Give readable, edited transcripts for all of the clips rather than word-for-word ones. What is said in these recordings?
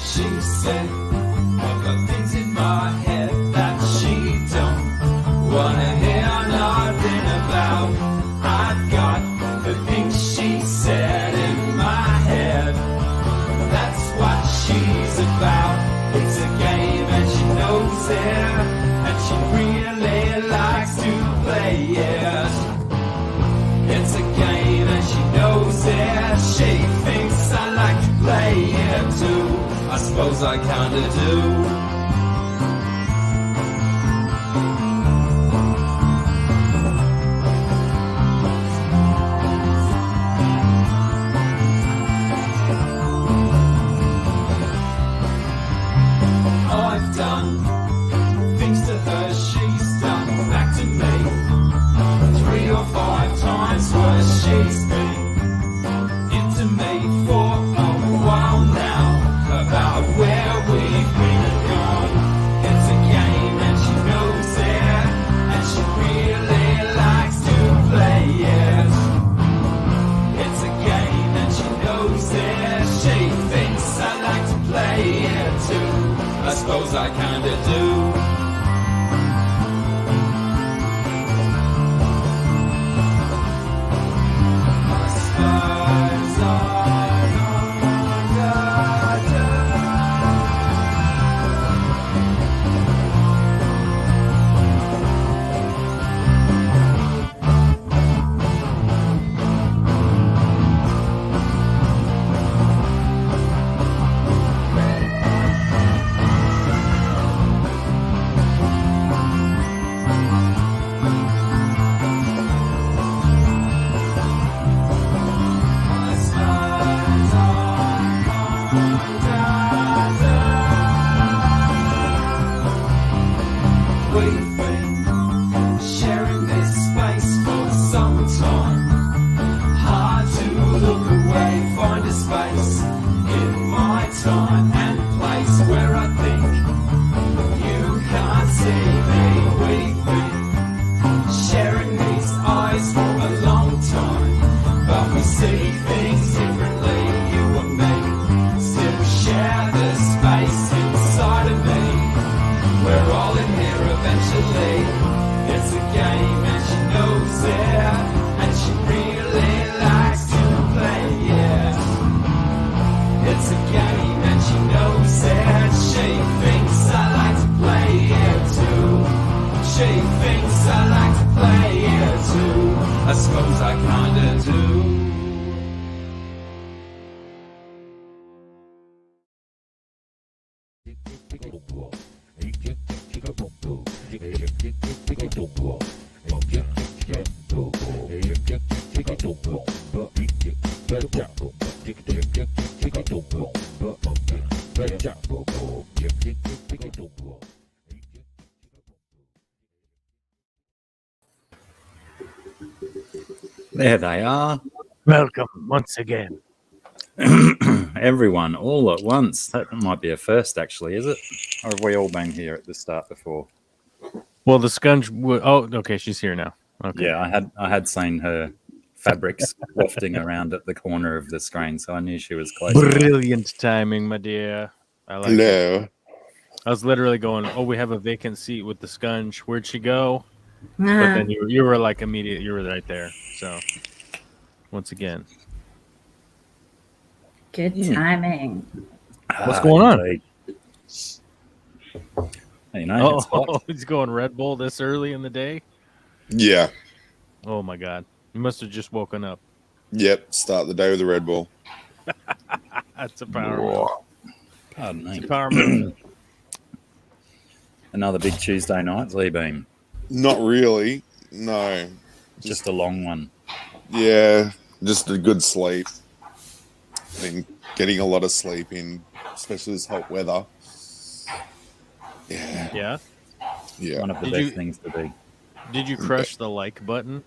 She said, I've got things in my head that she don't wanna hear nothing about. I've got the things she said in my head. That's what she's about. It's a game and she knows it, and she really likes to play it. It's a game and she knows it. She thinks I like to play it too. I suppose I kinda do. I've done things to her, she's done back to me. 3 or 5 times worse, she's been into me for a while now. About where we've been and gone. It's a game and she knows it, and she really likes to play it. It's a game and she knows it. She thinks I like to play it too. I suppose I kinda do. We've been sharing this space for some time. Hard to look away, find a space in my time and place where I think you can't see me. We've been sharing these eyes for a long time, but we see things differently, you and me. Still share the space inside of me. We're all in here eventually. It's a game and she knows it, and she really likes to play it. It's a game and she knows it. She thinks I like to play it too. She thinks I like to play it too. I suppose I kinda do. There they are. Welcome once again. Everyone all at once. That might be a first, actually, is it? Or have we all been here at the start before? Well, the scunge. Oh, okay, she's here now. Okay. Yeah, I had seen her fabrics wafting around at the corner of the screen, so I knew she was close. Brilliant timing, my dear. I like it. Hello. I was literally going, oh, we have a vacant seat with the scunge. Where'd she go? But then you were like immediate. You were right there. So once again, Good timing. what's going on? Indeed. You know, it's hot. Oh, he's going Red Bull this early in the day. Yeah. Oh my God, you must have just woken up. Yep. Start the day with a Red Bull. That's a power move. Pardon me. It's a power move. Another big Tuesday night, Z-Beam. Not really. No. Just a long one. Yeah. Just a good sleep. Been getting a lot of sleep in, especially this hot weather. Yeah. Yeah. Yeah. One of the Did best you- things to be. Did you crush the like button?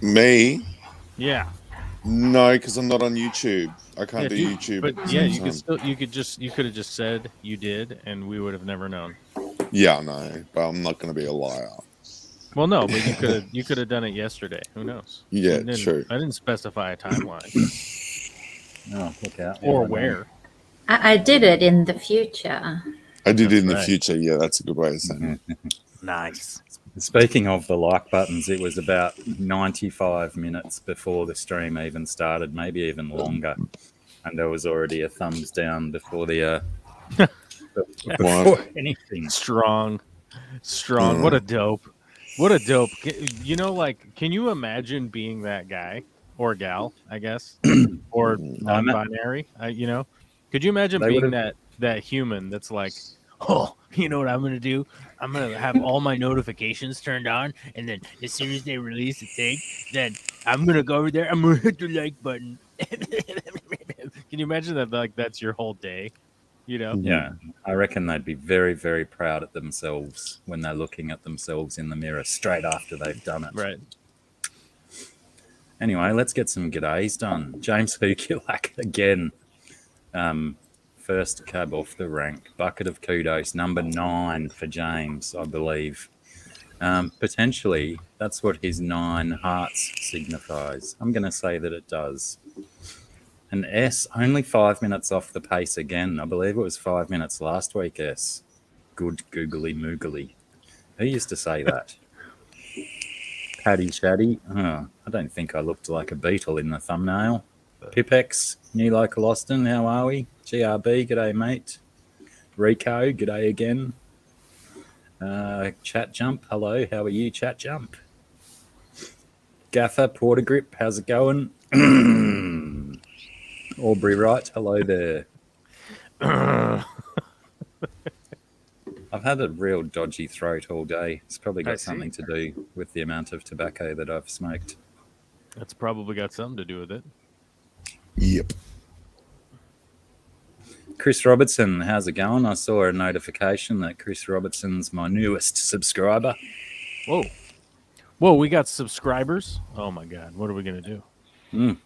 Me? Yeah. No, because I'm not on YouTube. I can't Yeah, do dude, YouTube. but at the yeah, same you could time. still, you could have just said you did, and we would have never known. Yeah, no, but I'm not going to be a liar. Well, no, but you could have done it yesterday. Who knows? Yeah, true. I didn't specify a timeline Oh, look out. or Yeah, I know. where. I did it in the future. I did That's it in the right. future. Yeah, that's a good way of saying it. Nice. Speaking of the like buttons, it was about 95 minutes before the stream even started, maybe even longer. And there was already a thumbs down before the before anything. Strong. What a dope. What a dope. You know, like, can you imagine being that guy or gal, I guess, or non-binary? You know, could you imagine They being would've- that human that's like, oh, you know what I'm gonna do? I'm gonna have all my notifications turned on, and then as soon as they release a thing, then I'm gonna go over there. I'm gonna hit the like button. Can you imagine that? Like, that's your whole day. You know? Yeah, I reckon they'd be very, very proud of themselves when they're looking at themselves in the mirror straight after they've done it. Right. Anyway, let's get some g'days done. James Hukulak again. First cab off the rank. Bucket of kudos. Number 9 for James, I believe. Potentially, that's what his 9 hearts signifies. I'm going to say that it does. An S, only 5 minutes off the pace again. I believe it was 5 minutes last week, S. Good googly moogly. Who used to say that? Paddy Shaddy. Oh, I don't think I looked like a beetle in the thumbnail. Pipex, new local Austin, how are we? GRB, g'day mate. Rico, g'day again. Chat Jump, hello, how are you, Chat Jump? Gaffer, Porter Grip, how's it going? Aubrey Wright, hello there. I've had a real dodgy throat all day. It's probably I got see. something to do with the amount of tobacco that I've smoked. That's probably got something to do with it. Yep. Chris Robertson, how's it going? I saw a notification that Chris Robertson's my newest subscriber. Whoa. Whoa, we got subscribers? Oh my God. What are we going to do?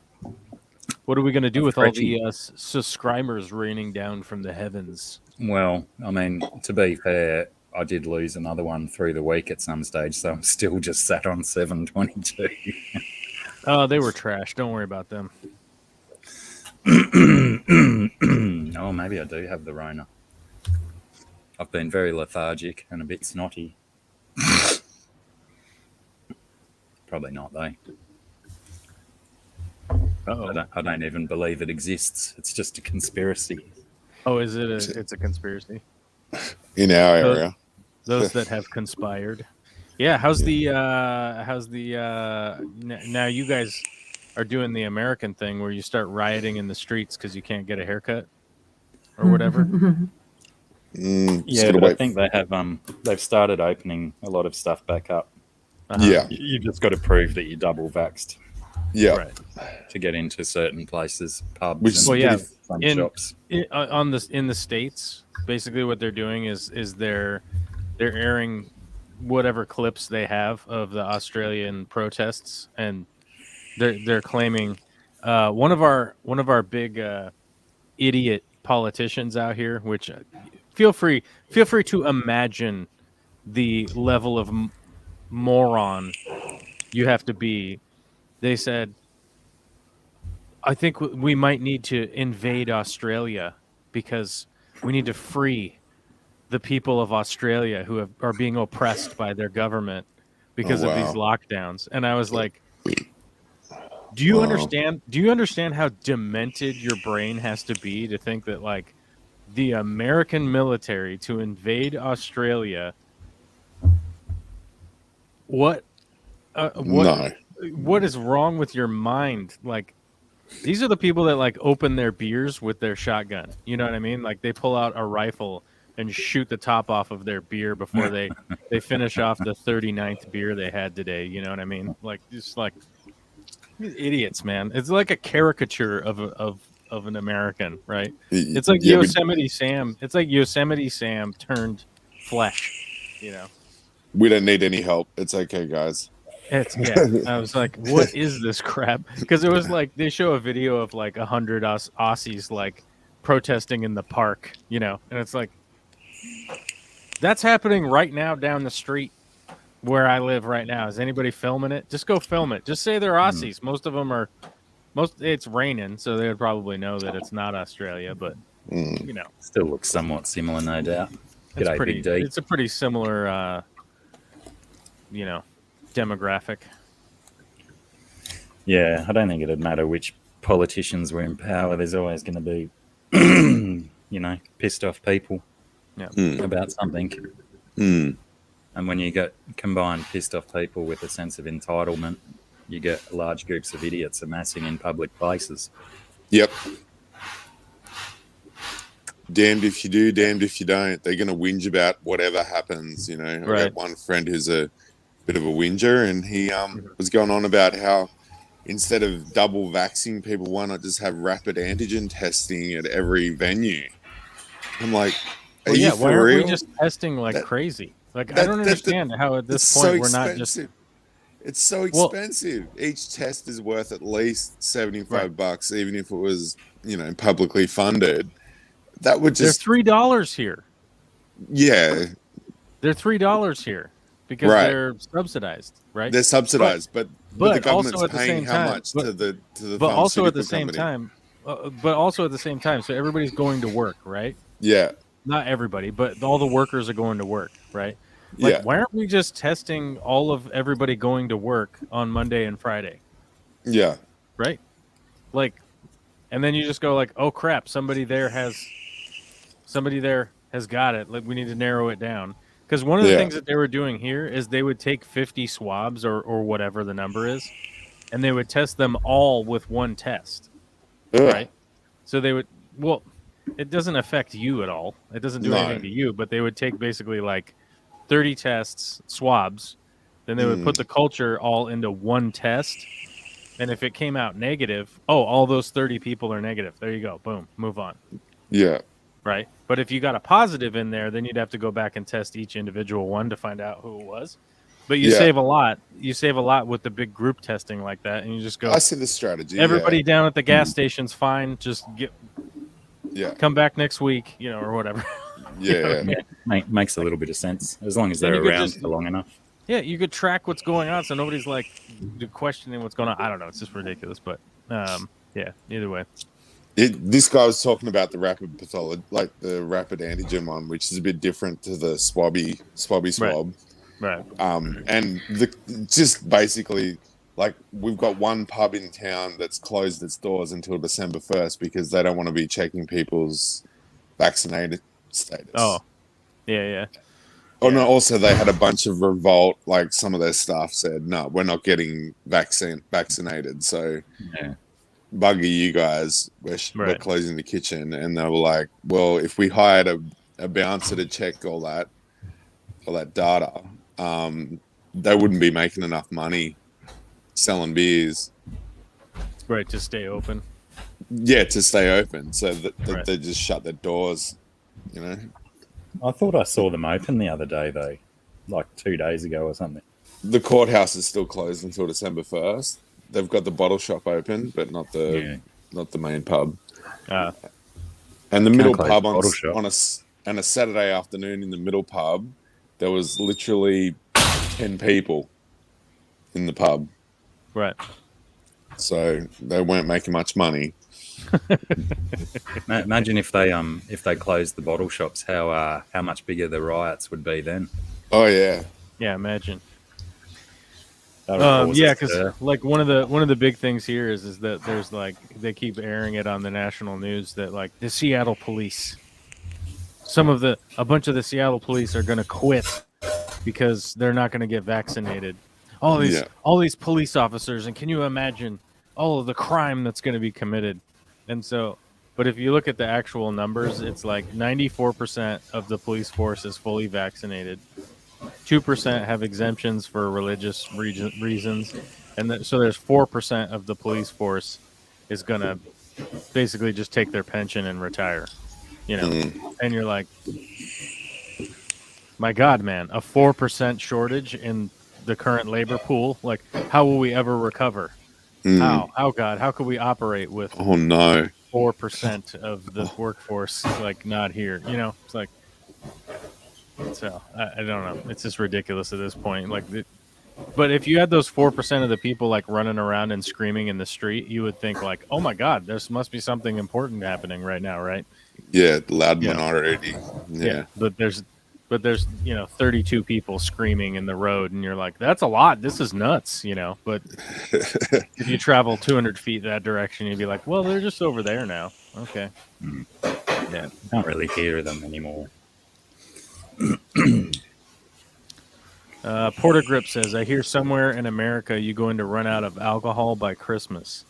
What are we going to do with all the subscribers raining down from the heavens? Well, I mean, to be fair, I did lose another one through the week at some stage, so I'm still just sat on 722. Oh, they were trash. Don't worry about them. Oh, maybe I do have the Rona. I've been very lethargic and a bit snotty. Probably not, though. Uh-oh. I don't even believe it exists. It's just a conspiracy. Oh, is it? It's a conspiracy. In our area. Those that have conspired. Yeah. How's the? Now you guys are doing the American thing where you start rioting in the streets because you can't get a haircut or whatever. Just Yeah, gotta but I wait. think they have. They've started opening a lot of stuff back up. Yeah. You just got to prove that you're double vaxxed Yeah. Right. to get into certain places, pubs, Which is and Well, yeah, some in- shops. In the States, basically what they're doing is they're airing whatever clips they have of the Australian protests, and they're claiming one of our big idiot politicians out here, which feel free to imagine the level of moron you have to be. They said, I think we might need to invade Australia because we need to free the people of Australia who are being oppressed by their government because of these lockdowns. And I was like, do you understand? Do you understand how demented your brain has to be to think that, like, the American military to invade Australia? What No. what is wrong with your mind? Like, these are the people that, like, open their beers with their shotgun. You know what I mean? Like, they pull out a rifle and shoot the top off of their beer before they finish off the 39th beer they had today. You know what I mean? Like, just like idiots, man. It's like a caricature of an American, right? It's like Yosemite Sam. It's like Yosemite Sam turned flesh. You know. We don't need any help. It's okay, guys. I was like, what is this crap? Because it was like they show a video of like 100 Aussies like protesting in the park, and it's like that's happening right now down the street where I live right now. Is anybody filming it? Just go film it. Just say they're Aussies. Most of them are. It's raining, so they would probably know that it's not Australia, but Still looks somewhat similar, no doubt. G'day, Big D. it's a pretty similar, demographic. Yeah, I don't think it'd matter which politicians were in power. There's always going to be, pissed off people about something. Mm. And when you combine pissed off people with a sense of entitlement, you get large groups of idiots amassing in public places. Yep. Damned if you do, damned if you don't. They're going to whinge about whatever happens. I've got one friend who's a bit of a whinger, and he was going on about how instead of double vaccinating people, why not just have rapid antigen testing at every venue? I'm like, are you for why aren't real? we just testing like crazy? Like, I don't understand how at this point we're not just... It's so expensive. Each test is worth at least $75, even if it was, publicly funded. That would just... They're $3 here. Yeah. They're $3 here because they're subsidized, right? They're subsidized, but the government's paying how much to the but also at the pharmaceutical same time, but also at the same time, so everybody's going to work, right? Yeah. Not everybody, but all the workers are going to work, right? Like, why aren't we just testing all of everybody going to work on Monday and Friday? Yeah. Right? Like, and then you just go like, oh crap, somebody there has got it. Like, we need to narrow it down. Because one of the things that they were doing here is they would take 50 swabs or whatever the number is, and they would test them all with one test. Right? So they would, it doesn't affect you at all. It doesn't do anything to you, but they would take basically like 30 tests, swabs, then they would put the culture all into one test, and if it came out negative, all those 30 people are negative. There you go. Boom. Move on. Yeah. Right? But if you got a positive in there, then you'd have to go back and test each individual one to find out who it was. But you save a lot. You save a lot with the big group testing like that, and you just go... I see the strategy. Everybody down at the gas station's fine. Just come back next week, or whatever. Yeah. Makes a little bit of sense as long as they're around for long enough. Yeah, you could track what's going on, so nobody's like questioning what's going on. I don't know; it's just ridiculous. But either way, this guy was talking about the rapid pathology, like the rapid antigen one, which is a bit different to the swab. Right. And just basically, like, we've got one pub in town that's closed its doors until December 1st because they don't want to be checking people's vaccinated status. Oh, yeah. Oh, no, also they had a bunch of revolt, like some of their staff said, no, we're not getting vaccinated, so bugger you guys, we're closing the kitchen. And they were like, well, if we hired a bouncer to check all that data, they wouldn't be making enough money selling beers. Right, to stay open. Yeah, to stay open, so that they just shut their doors, I thought I saw them open the other day, though, like 2 days ago or something. The courthouse is still closed until December 1st. They've got the bottle shop open, but not the main pub. And the middle pub on a Saturday afternoon in the middle pub, there was literally 10 people in the pub. Right. So they weren't making much money. Imagine if they closed the bottle shops, how much bigger the riots would be then. Oh yeah. Yeah, imagine. Because like one of the big things here is that there's like they keep airing it on the national news that like the Seattle police, a bunch of the Seattle police are going to quit because they're not going to get vaccinated. All these police officers, and can you imagine all of the crime that's going to be committed? And so, but if you look at the actual numbers, it's like 94% of the police force is fully vaccinated. 2% have exemptions for religious reasons, and so there's 4% of the police force is gonna basically just take their pension and retire, And you're like, my God, man, a 4% shortage in the current labor pool. Like, how will we ever recover? How God? How could we operate with? Oh no. 4% of the workforce like not here? You know, it's like. So I don't know. It's just ridiculous at this point. Like, but if you had those 4% of the people like running around and screaming in the street, you would think like, oh my God, there must be something important happening right now, right? Yeah, the loud You know. minority. Yeah. But there's 32 people screaming in the road, and you're like, that's a lot. This is nuts, you know. But if you travel 200 feet that direction, you'd be like, well, they're just over there now. Okay. Yeah, can't really hear them anymore. Porter Grip says, I hear somewhere in America you're going to run out of alcohol by Christmas.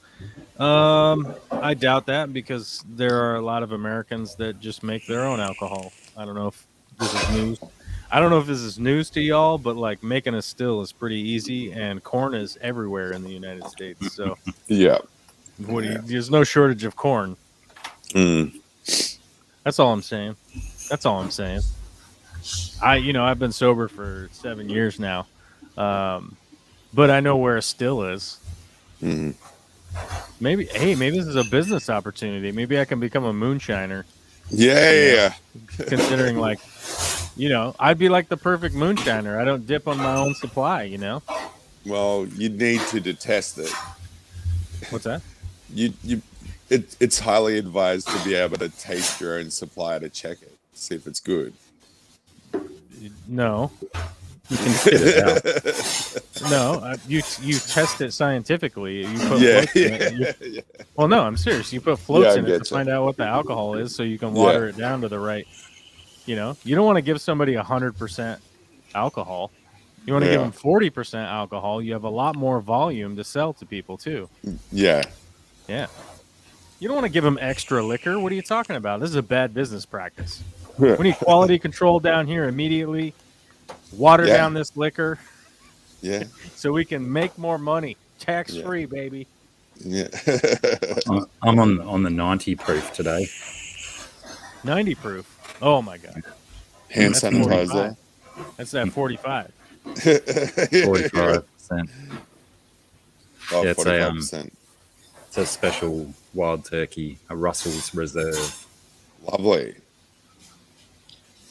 I doubt that, because there are a lot of Americans that just make their own alcohol. I don't know if this is news. I don't know if this is news to y'all, but like making a still is pretty easy, and corn is everywhere in the United States. So Yeah. there's no shortage of corn. That's all I'm saying. I've been sober for 7 years now, but I know where a still is. Maybe this is a business opportunity. Maybe I can become a moonshiner. Yeah. Considering, like, I'd be like the perfect moonshiner. I don't dip on my own supply, you know? Well, you need to test it. What's that? It's highly advised to be able to taste your own supply to check it, see if it's good. No. You can spit it out. No, you test it scientifically. You put floats in it. Well, no, I'm serious. You put floats in it to find out what the alcohol is, so you can water it down to the right. You don't want to give somebody 100% alcohol. You want to give them 40% alcohol. You have a lot more volume to sell to people too. Yeah. You don't want to give them extra liquor. What are you talking about? This is a bad business practice. We need quality control down here immediately. Water down this liquor. Yeah. So we can make more money. Tax free, baby. Yeah. I'm on the 90 proof today. 90 proof. Oh my God. Hand sanitizer. That's that 45. 45%. Oh, Yeah, 45%. It's a special wild turkey, a Russell's Reserve. Lovely.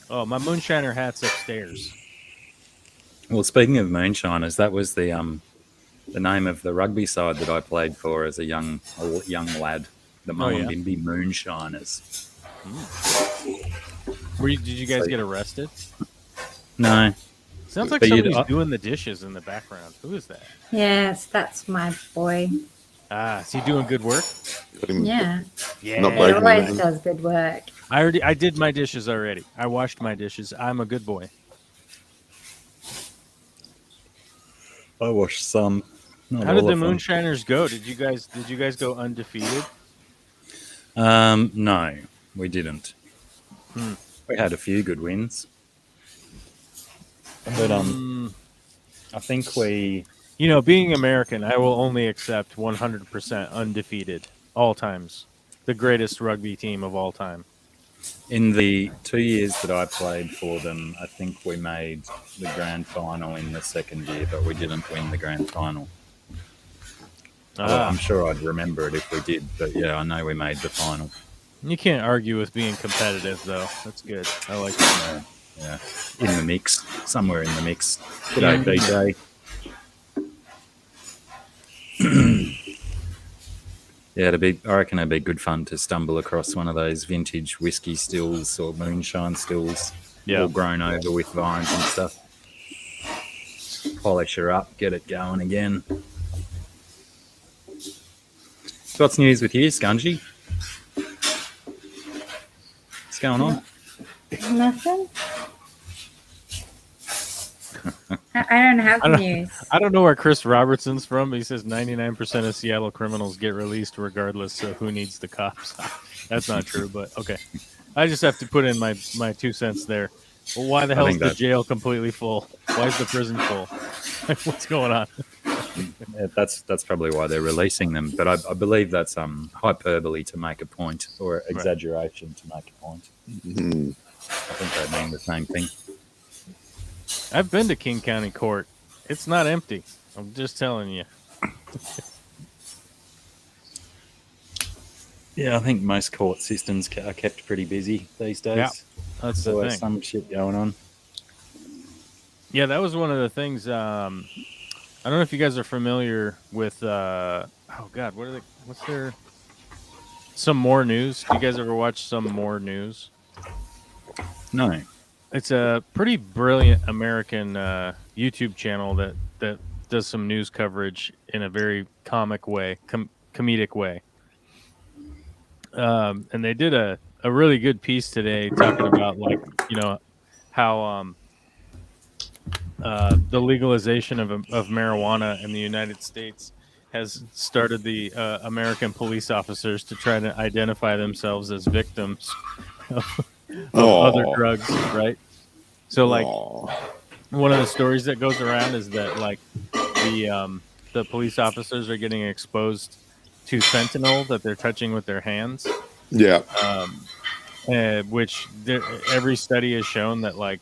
Oh, my moonshiner hat's upstairs. Well, speaking of moonshiners, that was the name of the rugby side that I played for as a young lad. The Mullumbimby Moonshiners. Did you guys get arrested? No. Sounds like somebody's doing the dishes in the background. Who is that? Yes, that's my boy. Is he doing good work? Yeah. Not He breaking always anything. does good work. I did my dishes already. I washed my dishes. I'm a good boy. I watched some. How did the moonshiners go? Did you guys go undefeated? No, we didn't. We had a few good wins, but I think we. Being American, I will only accept 100% undefeated all times. The greatest rugby team of all time. In the 2 years that I played for them, I think we made the grand final in the second year, but we didn't win the grand final. I'm sure I'd remember it if we did, but yeah, I know we made the final. You can't argue with being competitive, though. That's good. I like that. Yeah, in the mix, somewhere in the mix. G'day, BJ. Yeah, I reckon it'd be good fun to stumble across one of those vintage whiskey stills or moonshine stills, all grown over with vines and stuff. Polish her up, get it going again. So what's news with you, Scungy? What's going on? Nothing. I don't have news. I don't know where Chris Robertson's from, but he says 99% of Seattle criminals get released regardless, so who needs the cops? That's not true, but okay. I just have to put in my 2 cents there. Well, why the hell is the jail completely full? Why is the prison full? What's going on? Yeah, that's probably why they're releasing them, but I believe that's hyperbole to make a point, or exaggeration to make a point. I think they mean the same thing. I've been to King County Court It's not empty. I'm just telling you. Yeah, I think most court systems are kept pretty busy these days. Yeah, that's the Always thing. some shit going on. Yeah, that was one of the things. I don't know if you guys are familiar with. Oh God, what are they? What's their? Some More News. Do you guys ever watch Some More News? No. It's a pretty brilliant American YouTube channel that does some news coverage in a very comic way, comedic way. And they did a really good piece today talking about how the legalization of marijuana in the United States has started the American police officers to try to identify themselves as victims of other drugs, right? So like one of the stories that goes around is that like the police officers are getting exposed to fentanyl that they're touching with their hands. Yeah. Which every study has shown that like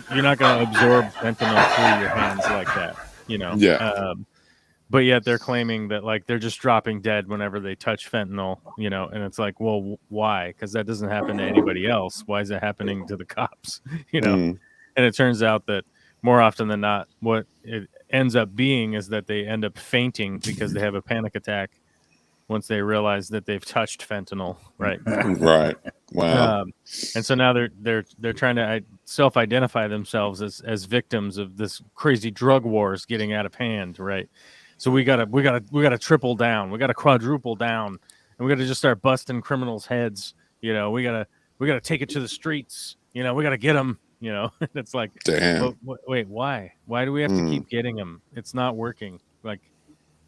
you're not going to absorb fentanyl through your hands like that, Yeah. but yet they're claiming that like they're just dropping dead whenever they touch fentanyl, and it's like, well, why? Because that doesn't happen to anybody else. Why is it happening to the cops? And it turns out that more often than not, what it ends up being is that they end up fainting because they have a panic attack once they realize that they've touched fentanyl, right? Right. Wow. And so now they're trying to self-identify themselves as victims of this crazy drug wars getting out of hand, right? So we gotta triple down, we gotta quadruple down, and we gotta just start busting criminals' heads. We gotta take it to the streets. We gotta get them. It's like, damn. Wait, why? Why do we have to keep getting them? It's not working. Like,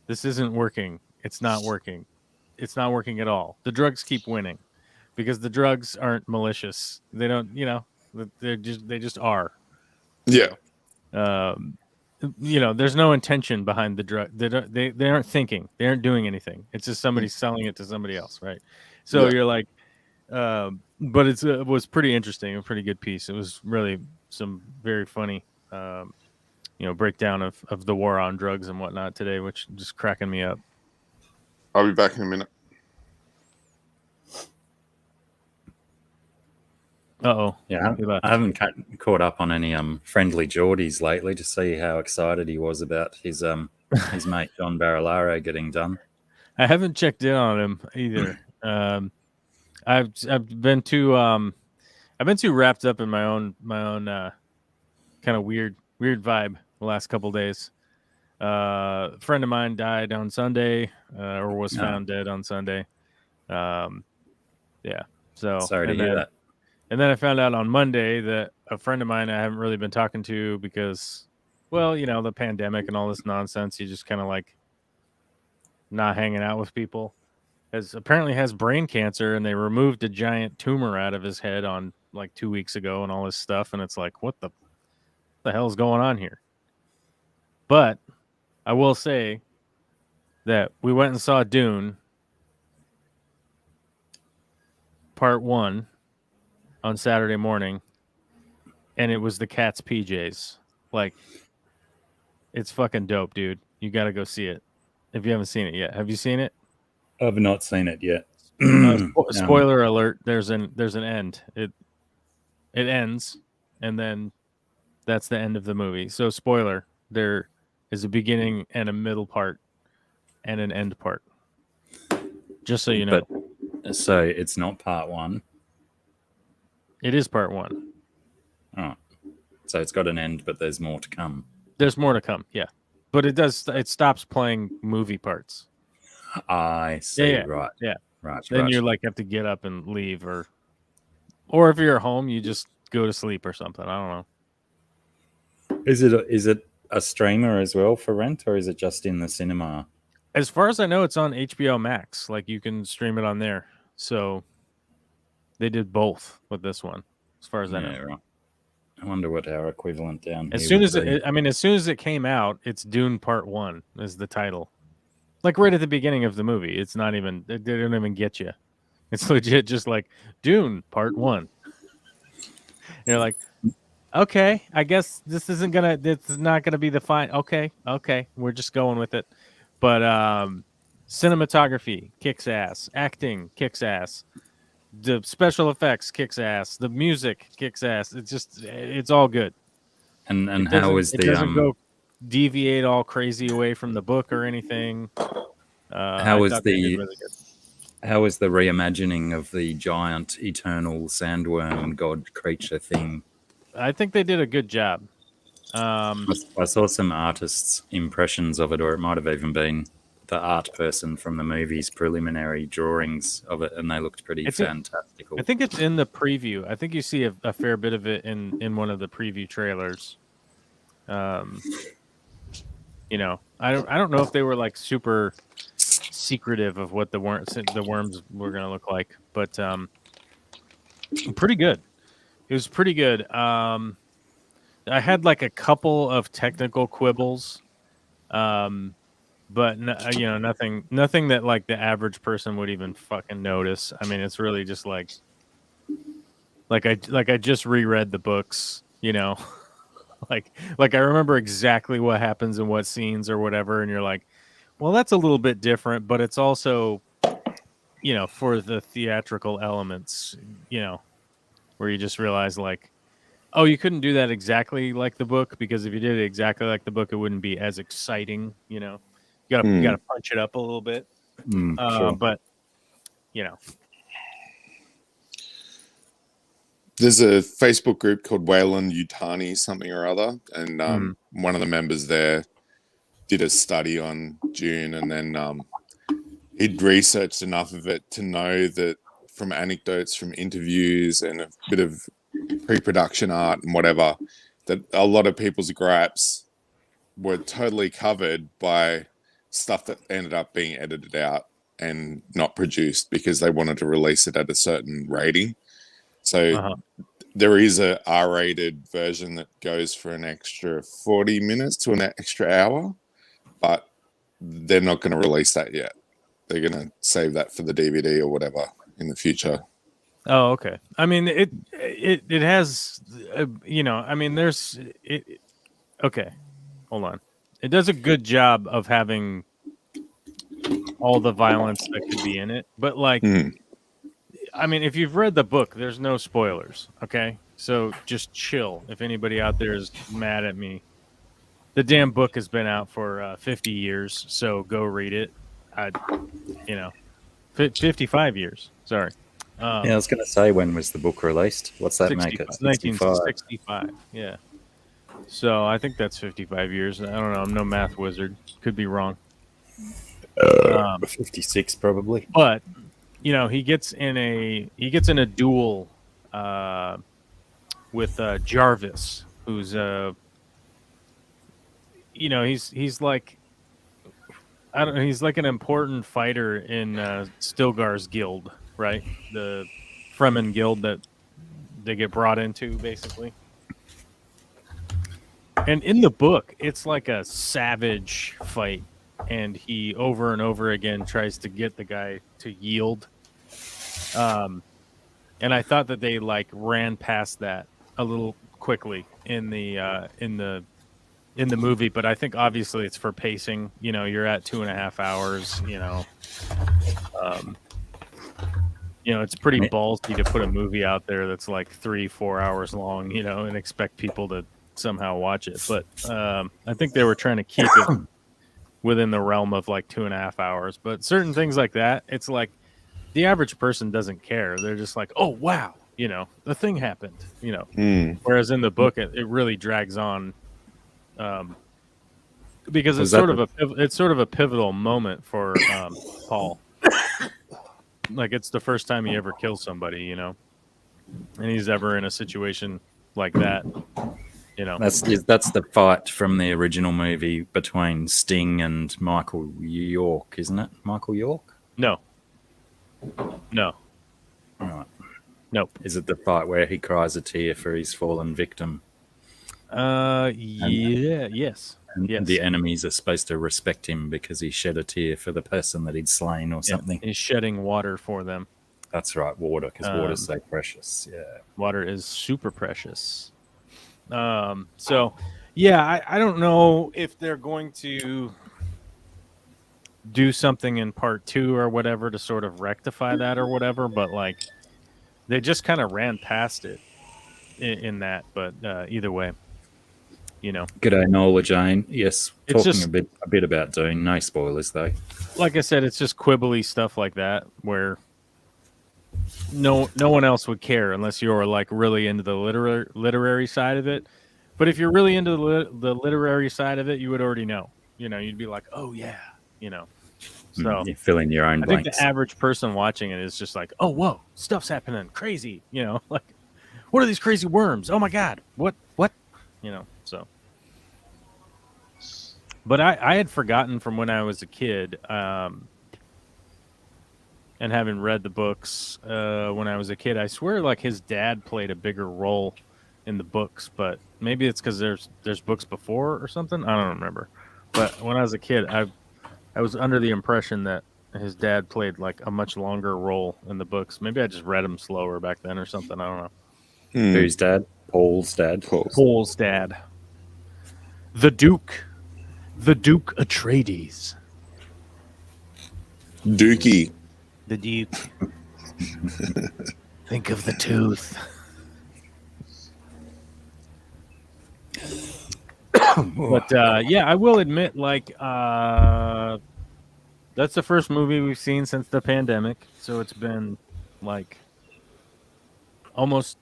this isn't working. It's not working. It's not working at all. The drugs keep winning because the drugs aren't malicious. They don't, they just are. Yeah. There's no intention behind the drug. They aren't thinking. They aren't doing anything. It's just somebody selling it to somebody else, right? So you're like, but it was pretty interesting, a pretty good piece. It was really some very funny, breakdown of the war on drugs and whatnot today, which just cracking me up. I'll be back in a minute. Uh-oh. Yeah, I haven't caught up on any friendly Geordies lately to see how excited he was about his mate John Barilaro getting done. I haven't checked in on him either. I've been too wrapped up in my own kind of weird vibe the last couple days. A friend of mine died on Sunday, or was found dead on Sunday. Yeah. So sorry to hear that. And then I found out on Monday that a friend of mine I haven't really been talking to because, well, the pandemic and all this nonsense, you just kind of like not hanging out with people, apparently has brain cancer, and they removed a giant tumor out of his head on like 2 weeks ago and all this stuff. And it's like, what the hell is going on here? But I will say that we went and saw Dune Part 1 on Saturday morning, and it was the cat's PJs. Like, it's fucking dope, dude. You got to go see it if you haven't seen it yet. Have you seen it? I've not seen it yet. Spoiler alert: there's an end. It ends, and then that's the end of the movie. So, spoiler: there is a beginning and a middle part, and an end part. Just so you know. But, so it's not part 1. It is part 1. Oh, so it's got an end, but there's more to come. There's more to come, yeah. But it stops playing movie parts. I see. Yeah. Right. Yeah. Right. Then you like have to get up and leave, or if you're at home, you just go to sleep or something. I don't know. Is it a streamer as well for rent, or is it just in the cinema? As far as I know, it's on HBO Max. Like, you can stream it on there. So they did both with this one, as far as I know. Right. I wonder what our equivalent down here. As soon as it came out, it's Dune Part 1 is the title. Like right at the beginning of the movie. It's not even, they don't even get you. It's legit just like Dune Part 1. You're like, okay, I guess this is not gonna be the fine. Okay, we're just going with it. But cinematography kicks ass, acting kicks ass, the special effects kicks ass, the music kicks ass. It's all good. And how is It the doesn't go deviate all crazy away from the book or anything. I how is thought they did the really good. how is the reimagining of the giant eternal sandworm god creature thing? I think they did a good job. I saw some artists' impressions of it, or it might have even been the art person from the movie's preliminary drawings of it, and they looked pretty fantastical. I think it's in the preview. I think you see a fair bit of it in one of the preview trailers. You know, I don't know if they were like super secretive of what the worms were going to look like, but pretty good. It was pretty good. I had like a couple of technical quibbles, but nothing that like the average person would even fucking notice. I mean, it's really just like I just reread the books, you know. like I remember exactly what happens in what scenes or whatever, and you're like, well, that's a little bit different, but it's also, you know, for the theatrical elements, you know, where you just realize like, oh, you couldn't do that exactly like the book, because if you did it exactly like the book, it wouldn't be as exciting, you know. You gotta punch it up a little bit. Sure. But you know. There's a Facebook group called Wayland Yutani something or other, and one of the members there did a study on Dune, and then he'd researched enough of it to know that from anecdotes from interviews and a bit of pre-production art and whatever, that a lot of people's gripes were totally covered by stuff that ended up being edited out and not produced because they wanted to release it at a certain rating. So there is a R-rated version that goes for an extra 40 minutes to an extra hour, but they're not going to release that yet. They're going to save that for the DVD or whatever in the future. Oh, okay. I mean, it has, you know, I mean, there's it. Okay, hold on. It does a good job of having all the violence that could be in it, but like, I mean, if you've read the book, there's no spoilers. Okay, so just chill. If anybody out there is mad at me, the damn book has been out for 50 years, so go read it. 55 years. Sorry. Yeah, I was going to say, when was the book released? What's that make it? 1965. Yeah. So I think that's 55 years. I don't know. I'm no math wizard. Could be wrong. 56 probably. But you know, he gets in a duel with Jarvis, who's you know, he's like, I don't know, he's like an important fighter in Stilgar's guild, right? The Fremen guild that they get brought into, basically. And in the book, it's like a savage fight, and he over and over again tries to get the guy to yield. And I thought that they like ran past that a little quickly in the movie, but I think obviously it's for pacing. You know, you're at 2.5 hours. You know, it's pretty ballsy to put a movie out there that's like 3-4 hours long. You know, and expect people to somehow watch it. But I think they were trying to keep it within the realm of like 2.5 hours. But certain things like that, it's like the average person doesn't care. They're just like, oh wow, you know, the thing happened. You know, whereas in the book, it really drags on. Because it's sort of a pivotal moment for Paul. Like, it's the first time he ever kills somebody, you know, and he's ever in a situation like that. You know, that's the fight from the original movie between Sting and Michael York, isn't it? Michael York? No. Right. Nope. Is it the fight where he cries a tear for his fallen victim? Yes. And the enemies are supposed to respect him because he shed a tear for the person that he'd slain or something. He's shedding water for them. That's right, water, because water's so precious. Yeah. Water is super precious. So, yeah, I don't know if they're going to do something in part 2 or whatever to sort of rectify that or whatever, but like they just kind of ran past it in that. But either way, G'day, Nola Jane. Yes, It's talking just- a bit about Dune. No spoilers though. like I said, it's just quibbly stuff like that where no one else would care unless you're like really into the literary side of it. But if you're really into the literary side of it, you would already know. You'd be like, oh yeah, So You fill in your own I think blanks. the average person watching it is just like, oh whoa, stuff's happening, crazy. Like what are these crazy worms? Oh my god, what? So. But I had forgotten from when I was a kid, and having read the books when I was a kid, I swear like his dad played a bigger role in the books, but maybe it's because there's books before or something. I don't remember. But when I was a kid, I was under the impression that his dad played like a much longer role in the books. Maybe I just read them slower back then or something. I don't know. Whose dad? Paul's dad. Paul's dad. The Duke Atreides. Dookie. The Duke. Think of the tooth. But yeah, I will admit, like, that's the first movie we've seen since the pandemic. So it's been like almost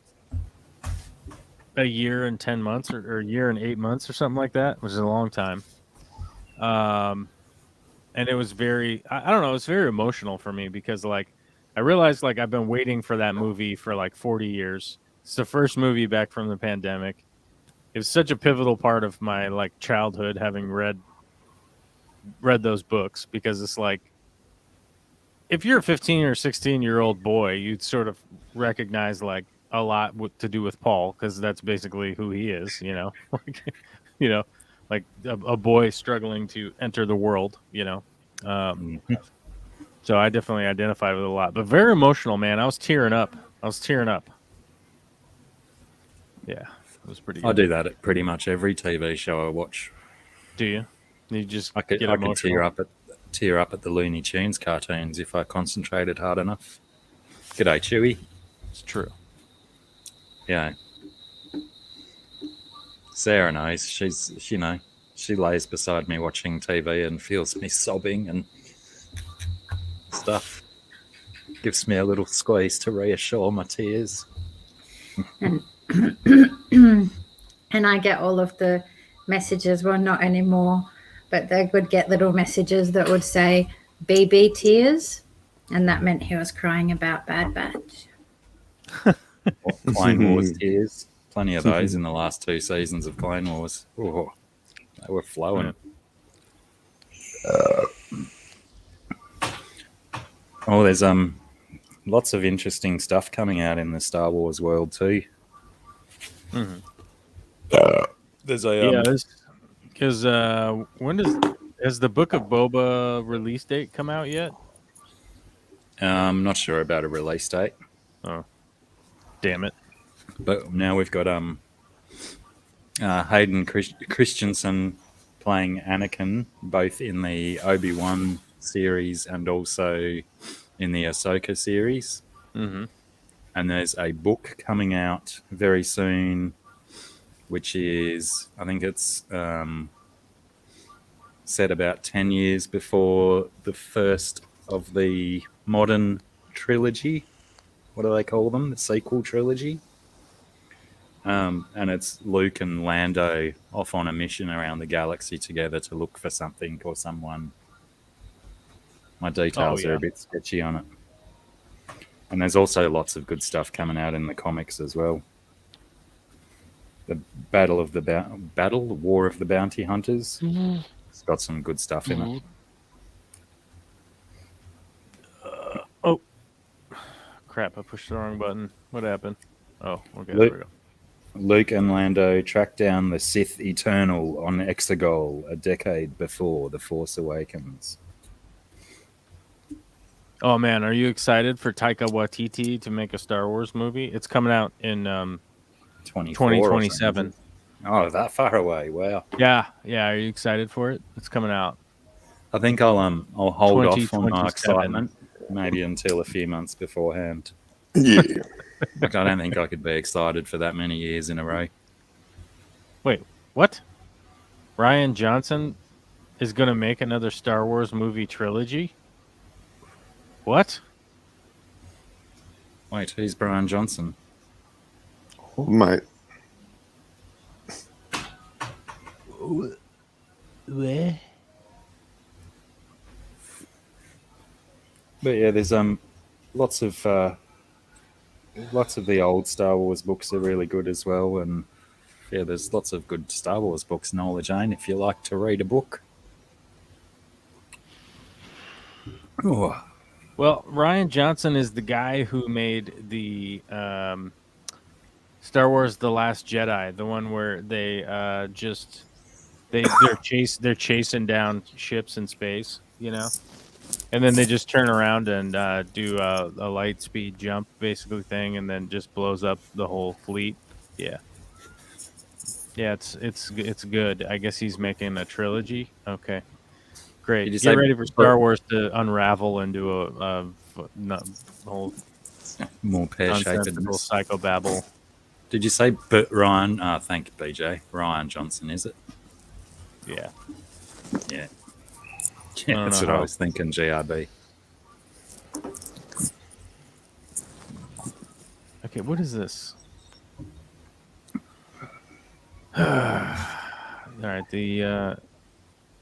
a year and 10 months or a year and 8 months or something like that, which is a long time. And it was very, I don't know, it was very emotional for me because like I realized like I've been waiting for that movie for like 40 years. It's the first movie back from the pandemic. It was such a pivotal part of my like childhood, having read those books, because it's like if you're a 15 or 16-year-old boy, you'd sort of recognize like a lot to do with Paul, because that's basically who he is, like a boy struggling to enter the world, So I definitely identify with it a lot, but very emotional, man. I was tearing up. Yeah, it was pretty good. I do that at pretty much every TV show I watch. Do you? You just I could emotional? tear up at the Looney Tunes cartoons if I concentrated hard enough. G'day, Chewie. It's true. Yeah. Sarah knows. She lays beside me watching TV and feels me sobbing and stuff. Gives me a little squeeze to reassure my tears. And I get all of the messages, well, not anymore, but they would get little messages that would say BB tears, and that meant he was crying about Bad Batch. Clone Wars tears. Plenty of those in the last 2 seasons of Clone Wars. Oh, they were flowing. There's lots of interesting stuff coming out in the Star Wars world too. Mm-hmm. There's a because when has the Book of Boba release date come out yet? I'm not sure about a release date. Oh, damn it! But now we've got Hayden Christensen playing Anakin, both in the Obi-Wan series and also in the Ahsoka series. Mm-hmm. And there's a book coming out very soon, which is, I think it's set about 10 years before the first of the modern trilogy. What do they call them? The sequel trilogy. And it's Luke and Lando off on a mission around the galaxy together to look for something or someone. My details are a bit sketchy on it. And there's also lots of good stuff coming out in the comics as well. The War of the Bounty Hunters. Mm-hmm. It's got some good stuff in it. Oh, crap! I pushed the wrong button. What happened? Oh, okay, there we go. Luke and Lando track down the Sith Eternal on Exegol a decade before The Force Awakens. Oh man, are you excited for Taika Waititi to make a Star Wars movie? It's coming out in 24 or 2027. something. Oh, that far away. Wow. Yeah. Are you excited for it? It's coming out I think I'll hold off on my 2027. excitement maybe until a few months beforehand. Yeah. Like, I don't think I could be excited for that many years in a row. Wait, what? Ryan Johnson is going to make another Star Wars movie trilogy? What? Wait, who's Brian Johnson? Mate. Where? But yeah, there's lots of the old Star Wars books are really good as well, and yeah, there's lots of good Star Wars books, Nola Jane, if you like to read a book. Oh. Well, Ryan Johnson is the guy who made the Star Wars: The Last Jedi, the one where they they're chasing down ships in space, you know, and then they just turn around and do a light speed jump basically thing, and then just blows up the whole fleet. Yeah, it's good. I guess he's making a trilogy. Okay, great. Did you Get say ready for Star Wars to unravel into a whole more nonsensical pear-shaped. psychobabble. Did you say Ryan? Thank you, BJ. Ryan Johnson, is it? Yeah. Yeah. Yeah, that's what I was thinking, GRB. Okay, what is this? All right, the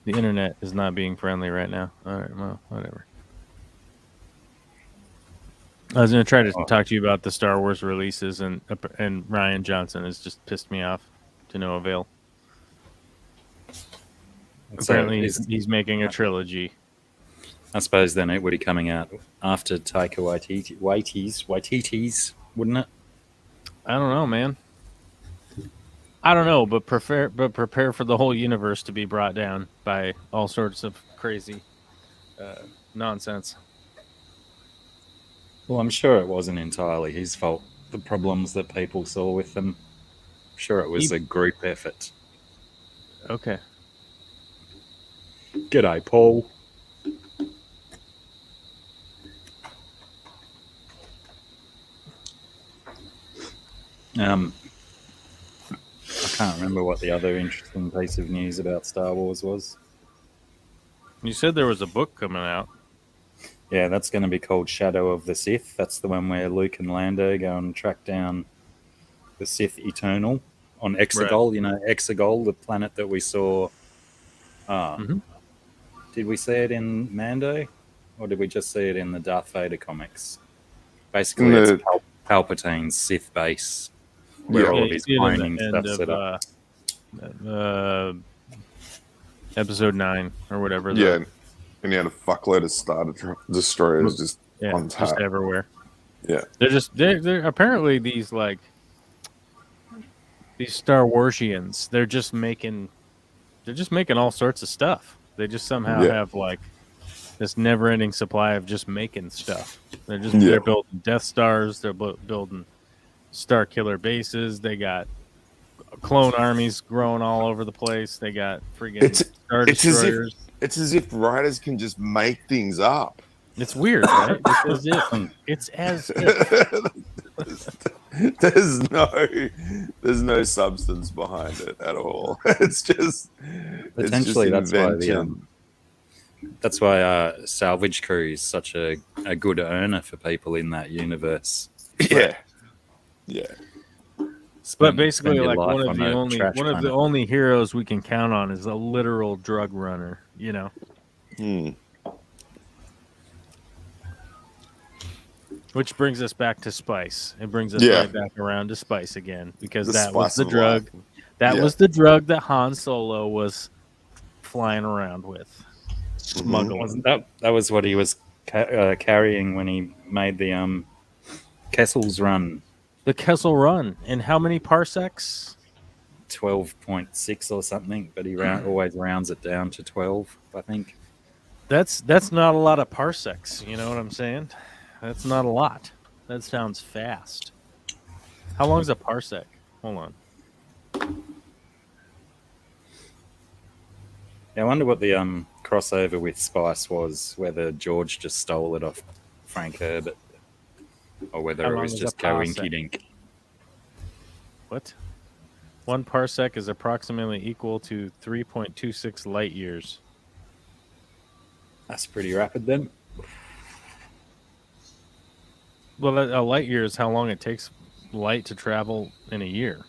internet is not being friendly right now. All right, well, whatever. I was going to try to talk to you about the Star Wars releases, and Ryan Johnson has just pissed me off to no avail. Apparently, he's making a trilogy. I suppose then it would be coming out after Taika Waititi's, wouldn't it? I don't know, man. I don't know, but prepare for the whole universe to be brought down by all sorts of crazy nonsense. Well, I'm sure it wasn't entirely his fault. The problems that people saw with them. I'm sure it was a group effort. Okay. G'day, Paul. I can't remember what the other interesting piece of news about Star Wars was. You said there was a book coming out. Yeah, that's going to be called Shadow of the Sith. That's the one where Luke and Lando go and track down the Sith Eternal on Exegol. Right. You know, Exegol, the planet that we saw. Did we see it in Mando? Or did we just see it in the Darth Vader comics? Basically, it's Palpatine's Sith base. Where all of his cloning stuff set up. Episode 9 or whatever. Yeah, and he had a fuckload of Star Destroyers just on top. Just everywhere. Yeah. They're apparently these Star Warsians. They're just making all sorts of stuff. They just somehow have like this never-ending supply of just making stuff. They're building Death Stars. They're building Star Killer bases. They got clone armies growing all over the place. They got freaking Star Destroyers. It's as if writers can just make things up. It's weird, right? It's as if. There's no substance behind it at all. It's just potentially that's why Salvage Crew is such a good earner for people in that universe. Yeah. But basically, like one of the only heroes we can count on is a literal drug runner. You know. Which brings us back to Spice. It brings us right back around to Spice again, because that was the drug. That was the drug that Han Solo was flying around with, smuggling. That was what he was carrying when he made the Kessel's Run. The Kessel Run. And how many parsecs? 12.6 or something, but he always rounds it down to 12, I think. That's not a lot of parsecs. You know what I'm saying? That's not a lot. That sounds fast. How long is a parsec? Hold on. Yeah, I wonder what the crossover with Spice was, whether George just stole it off Frank Herbert or whether How it long was is just a go parsec? inky dink. What? 1 parsec is approximately equal to 3.26 light years. That's pretty rapid then. Well, a light year is how long it takes light to travel in a year.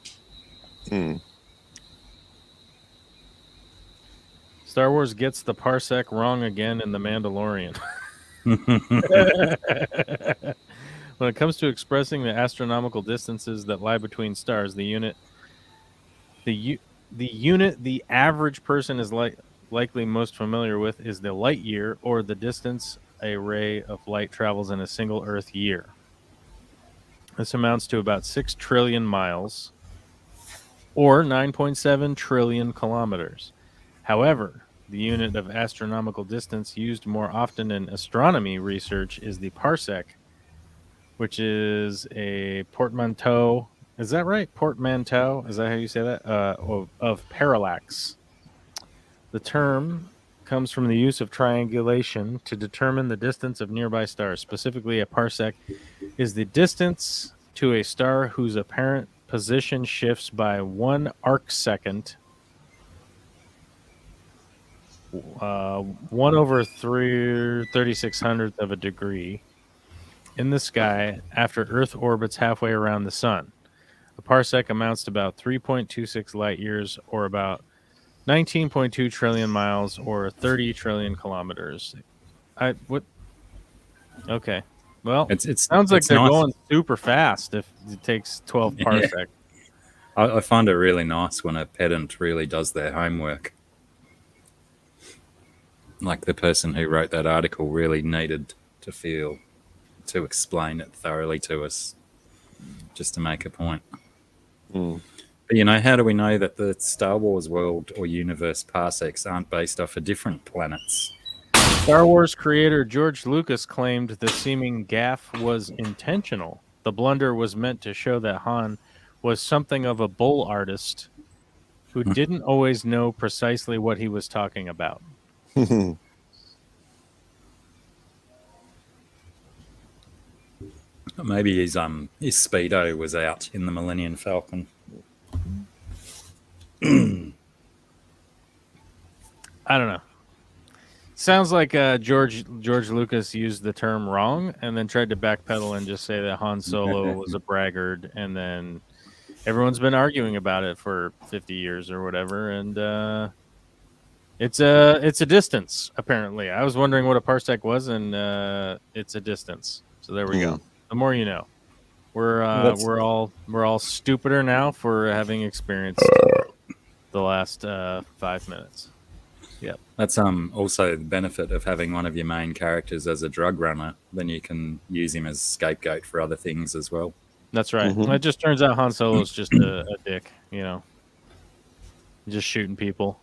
Star Wars gets the parsec wrong again in The Mandalorian. When it comes to expressing the astronomical distances that lie between stars, the unit the average person is likely most familiar with is the light year, or the distance a ray of light travels in a single Earth year. This amounts to about 6 trillion miles, or 9.7 trillion kilometers. However, the unit of astronomical distance used more often in astronomy research is the parsec, which is a portmanteau. Is that right? Portmanteau? Is that how you say that? Of parallax. The term comes from the use of triangulation to determine the distance of nearby stars. Specifically, a parsec is the distance to a star whose apparent position shifts by 1 arcsecond, 1 over 3600th of a degree, in the sky after Earth orbits halfway around the sun. A parsec amounts to about 3.26 light years, or about 19.2 trillion miles, or 30 trillion kilometers. Okay. Well, It's sounds like they're nice. going super fast if it takes 12 parsec. I find it really nice when a pedant really does their homework. Like the person who wrote that article really needed to explain it thoroughly to us, just to make a point. But how do we know that the Star Wars world or universe parsecs aren't based off of different planets? Star Wars creator George Lucas claimed the seeming gaffe was intentional. The blunder was meant to show that Han was something of a bull artist who didn't always know precisely what he was talking about. Maybe his Speedo was out in the Millennium Falcon. I don't know. Sounds like George Lucas used the term wrong and then tried to backpedal and just say that Han Solo was a braggart, and then everyone's been arguing about it for 50 years or whatever, and it's a distance apparently. I was wondering what a parsec was, and it's a distance. So there we go. The more you know. We're all stupider now for having experienced the last 5 minutes. Yep. That's also the benefit of having one of your main characters as a drug runner. Then you can use him as a scapegoat for other things as well. That's right. It just turns out Han Solo's just a dick, just shooting people.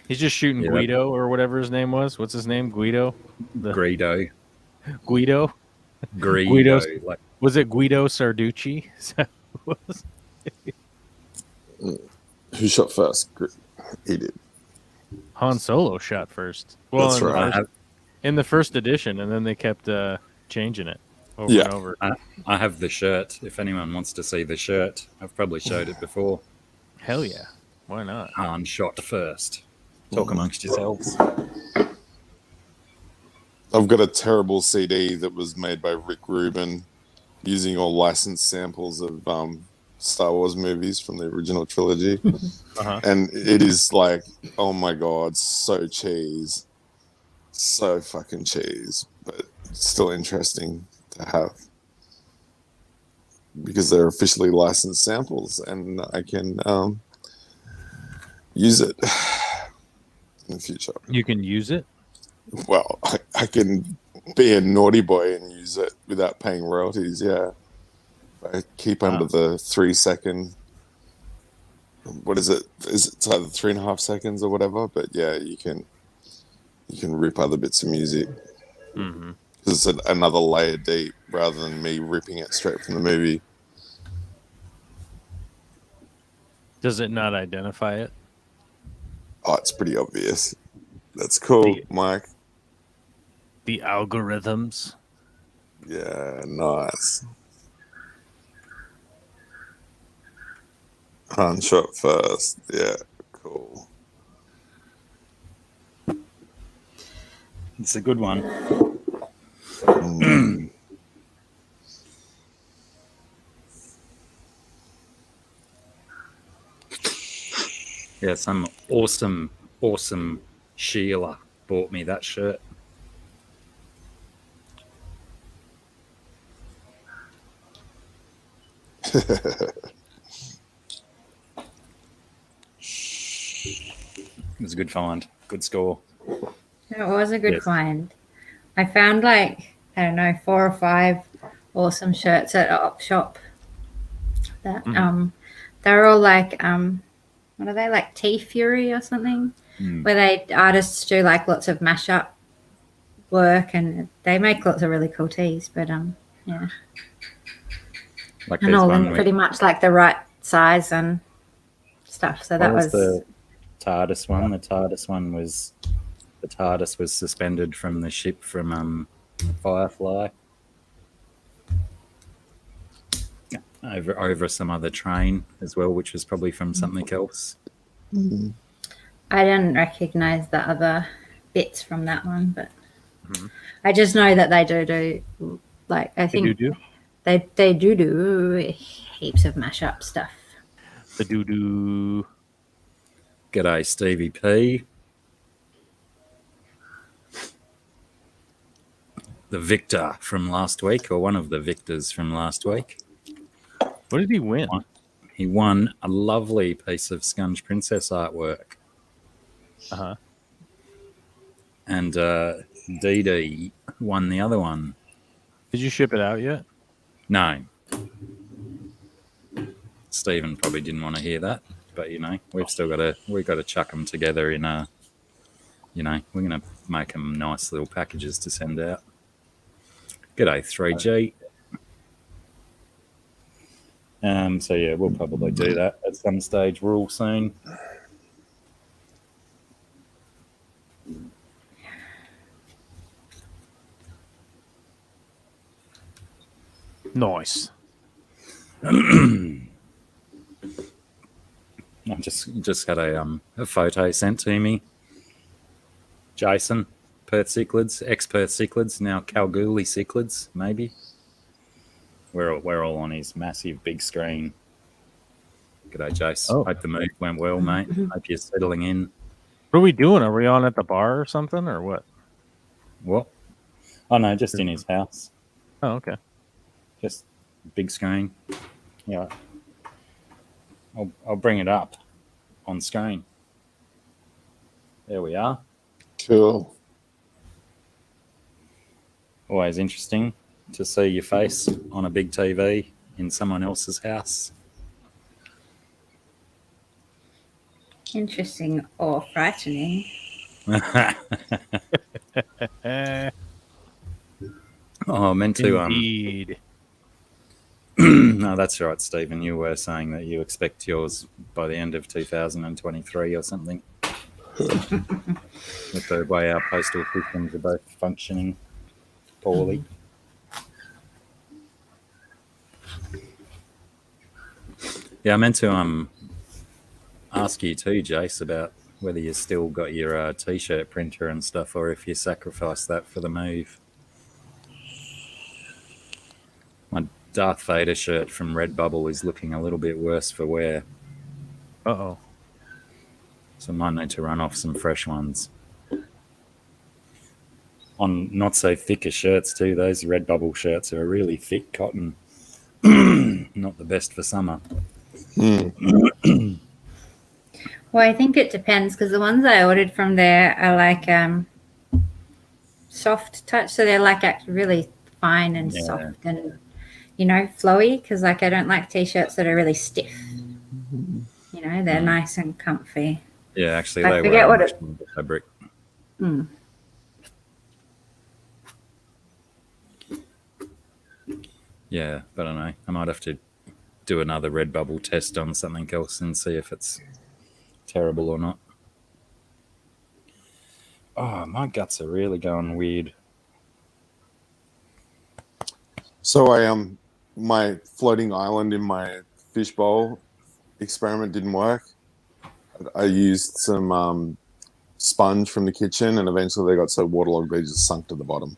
He's just shooting Guido or whatever his name was. What's his name? Guido? Guido. Guido? Guido. Was it Guido Sarducci? Who shot first? He did. Han Solo shot first. Well, that's right. In the first edition, and then they kept changing it over and over. I have the shirt. If anyone wants to see the shirt, I've probably showed it before. Hell yeah. Why not? Han shot first. Talk amongst yourselves. I've got a terrible CD that was made by Rick Rubin using all licensed samples of Star Wars movies from the original trilogy. And it is like, oh my God, so cheese. So fucking cheese. But it's still interesting to have. Because they're officially licensed samples and I can use it in the future. You can use it? Well, I can be a naughty boy and use it without paying royalties, yeah. I keep under the 3 second what is it? It's either 3.5 seconds or whatever. But yeah, you can rip other bits of music. Mm-hmm. It's another layer deep rather than me ripping it straight from the movie. Does it not identify it? Oh, it's pretty obvious. That's cool, Mike. The algorithms. Yeah, nice. Shot first. Yeah, cool. It's a good one. Yeah, some awesome Sheila bought me that shirt. It was a good find. Good score. It was a good Yes. find. I found like, I don't know, 4 or 5 awesome shirts at Op Shop. That they're all like what are they, like Tea Fury or something? Where artists do like lots of mashup work and they make lots of really cool teas, but yeah. Like And there's all one in pretty much like the right size and stuff. So that what was was the TARDIS one. The TARDIS was suspended from the ship from Firefly over some other train as well, which was probably from something else. I didn't recognize the other bits from that one, but I just know that they do like I think they do heaps of mashup stuff. The doo-doo. G'day, Stevie P. The victor from last week, or one of the victors from last week. What did he win? He won a lovely piece of Scunge Princess artwork. Uh-huh. And Dee Dee won the other one. Did you ship it out yet? No. Stephen probably didn't want to hear that, but we've got to chuck them together in a. We're going to make them nice little packages to send out. G'day, 3G. So yeah, we'll probably do that at some stage real soon. Nice. I just got a photo sent to me. Jason, Perth Cichlids, ex-Perth Cichlids, now Kalgoorlie Cichlids, maybe. We're all on his massive big screen. G'day, Jace. Oh. Hope the move went well, mate. Hope you're settling in. What are we doing? Are we on at the bar or something, or what? What? Oh no, just in his house. Oh, okay. Just big screen. Yeah. I'll bring it up on screen. There we are. Cool. Always interesting to see your face on a big TV in someone else's house. Interesting or frightening. Oh, I meant to. Indeed. No, that's right, Stephen. You were saying that you expect yours by the end of 2023 or something. With the way our postal systems are both functioning poorly. Yeah, I meant to ask you too, Jace, about whether you still got your t-shirt printer and stuff, or if you sacrificed that for the move. My Darth Vader shirt from Redbubble is looking a little bit worse for wear. Uh-oh. So I might need to run off some fresh ones. On not so thicker shirts too. Those Redbubble shirts are a really thick cotton. Not the best for summer. Well, I think it depends because the ones I ordered from there are like soft touch, so they're like really fine and soft and flowy. Because like I don't like t-shirts that are really stiff. they're nice and comfy. Yeah, actually, I they forget were what it- the fabric. Mm. Yeah, but I don't know. I might have to do another Redbubble test on something else and see if it's terrible or not. Oh, my guts are really going weird. So my floating island in my fishbowl experiment didn't work. I used some sponge from the kitchen, and eventually they got so waterlogged they just sunk to the bottom.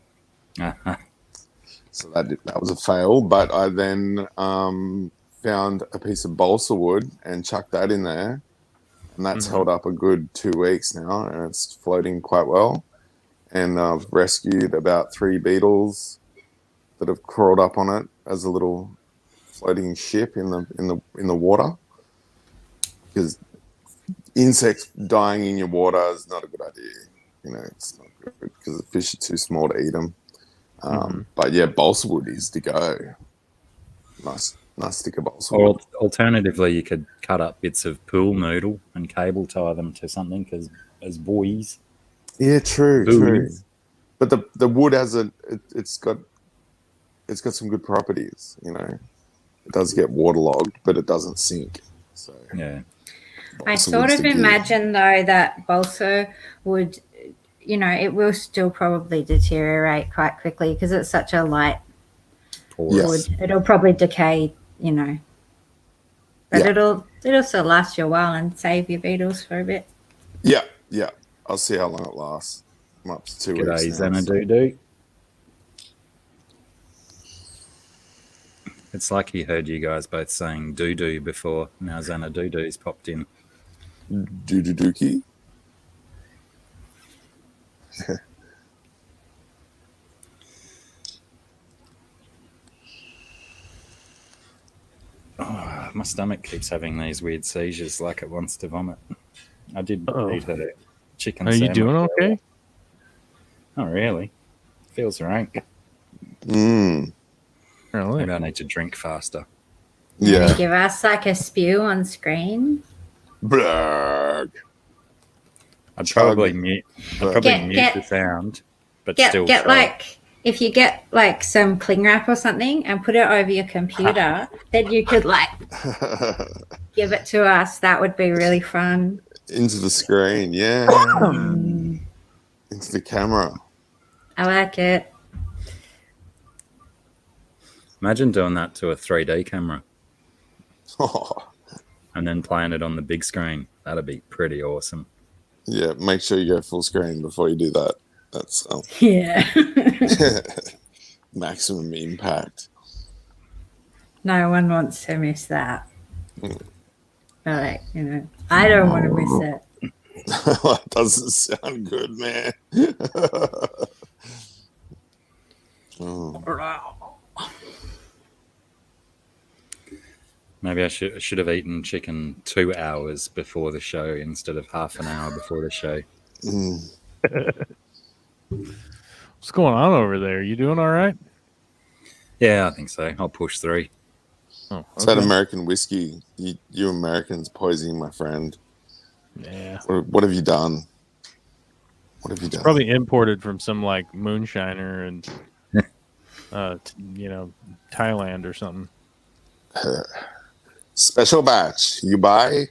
So that was a fail. But I then found a piece of balsa wood and chucked that in there, and that's held up a good 2 weeks now, and it's floating quite well. And I've rescued about 3 beetles that have crawled up on it as a little floating ship in the water, because insects dying in your water is not a good idea. It's not good because the fish are too small to eat them. But yeah, balsa wood is to go. Nice stick of balsa wood. Or alternatively, you could cut up bits of pool noodle and cable tie them to something as buoys. Yeah, true. Buoys. But the wood has it's got some good properties. It does get waterlogged, but it doesn't sink. So Yeah. I balsa sort wood's of the gig. imagine though that balsa would, it will still probably deteriorate quite quickly because it's such a light Yes. wood. It'll probably decay, but Yeah. it'll still last you a while and save your beetles for a bit. Yeah. I'll see how long it lasts. I'm up to 2 weeks G'day, now. Xanadu. It's like he heard you guys both saying doo-doo before. Now Xanadudu's popped in. Dookie. Oh, my stomach keeps having these weird seizures like it wants to vomit. I did eat a chicken Are you sandwich doing earlier. okay? Not really. Feels rank. Really? Maybe I need to drink faster. Yeah. Give us like a spew on screen. Blurg. I'd Chug. probably mute Get- the sound, but Get still get try. like if you get like some cling wrap or something and put it over your computer, then you could like give it to us. That would be really fun. Into the screen, yeah. Into the camera. I like it. Imagine doing that to a 3D camera Oh, and then playing it on the big screen. That'd be pretty awesome. yeah, make sure you go full screen before you do that. That's Yeah. maximum impact. No one wants to miss that. But like, I don't want to miss it. That doesn't sound good, man. Oh. Maybe I should have eaten chicken 2 hours before the show instead of half an hour before the show. What's going on over there? You doing all right? Yeah, I think so. I'll push through. Oh, It's that American whiskey. You Americans poisoning my friend. Yeah. What have you done? What have you done? Probably imported from some like moonshiner and Thailand or something. Special batch. You buy?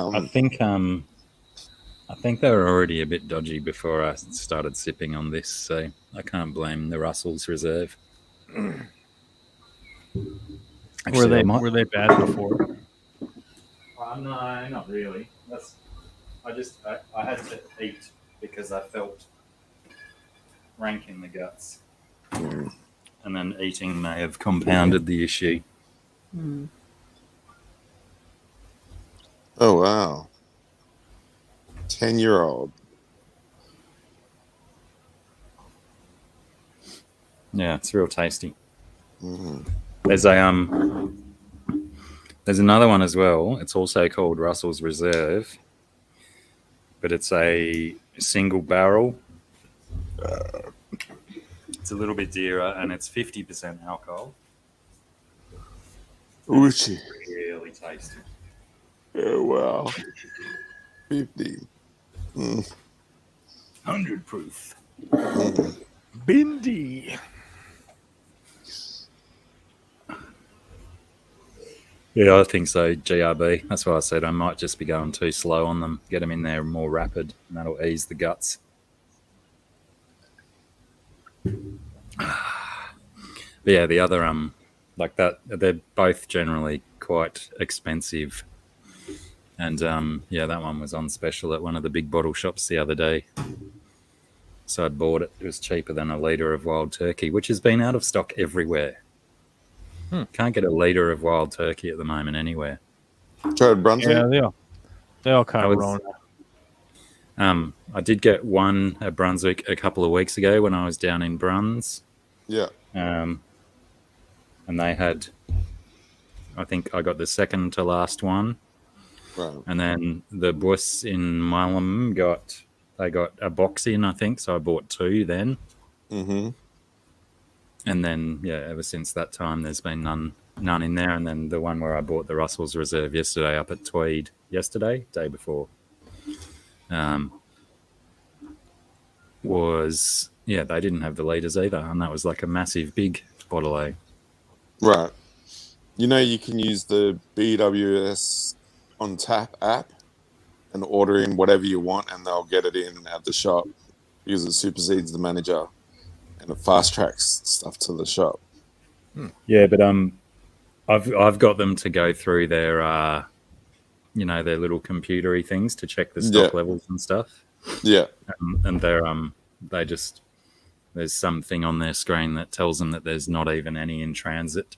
I think they were already a bit dodgy before I started sipping on this, so I can't blame the Russell's Reserve. Actually, Were they bad before? No, not really. I had to eat because I felt rank in the guts, and then eating may have compounded the issue. Oh, wow. 10-year-old. Yeah, it's real tasty. There's another one as well. It's also called Russell's Reserve, but it's a single barrel. It's a little bit dearer, and it's 50% alcohol. Uchi. Really tasty. Oh, wow. 50. 100 proof. Bindi. Yeah, I think so, GRB. That's why I said I might just be going too slow on them. Get them in there more rapid, and that'll ease the guts. But yeah, the other like that, they're both generally quite expensive. And yeah, that one was on special at one of the big bottle shops the other day. So I bought it. It was cheaper than a litre of wild turkey, which has been out of stock everywhere. Can't get a litre of wild turkey at the moment anywhere. Tried Brunswick? Yeah, they all kind of was- wrong. I did get one at Brunswick a couple of weeks ago when I was down in Bruns. Yeah. And they had, I think I got the second to last one. Right. And then the Bus in Milam got a box in, I think. So I bought two then. Mm-hmm. And then, yeah, ever since that time, there's been none in there. And then the one where I bought the Russell's Reserve yesterday up at Tweed day before, was, yeah, they didn't have the litres either. And that was like a massive big bottle A. Right. You know, you can use the BWS on tap app and order in whatever you want, and they'll get it in at the shop because it supersedes the manager and it fast tracks stuff to the shop. Yeah, but I've got them to go through their their little computery things to check the stock levels and stuff. Yeah. And they just, there's something on their screen that tells them that there's not even any in transit.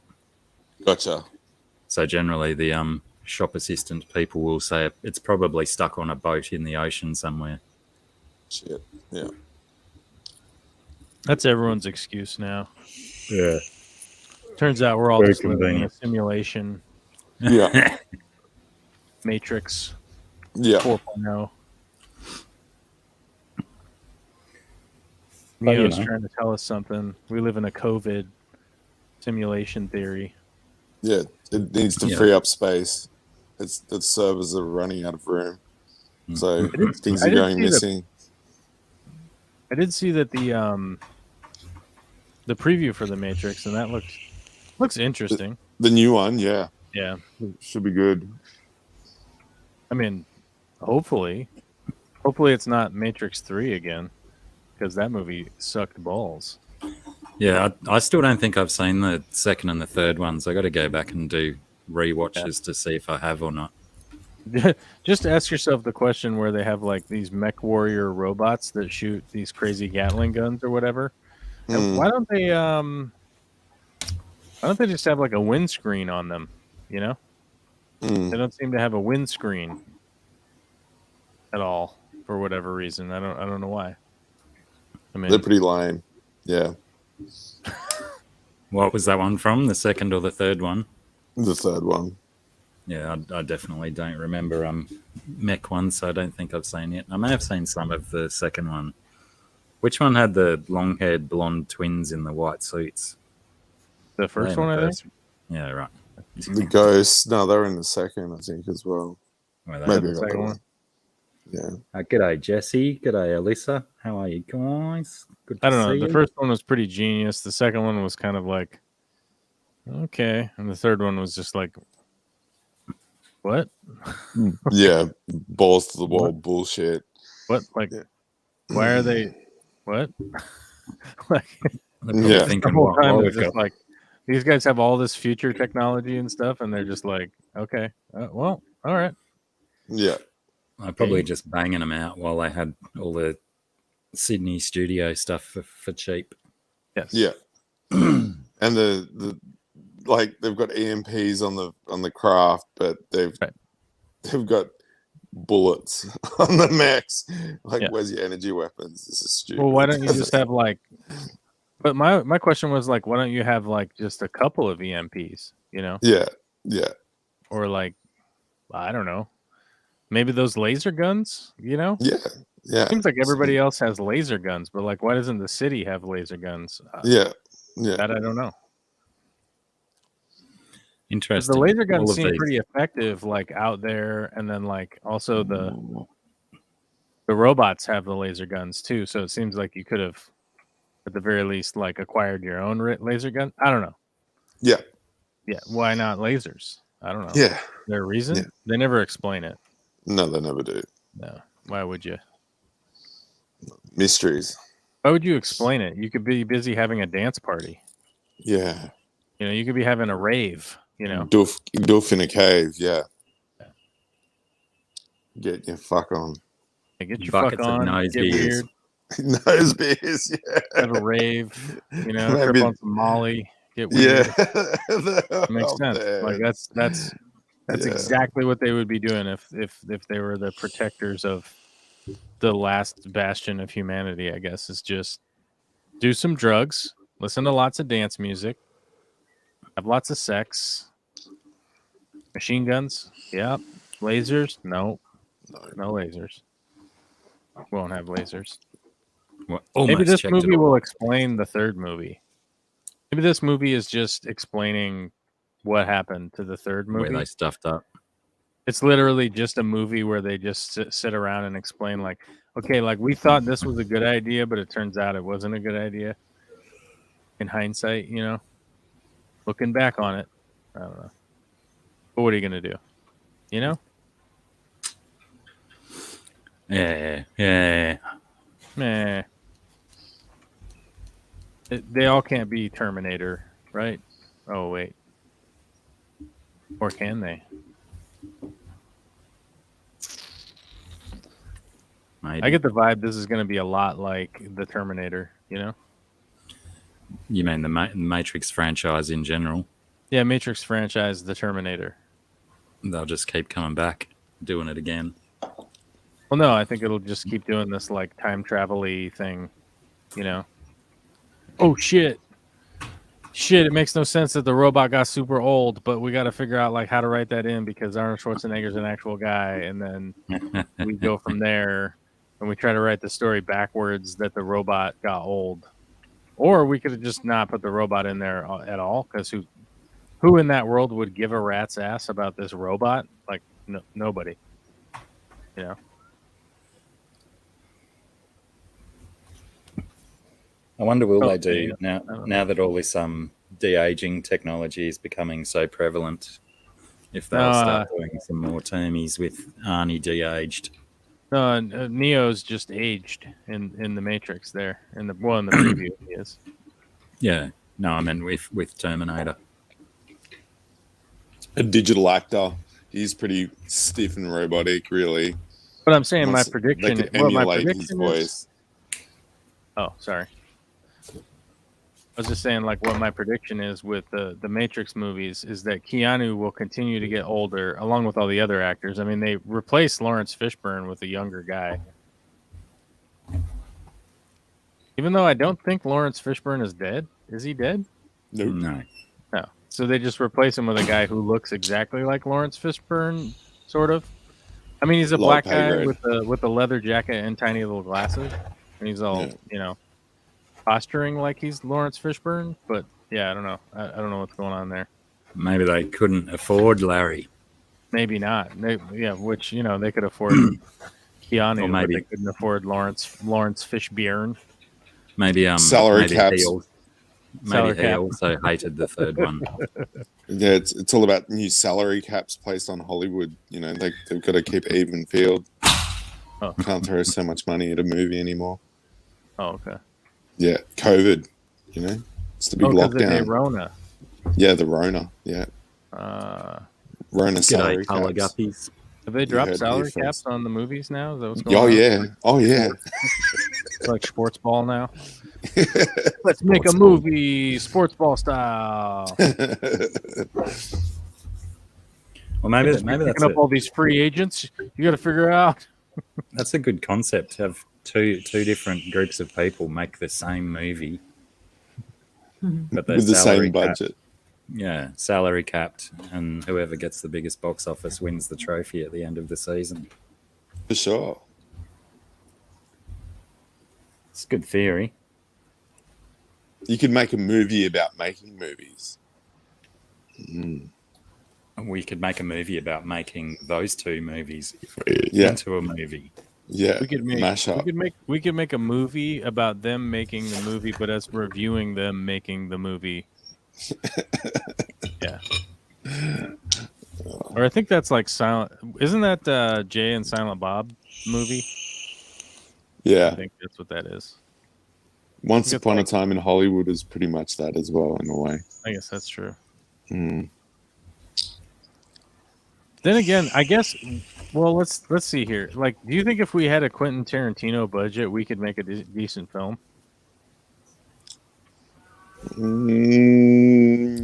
Gotcha. So generally the shop assistant people will say it's probably stuck on a boat in the ocean somewhere. Shit. Yeah. That's everyone's excuse now. Yeah. Turns out we're all Very just living in a convenient. simulation. Yeah. Matrix Yeah. 4.0. But, you Neo's know. trying to tell us something. We live in a COVID simulation theory. Yeah. It needs to free up space. The servers are running out of room. So things are going missing. I did see that the preview for the Matrix, and that looks interesting. The new one, yeah. Yeah. Should be good. I mean, hopefully it's not Matrix 3 again, because that movie sucked balls. Yeah, I still don't think I've seen the second and the third ones. I got to go back and do rewatches to see if I have or not. Just ask yourself the question where they have like these mech warrior robots that shoot these crazy Gatling guns or whatever. And why don't they just have like a windscreen on them? You know, they don't seem to have a windscreen at all for whatever reason. I don't know why. I mean, They're pretty lame. Yeah. What was that one from? The second or the third one? The third one. Yeah, I definitely don't remember mech one, so I don't think I've seen it. I may have seen some of the second one. Which one had the long-haired blonde twins in the white suits? the first one, I think. Yeah, right. The ghosts. No, they're in the second, I think, as well. Well, Maybe the I got second that one. one. Yeah. G'day, Jesse. G'day, Alyssa. How are you guys? Good to I don't know. see The you. first one was pretty genius. The second one was kind of like, okay, and the third one was just like, what? Yeah. Balls to the wall bullshit. What? Like, Yeah. why are they? What? Like They're probably Yeah. the thinking, whole well, time they're we've just got like, these guys have all this future technology and stuff, and they're just like, okay, well, all right. Yeah. I'm probably just banging them out while they had all the Sydney studio stuff for cheap. Yes. Yeah. And the like they've got EMPs on the craft, but they've got bullets on the mechs. Like, Yeah. where's your energy weapons? This is stupid. Well, why don't you just have like? But my question was like, why don't you have like just a couple of EMPs? You know, Yeah. Yeah. or like, I don't know, maybe those laser guns. You know, Yeah. Yeah. seems like everybody else has laser guns, but like, why doesn't the city have laser guns? Yeah. Yeah. That I don't know. Interesting. The laser guns All of seem these. pretty effective, like out there, and then like also the robots have the laser guns too. So it seems like you could have, at the very least, like acquired your own laser gun. I don't know. Yeah. Yeah, why not lasers? I don't know. Yeah. Is there a reason? Yeah. They never explain it. No, they never do. No. Why would you? Mysteries. Why would you explain it? You could be busy having a dance party. Yeah. You know, you could be having a rave. You know, Doof in a cave. Yeah. Get your fuck on. get your Buckets fuck of on. nose Get beers. weird. Nose beers. Yeah. Have a rave. You know, Maybe- trip on some Molly. Get weird. Yeah. It makes sense. Like that's Yeah. exactly what they would be doing if they were the protectors of the last bastion of humanity. I guess is just do some drugs, listen to lots of dance music, have lots of sex, machine guns. Yep. Lasers? No lasers. Won't have lasers. Well, Maybe almost this checked movie it all. will explain the third movie. Maybe this movie is just explaining what happened to the third Where movie. they stuffed up. It's literally just a movie where they just sit around and explain, like, okay, like we thought this was a good idea, but it turns out it wasn't a good idea. In hindsight, you know, looking back on it, I don't know. But what are you gonna do? You know? Yeah. Meh. They all can't be Terminator, right? Oh wait, or can they? Maybe. I get the vibe this is going to be a lot like the Terminator, you know? You mean the Matrix franchise in general? Yeah, Matrix franchise, the Terminator. They'll just keep coming back, doing it again. Well, no, I think it'll just keep doing this like time travel-y thing, you know? Oh, shit. Shit, it makes no sense that the robot got super old, but we got to figure out like how to write that in because Arnold Schwarzenegger's an actual guy, and then we go from there and we try to write the story backwards that the robot got old. Or we could have just not put the robot in there at all, because who in that world would give a rat's ass about this robot? Like, nobody. You know? I wonder will Oh, they do yeah. now that all this de-aging technology is becoming so prevalent, if they'll start doing some more termies with Arnie de-aged. No, Neo's just aged in the Matrix there. In the preview he is. Yeah. No, I mean with Terminator. A digital actor. He's pretty stiff and robotic, really. But I'm saying my They prediction. could Well, my emulate his prediction voice. is. Oh, sorry. I was just saying, like, what my prediction is with the Matrix movies is that Keanu will continue to get older, along with all the other actors. I mean, they replaced Lawrence Fishburne with a younger guy. Even though I don't think Lawrence Fishburne is dead. Is he dead? Nope. No. No. So they just replace him with a guy who looks exactly like Lawrence Fishburne, sort of. I mean, he's a Low black pay guy grade. with the leather jacket and tiny little glasses, and he's all posturing like he's Lawrence Fishburne. But yeah, I don't know. I don't know what's going on there. Maybe they couldn't afford Larry. Maybe not. Which they could afford Keanu, Or but maybe- they couldn't afford Lawrence Fishburne. Maybe Salary maybe caps. Maybe he cap. also hated the third one. Yeah, it's all about new salary caps placed on Hollywood. You know, they've got to keep even field. Oh. Can't throw so much money at a movie anymore. Oh, okay. Yeah, COVID. You know, it's the big 'Cause of the lockdown. Rona. Yeah, the Rona. Yeah, Rona salary G'day, colour caps. guppies. Have they You dropped heard it salary here caps first. on the movies now? Is that what's going Oh on? yeah, oh yeah. It's like sports ball now. Let's make a Sports ball. movie sports ball style. Well, maybe that's Picking up all these free agents. You got to figure out. that's a good concept. To have two different groups of people make the same movie, but they're With the salary same capped. budget. Yeah, salary capped, and whoever gets the biggest box office wins the trophy at the end of the season. For sure. It's a good theory. You could make a movie about making movies. we could make a movie about making those two movies Yeah. into a movie. Yeah. We could make mash up. we could make a movie about them making the movie, but us reviewing them making the movie. Yeah. Or I think that's like Silent. Isn't that Jay and Silent Bob movie? Yeah. I think that's what that is. Once It's Upon like- a Time in Hollywood is pretty much that as well, in a way. I guess that's true. Mm. Then again, I guess. Well, let's see here. Like, do you think if we had a Quentin Tarantino budget, we could make a decent film?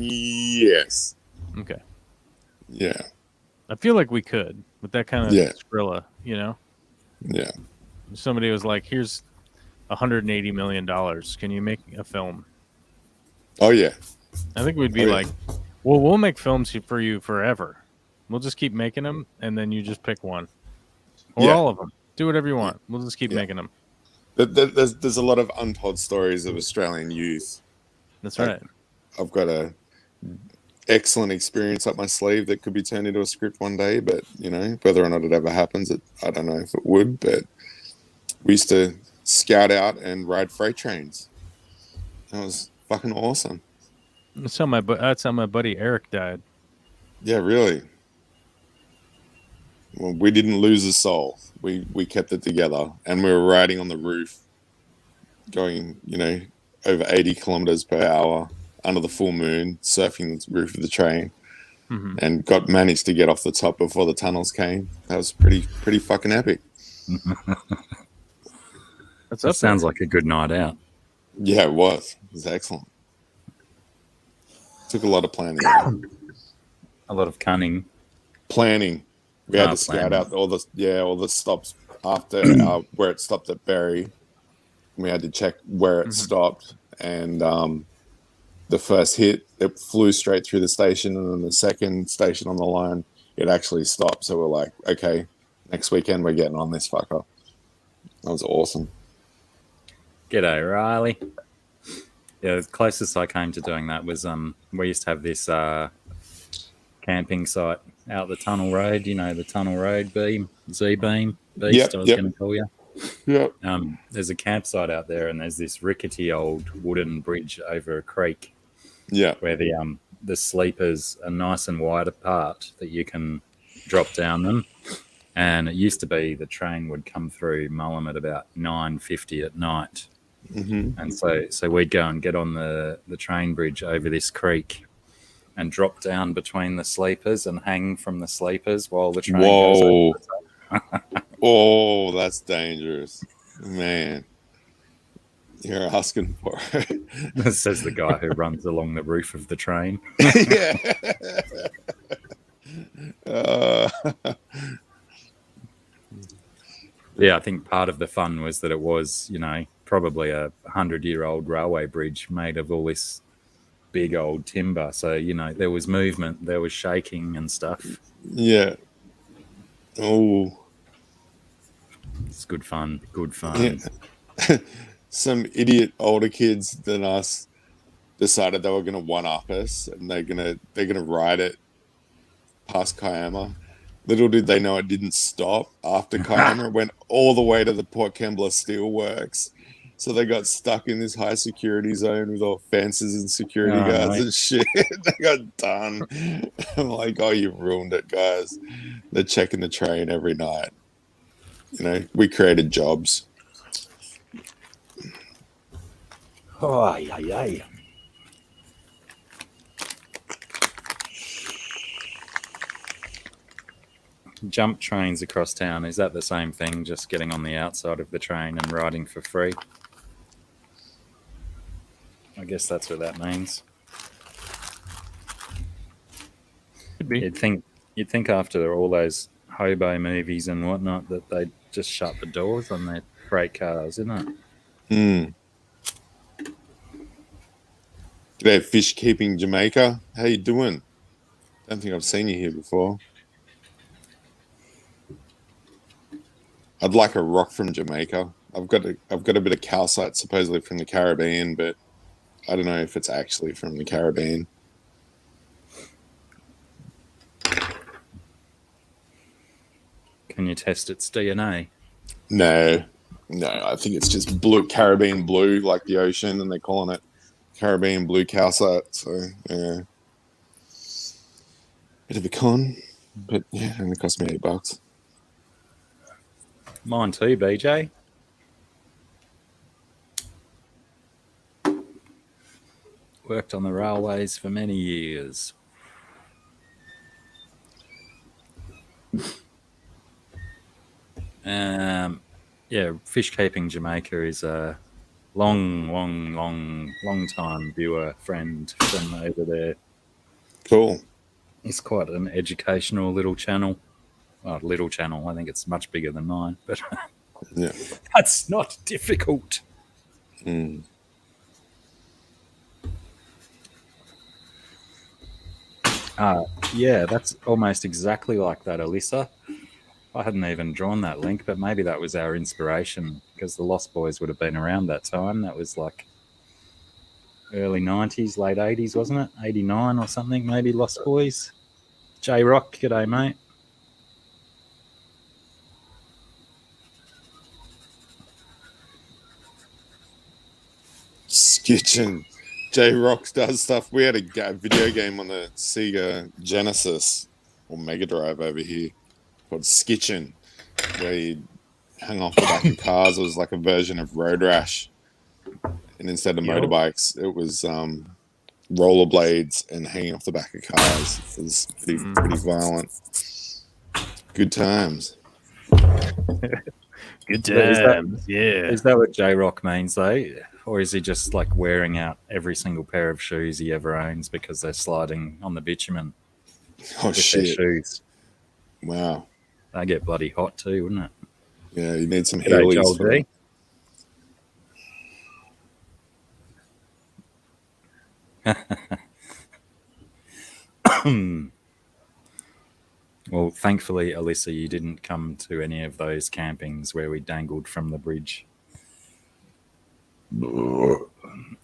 Yes. Okay. Yeah. I feel like we could with that kind of Yeah. Skrilla, you know? Yeah. If somebody was like, here's $180 million. Can you make a film? Oh, yeah. I think we'd be like, well, we'll make films for you forever. We'll just keep making them, and then you just pick one. Or Yeah. all of them. Do whatever you want. We'll just keep making them. There's a lot of untold stories of Australian youth. That's right. I've got a excellent experience up my sleeve that could be turned into a script one day, but you know, whether or not it ever happens, I don't know if it would. But we used to scout out and ride freight trains. That was fucking awesome. That's how my buddy Eric died. Yeah, really. Well, we didn't lose a soul. We kept it together, and we were riding on the roof, going, you know, over 80 kilometers per hour under the full moon, surfing the roof of the train, and managed to get off the top before the tunnels came. That was pretty fucking epic. That sounds like a good night out. Yeah, it was. It was excellent. Took a lot of planning. A lot of cunning. Planning. We had to scout out all the stops after where it stopped at Berry. We had to check where it stopped, and the first hit, it flew straight through the station, and then the second station on the line, it actually stopped. So we're like, okay, next weekend we're getting on this fucker. That was awesome. G'day, Riley. Yeah, the closest I came to doing that was we used to have this camping site out the tunnel road. You know, the tunnel road beam, Z-beam, beast. I was going to call you. Yeah. There's a campsite out there, and there's this rickety old wooden bridge over a creek. Yeah. Where the sleepers are nice and wide apart that you can drop down them. And it used to be the train would come through Mullum at about 9:50 at night. Mm-hmm. And so we'd go and get on the train bridge over this creek and drop down between the sleepers and hang from the sleepers while the train goes over the top. Oh, that's dangerous. Man. You're asking for it. Says the guy who runs along the roof of the train. Yeah, I think part of the fun was that it was, you know, probably a 100-year-old railway bridge made of all this big old timber. So, you know, there was movement, there was shaking and stuff. Yeah. Oh. It's good fun. Good fun. Yeah. Some idiot older kids than us decided they were going to one-up us, and they're gonna ride it past Kiama. Little did they know it didn't stop after Kiama. It went all the way to the Port Kembla Steelworks. So they got stuck in this high security zone with all fences and security guards and shit. They got done. I'm like, oh, you ruined it, guys. They're checking the train every night. You know, we created jobs. Oh, yeah. Jump trains across town. Is that the same thing? Just getting on the outside of the train and riding for free? I guess that's what that means. Could be. You'd think after all those hobo movies and whatnot that they'd just shut the doors on their freight cars, isn't it? Hmm. G'day, Fish Keeping Jamaica. How you doing? Don't think I've seen you here before. I'd like a rock from Jamaica. I've got a bit of calcite supposedly from the Caribbean, but I don't know if it's actually from the Caribbean. Can you test its DNA? No, I think it's just blue, Caribbean blue, like the ocean, and they're calling it Caribbean blue calcite. So yeah, bit of a con, but yeah, and it cost me $8. Mine too, BJ. Worked on the railways for many years. Yeah, fish keeping Jamaica is a long time viewer friend from over there. Cool. It's quite an educational little channel. Well, little channel. I think it's much bigger than mine, but Yeah, that's not difficult. Yeah, that's almost exactly like that, Alyssa. I hadn't even drawn that link, but maybe that was our inspiration because the Lost Boys would have been around that time. That was like early 90s, late 80s, wasn't it? 89 or something, maybe Lost Boys. J-Rock, g'day, mate. Skitchin. J-Rock does stuff. We had a video game on the Sega Genesis or Mega Drive over here called Skitchin, where you hung off the back of cars. It was like a version of Road Rash. And instead of motorbikes, it was rollerblades and hanging off the back of cars. It was pretty violent. Good times. Good times. Yeah. Is that what J-Rock means, though? Or is he just like wearing out every single pair of shoes he ever owns because they're sliding on the bitumen? Oh, with shit. their shoes. Wow. They get bloody hot too, wouldn't it? Yeah, you need some G'day, Heelys Joel for D. Well, thankfully, Alyssa, you didn't come to any of those campings where we dangled from the bridge.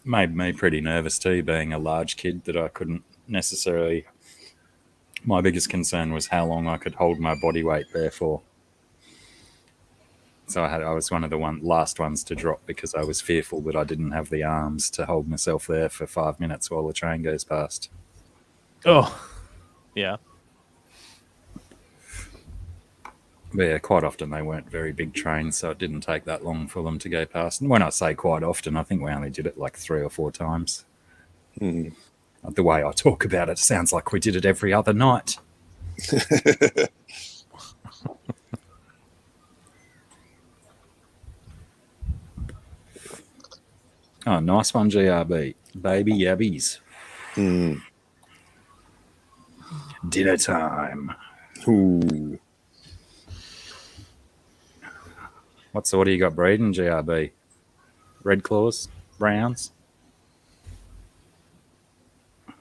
Made me pretty nervous too, being a large kid that I couldn't necessarily... My biggest concern was how long I could hold my body weight there for. So I was one of the last ones to drop because I was fearful that I didn't have the arms to hold myself there for 5 minutes while the train goes past. Oh, yeah. But yeah, quite often they weren't very big trains, so it didn't take that long for them to go past. And when I say quite often, I think we only did it like 3 or 4 times. The way I talk about it sounds like we did it every other night. Oh, nice one, GRB. Baby yabbies. Dinner time. Ooh. What do you got breeding, GRB? Red claws? Browns?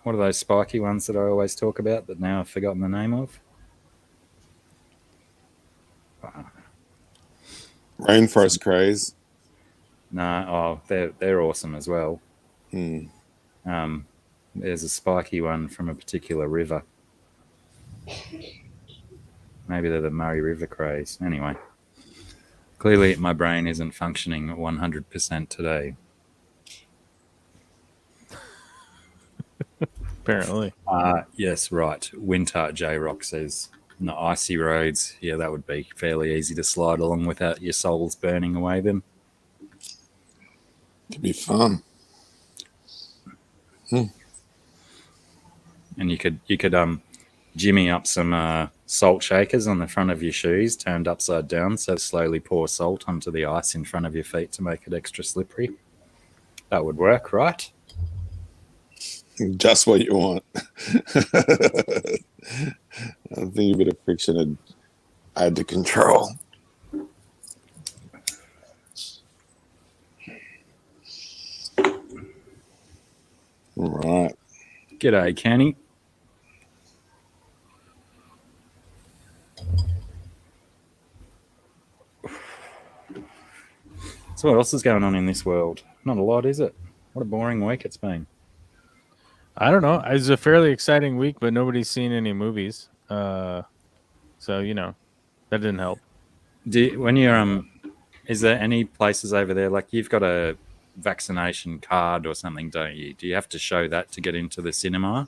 What are those spiky ones that I always talk about that now I've forgotten the name of? Rainforest craze. No, they're awesome as well. There's a spiky one from a particular river. Maybe they're the Murray River craze. Anyway, clearly my brain isn't functioning 100% today. Apparently. Yes, right. Winter, J-Rock says. No, icy roads. Yeah, that would be fairly easy to slide along without your soles burning away then. Could be fun. And you could jimmy up some salt shakers on the front of your shoes, turned upside down, so slowly pour salt onto the ice in front of your feet to make it extra slippery. That would work, right? Just what you want. I think a bit of friction would add to control. All right. G'day, Kenny. So what else is going on in this world? Not a lot, is it? What a boring week it's been. I don't know. It's a fairly exciting week, but nobody's seen any movies. So, That didn't help. When you're is there any places over there like you've got a vaccination card or something, don't you? Do you have to show that to get into the cinema?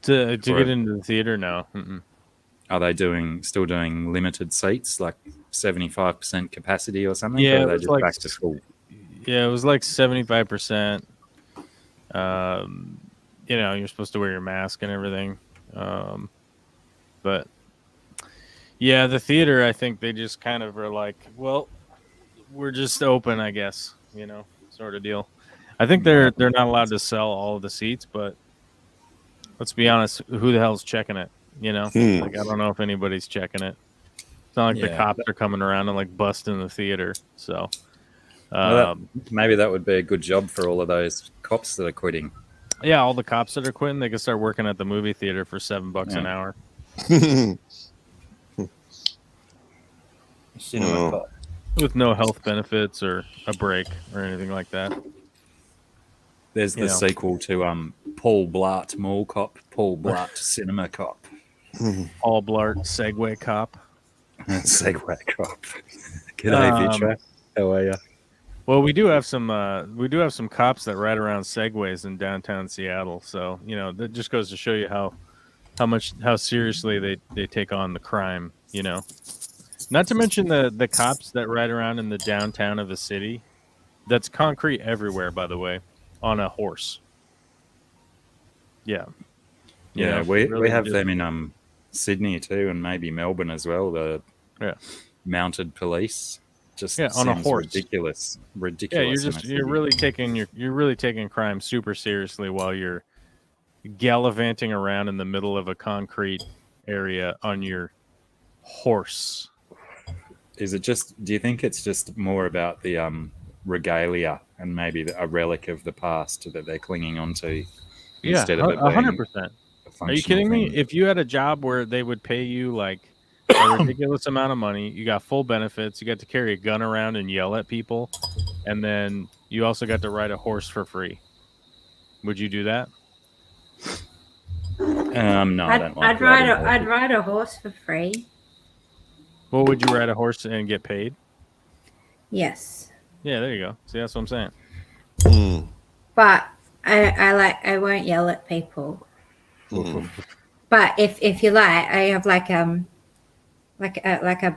To get into the theater, no. Mm-mm. Are they still doing limited seats, like 75% capacity or something? Yeah, or it are they was just like back to full? Yeah, it was like 75%. You're supposed to wear your mask and everything. But yeah, the theater, I think they just kind of are like, well, we're just open, I guess, sort of deal. I think they're not allowed to sell all of the seats, but let's be honest, who the hell's checking it? Like I don't know if anybody's checking it. It's not like the cops are coming around and like busting the theater. So maybe that would be a good job for all of those cops that are quitting. Yeah, all the cops that are quitting, they can start working at the movie theater for $7 an hour. Cinema cop. With no health benefits or a break or anything like that. There's the sequel to Paul Blart Mall Cop, Paul Blart Cinema Cop. Paul Blart Segway Cop. Segway Cop. G'day, Vitra. How are you? Well, we do have some cops that ride around Segways in downtown Seattle. So that just goes to show you how seriously they take on the crime. Not to mention the cops that ride around in the downtown of the city. That's concrete everywhere, by the way, on a horse. Yeah. We have them in Sydney too, and maybe Melbourne as well. The mounted police. Just on a horse. Ridiculous. Yeah, you're really taking crime super seriously while you're gallivanting around in the middle of a concrete area on your horse. Do you think it's just more about the regalia and maybe a relic of the past that they're clinging onto instead of it being 100%. Are you kidding me? If you had a job where they would pay you like a ridiculous amount of money, you got full benefits, you got to carry a gun around and yell at people, and then you also got to ride a horse for free, would you do that? No, I don't like I'd ride a horse for free. Well, would you ride a horse and get paid? Yes. Yeah, there you go. See, that's what I'm saying. But I won't yell at people. But if you like, I have like a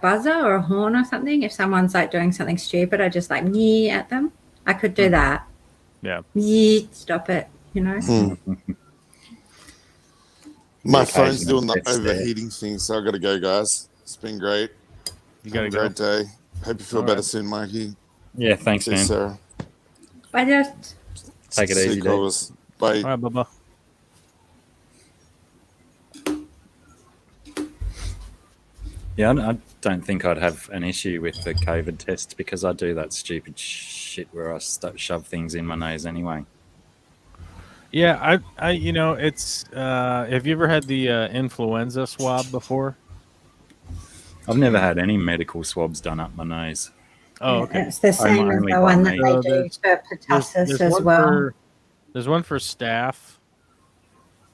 buzzer or a horn or something. If someone's like doing something stupid, I just like yee at them. I could do that. Yeah. Yee, stop it. My phone's doing the overheating thing, so I got to go, guys. It's been great. You got a great day. Hope you feel better soon, Mikey. Yeah, thanks, man. Sarah. I just take it easy, Dave. Bye. All right, bye-bye. Yeah, I don't think I'd have an issue with the COVID test because I do that stupid shit where I shove things in my nose anyway. Yeah, it's. Have you ever had the influenza swab before? I've never had any medical swabs done up my nose. Oh, okay. It's the same as the one that they do for pertussis as well. There's one for staph.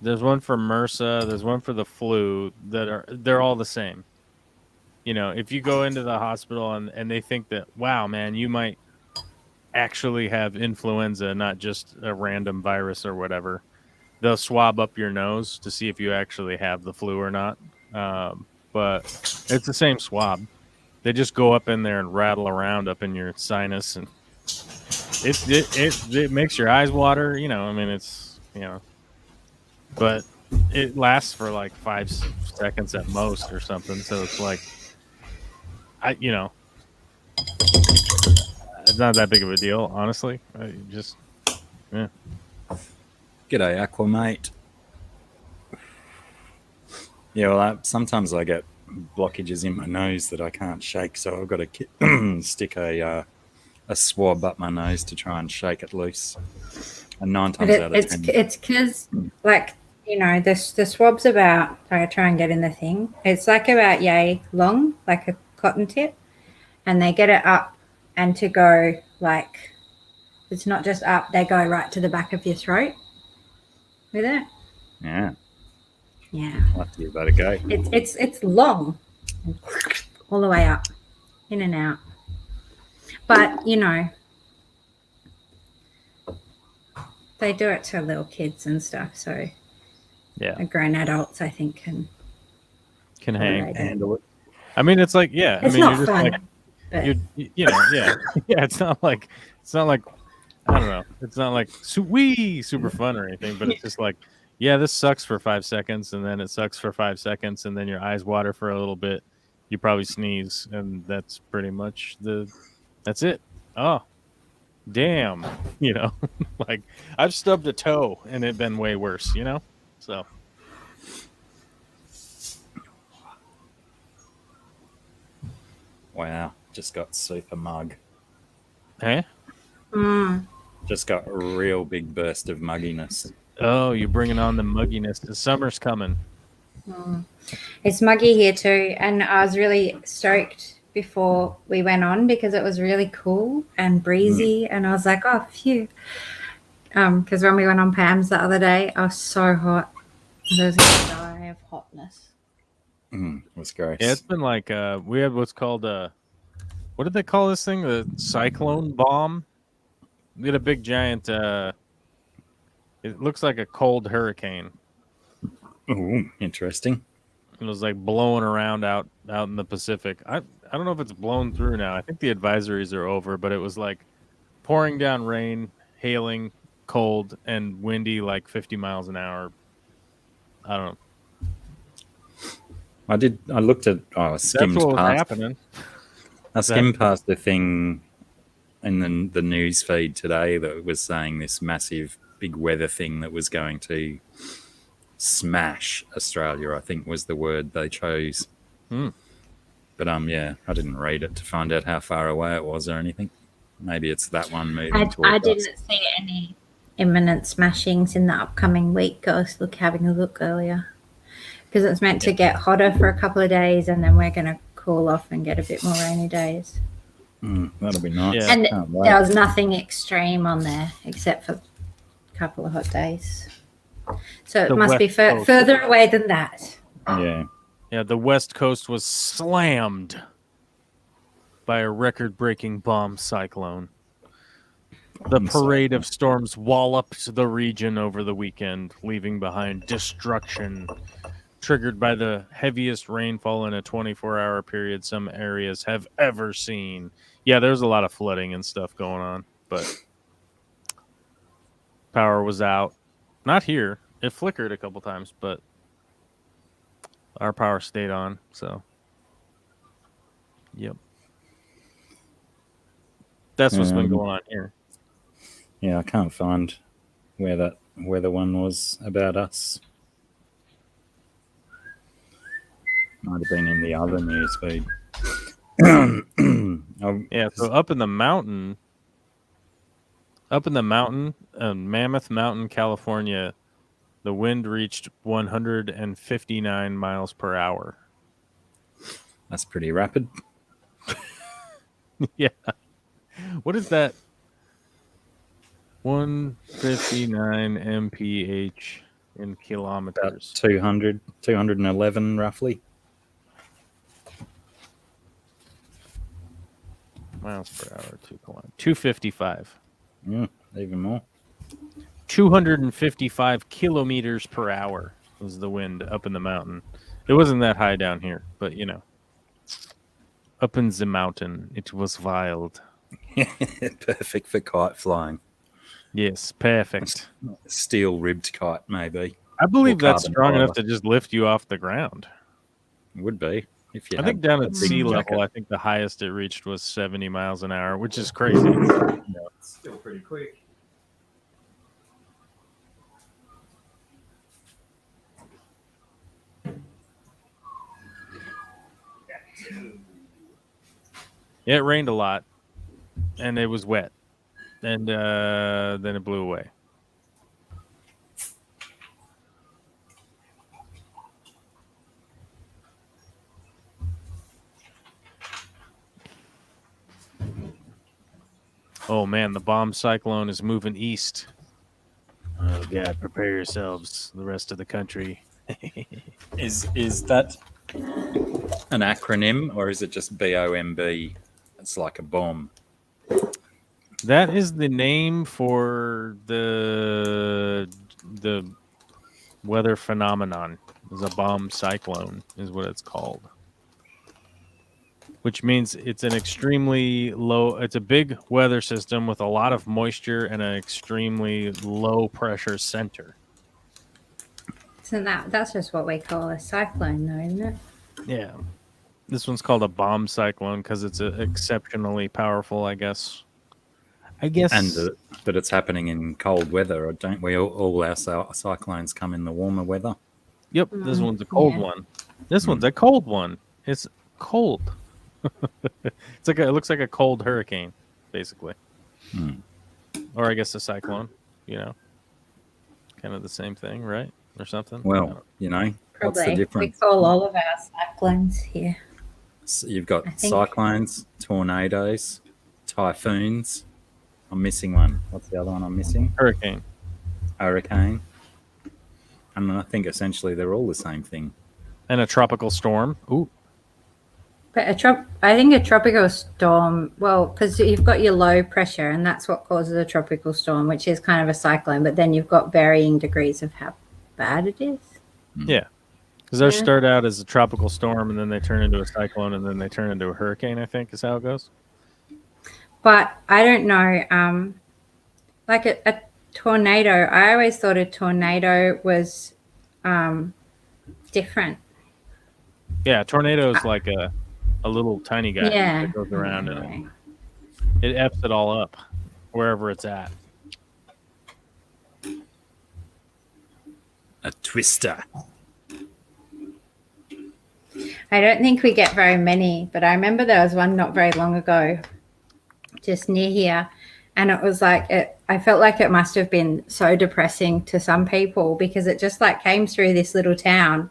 There's one for MRSA. There's one for the flu. They're all the same. If you go into the hospital and they think that, wow, man, you might actually have influenza, not just a random virus or whatever, they'll swab up your nose to see if you actually have the flu or not. But it's the same swab. They just go up in there and rattle around up in your sinus, and it makes your eyes water. But it lasts for like 5 seconds at most or something. So it's like, it's not that big of a deal, honestly. Yeah. G'day, Aquamate. Yeah, well, sometimes I get blockages in my nose that I can't shake, so I've got to stick a swab up my nose to try and shake it loose. And 9 times out of 10, it's because the swab's about. I try and get in the thing. It's like about yay long, like a cotton tip, and they get it up and to go like it's not just up. They go right to the back of your throat with it. Yeah. Yeah. I'll have to give that a go. It's long. all the way up, in and out. But, you know, they do it to little kids and stuff. So, Yeah, grown adults, I think, can handle it. I mean, it's like, yeah. It's I mean, not you're just fun. like, you know, yeah, yeah. It's not like I don't know. It's not like super fun or anything, but it's just like, yeah, this sucks for 5 seconds, and then it sucks for 5 seconds, and then your eyes water for a little bit. You probably sneeze, and that's pretty much that's it. Oh, damn. You know, like I've stubbed a toe and it'd been way worse, you know? So Wow, just got super mug. hey? Just got a real big burst of mugginess. Oh, you're bringing on the mugginess. The summer's coming. It's muggy here too, and I was really stoked before we went on because it was really cool and breezy, and I was like, oh, phew. Because when we went on Pam's the other day, I was so hot. I was going to die of hotness. It was gross. Yeah, it's been like we had what's called what did they call this thing? The Cyclone bomb. We had a big giant it looks like a cold hurricane. Ooh, interesting. It was like blowing around out in the Pacific. I don't know if it's blown through now. I think the advisories are over, but it was like pouring down rain, hailing, cold, and windy like 50 miles an hour. I don't know. I looked at skimmed That's what was past. happening. I skimmed past the thing in the news feed today that was saying this massive big weather thing that was going to smash Australia, I think was the word they chose. But yeah, I didn't read it to find out how far away it was or anything. Maybe it's that one moving towards I us. didn't see any imminent smashings in the upcoming week. I was having a look earlier because it's meant to get hotter for a couple of days, and then we're going to cool off and get a bit more rainy days. That'll be nice. Yeah. And Can't wait. there was nothing extreme on there except for a couple of hot days. So it The must be West Coast. further away than that. Yeah. Yeah, the West Coast was slammed by a record-breaking bomb cyclone. The parade of storms walloped the region over the weekend, leaving behind destruction triggered by the heaviest rainfall in a 24-hour period some areas have ever seen. Yeah, there's a lot of flooding and stuff going on, but power was out. Not here. It flickered a couple times, but our power stayed on, so yep. That's what's been going on here. Yeah, I can't find where that weather one was about us. Might have been in the other news feed. Yeah, so up in the mountain, Mammoth Mountain, California, the wind reached 159 miles per hour. That's pretty rapid. Yeah. What is that? 159 mph in About kilometers. 211 roughly. Miles per hour, 255. Even more. 255 kilometers per hour was the wind up in the mountain. It wasn't that high down here, but you know, up in the mountain, it was wild. Perfect for kite flying. Yes, perfect. Steel ribbed kite, maybe. I believe Or that's carbon strong enough fiber. to just lift you off the ground. Would be. If you I had think down a at big sea level, jacket. I think the highest it reached was 70 miles an hour, which is crazy. Still pretty quick. Yeah, it rained a lot, and it was wet, and then it blew away. Oh man, the bomb cyclone is moving east. Oh god, prepare yourselves, the rest of the country. Is that an acronym, or is it just BOMB? It's like a bomb. That is the name for the weather phenomenon. It's a bomb cyclone, is what it's called. Which means it's an extremely low. It's a big weather system with a lot of moisture and an extremely low pressure center. So that's just what we call a cyclone, though, isn't it? Yeah. This one's called a bomb cyclone because it's exceptionally powerful, I guess. And that it's happening in cold weather, or don't we? All our cyclones come in the warmer weather. Yep, this one's a cold one. This one's a cold one. It's cold. It looks like a cold hurricane, basically. Or I guess a cyclone, kind of the same thing, right? Or something. Well, what's the Probably. difference? We call all of our cyclones here. So you've got think- cyclones, tornadoes, typhoons. I'm missing one. What's the other one I'm missing? Hurricane. Hurricane. And I think essentially they're all the same thing. And a tropical storm. Ooh. But I think a tropical storm, well, because you've got your low pressure, and that's what causes a tropical storm, which is kind of a cyclone. But then you've got varying degrees of how bad it is. Yeah. Because they start out as a tropical storm, and then they turn into a cyclone, and then they turn into a hurricane, I think is how it goes. But I don't know. Like a tornado, I always thought a tornado was different. Yeah, a tornado is like a little tiny guy Yeah. that goes around Anyway. and it F's it all up wherever it's at. A twister. I don't think we get very many, but I remember there was one not very long ago, just near here, and it was like I felt like it must have been so depressing to some people because it just like came through this little town,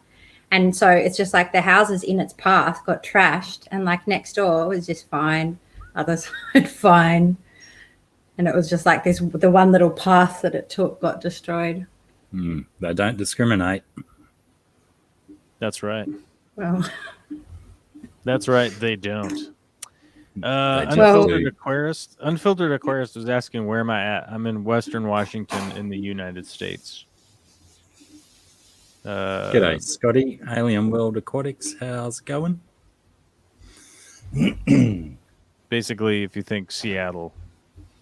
and so it's just like the houses in its path got trashed, and like next door was just fine, other side fine, and it was just like the one little path that it took got destroyed. They don't discriminate. That's right. Well, That's right. They don't. just Unfiltered do. Aquarist was asking where am I at? I'm in Western Washington in the United States. G'day, Scotty. Alien World Aquatics. How's it going? Basically, if you think Seattle,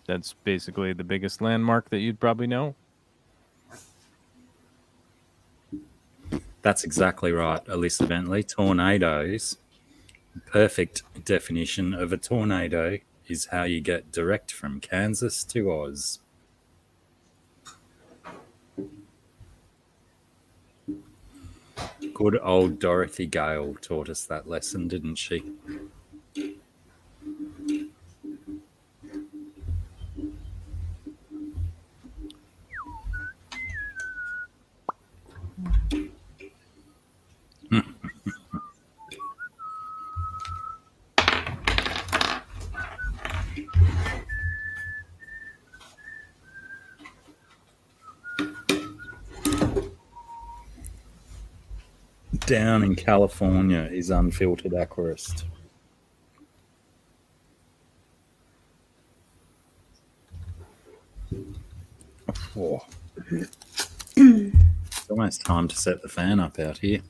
that's basically the biggest landmark that you'd probably know. That's exactly right, Alyssa Bentley. Tornadoes. Perfect definition of a tornado is how you get direct from Kansas to Oz. Good old Dorothy Gale taught us that lesson, didn't she? Down in California is Unfiltered Aquarist. Oh. It's almost time to set the fan up out here.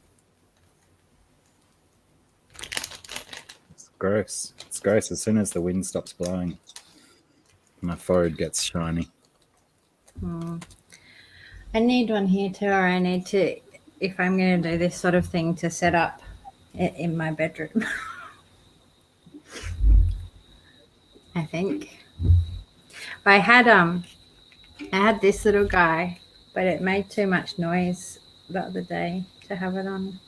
It's gross. It's gross as soon as the wind stops blowing. My forehead gets shiny. I need one here too, or I need to, if I'm going to do this sort of thing, to set up it in my bedroom. I think. I had this little guy, but it made too much noise the other day to have it on.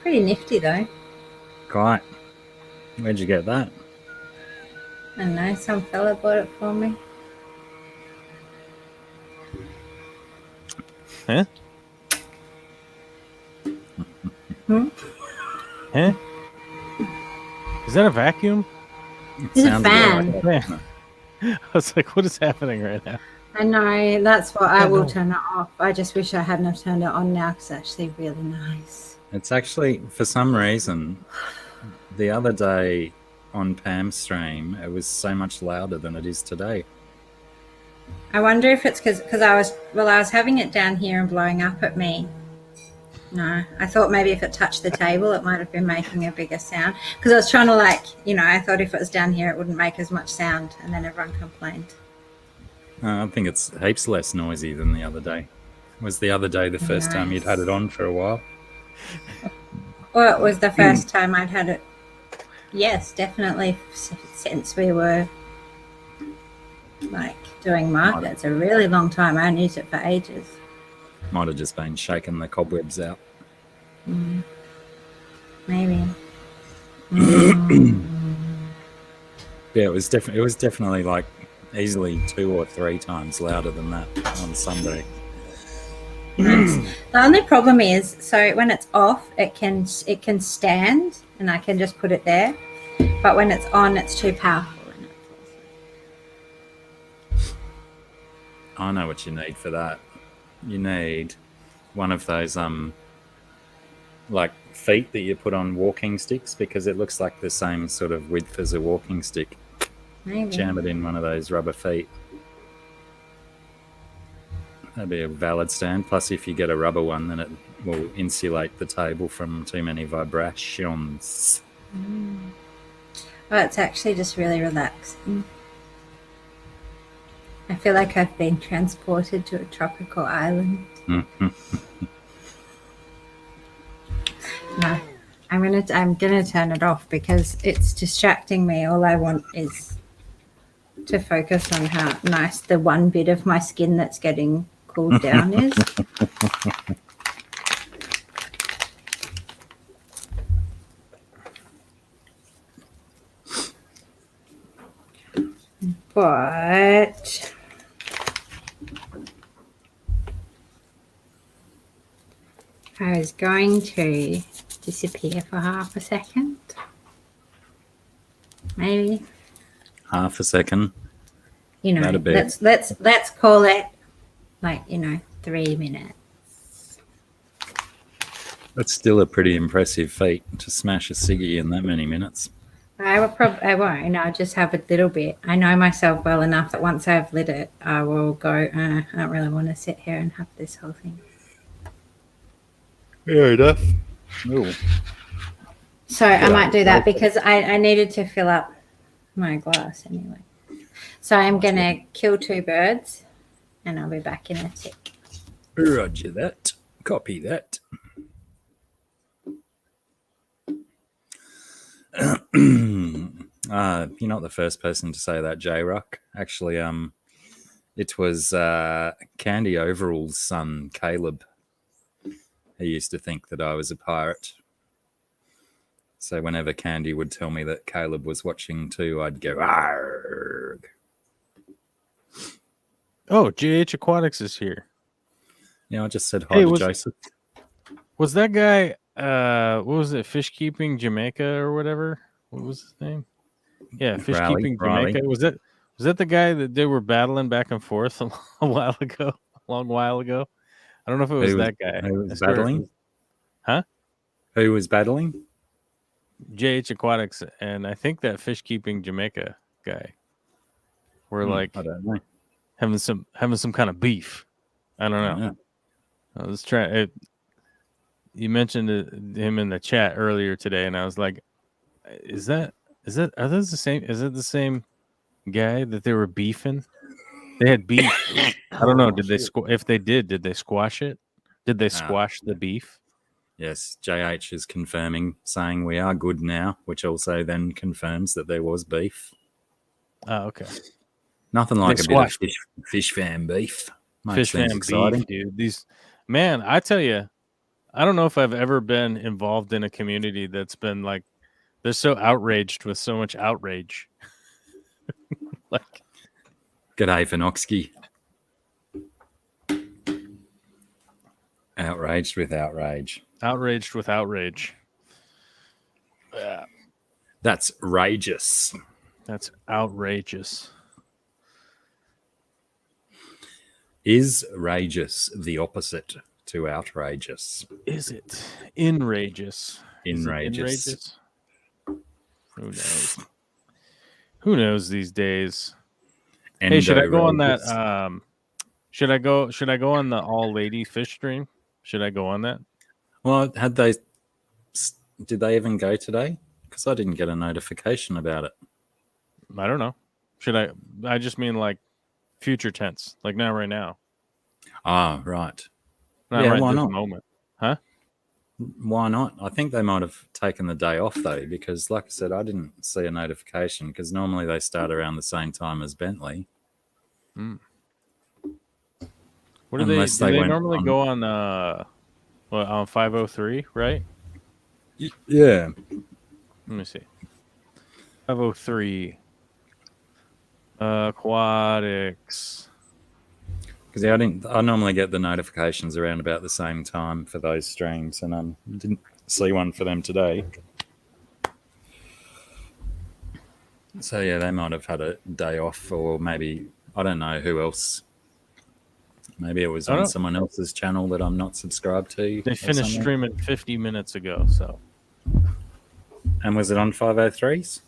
Pretty nifty though. Quite. Where'd you get that? I don't know, some fella bought it for me. Huh? Hmm? Huh? Is that a vacuum? It It's a sounded fan. like Man. I was like, what is happening right now? I know, that's what I will turn it off. I just wish I hadn't have turned it on now because it's actually really nice. It's actually, for some reason, the other day on Pam's stream, it was so much louder than it is today. I wonder if it's because I was having it down here and blowing up at me. No, I thought maybe if it touched the table, it might have been making a bigger sound. Because I was trying to I thought if it was down here, it wouldn't make as much sound, and then everyone complained. I think it's heaps less noisy than the other day. Was the other day the first time you'd had it on for a while? Well, it was the first time I'd had it. Yes, definitely since we were doing markets. A really long time. I hadn't used it for ages. Might have just been shaking the cobwebs out. Maybe. Yeah, it was definitely like easily 2 or 3 times louder than that on Sunday. The only problem is, so when it's off, it can stand, and I can just put it there. But when it's on, it's too powerful. I know what you need for that. You need one of those like feet that you put on walking sticks, because it looks like the same sort of width as a walking stick. Maybe. Jam it in one of those rubber feet. That'd be a valid stand. Plus, if you get a rubber one, then it will insulate the table from too many vibrations. Well, it's actually just really relaxing. I feel like I've been transported to a tropical island. No, I'm gonna turn it off because it's distracting me. All I want is to focus on how nice the one bit of my skin that's getting cooled down is. But I was going to disappear for half a second. Maybe. Half a second. Let's call it 3 minutes. That's still a pretty impressive feat to smash a ciggy in that many minutes. I won't. I'll just have a little bit. I know myself well enough that once I've lit it, I will go, I don't really want to sit here and have this whole thing. Fair enough. Ooh. So I might do that because I needed to fill up my glass anyway. So I'm going to kill 2 birds and I'll be back in a tick. Roger that. Copy that. You're not the first person to say that, J-Rock. Actually, it was Candy Overall's son, Caleb. He used to think that I was a pirate. So whenever Candy would tell me that Caleb was watching too, I'd go, argh. Oh, JH Aquatics is here. Yeah, I just said hi to Joseph. Was that guy, what was it, Fish Keeping Jamaica or whatever? What was his name? Yeah, Fish Keeping Jamaica. Was that the guy that they were battling back and forth a long while ago? I don't know if it was that guy. Who was battling? Huh? Who was battling? JH Aquatics, and I think that Fish Keeping Jamaica guy were I don't know. having some kind of beef. I don't know. Yeah. I was trying. You mentioned him in the chat earlier today, and I was like, are those the same? Is it the same guy that they were beefing? They had beef. I don't know. Did they if they did they squash it? Did they squash the beef? Yes, JH is confirming, saying we are good now, which also then confirms that there was beef. Oh, okay. Nothing like a bit of fish fan beef. Fish fan exciting. Beef, dude. I tell you, I don't know if I've ever been involved in a community that's been like, they're so outraged with so much outrage. G'day, Finoxky. Outraged with outrage. Outraged with outrage. Yeah. That's rageous. That's outrageous. Is rageous the opposite to outrageous? Is it enrageous? Is it Enrageous. Who knows? Who knows these days? Hey, should I go on that? Endorageous. Should I go? Should I go on the all lady fish stream? Should I go on that? Well, did they even go today? Because I didn't get a notification about it. I don't know. Should I? I just mean like future tense, like now, right now. Ah, right. Not Yeah, right why this not? moment. Huh? Why not? I think they might have taken the day off though, because like I said, I didn't see a notification because normally they start around the same time as Bentley. What do they? Unless Do they they went normally on- go on? On 503, right? Yeah. Let me see. 503. Aquatics. Because I normally get the notifications around about the same time for those streams, and I didn't see one for them today. So yeah, they might have had a day off, or maybe I don't know who else. Maybe it was I on don't know. someone else's channel that I'm not subscribed to. They or finished something. streaming 50 minutes ago, so And was it on 503s?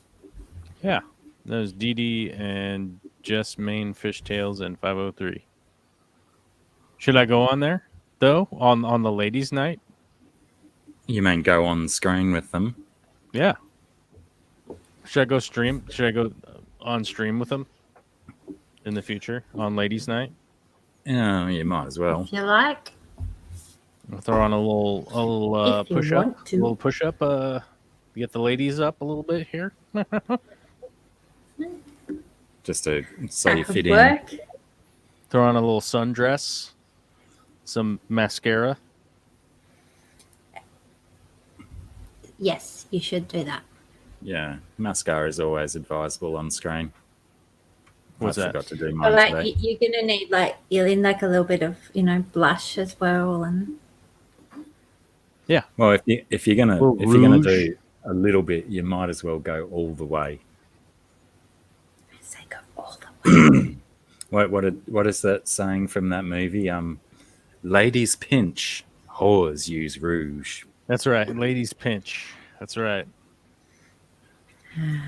yeah. There's DD and Just Main Fishtails and 503. Should I go on there though? On the ladies' night? You mean go on screen with them? Yeah. Should I go stream? Should I go on stream with them in the future on ladies' night? Yeah, you might as well. If you like. I'll throw on a little If you push up, want to. a little push up. Get the ladies up a little bit here. Just to so you That fit could in. work. Throw on a little sundress, some mascara. Yes, you should do that. Yeah, mascara is always advisable on screen. What's I that? forgot to do But mine like today. you're gonna need you'll need like a little bit of blush as well, and Well, if you're gonna Little do rouge. a little bit, you might as well go all the way. say go all the way. What is that saying from that movie? Ladies pinch, whores use rouge. That's right. Ladies pinch. That's right.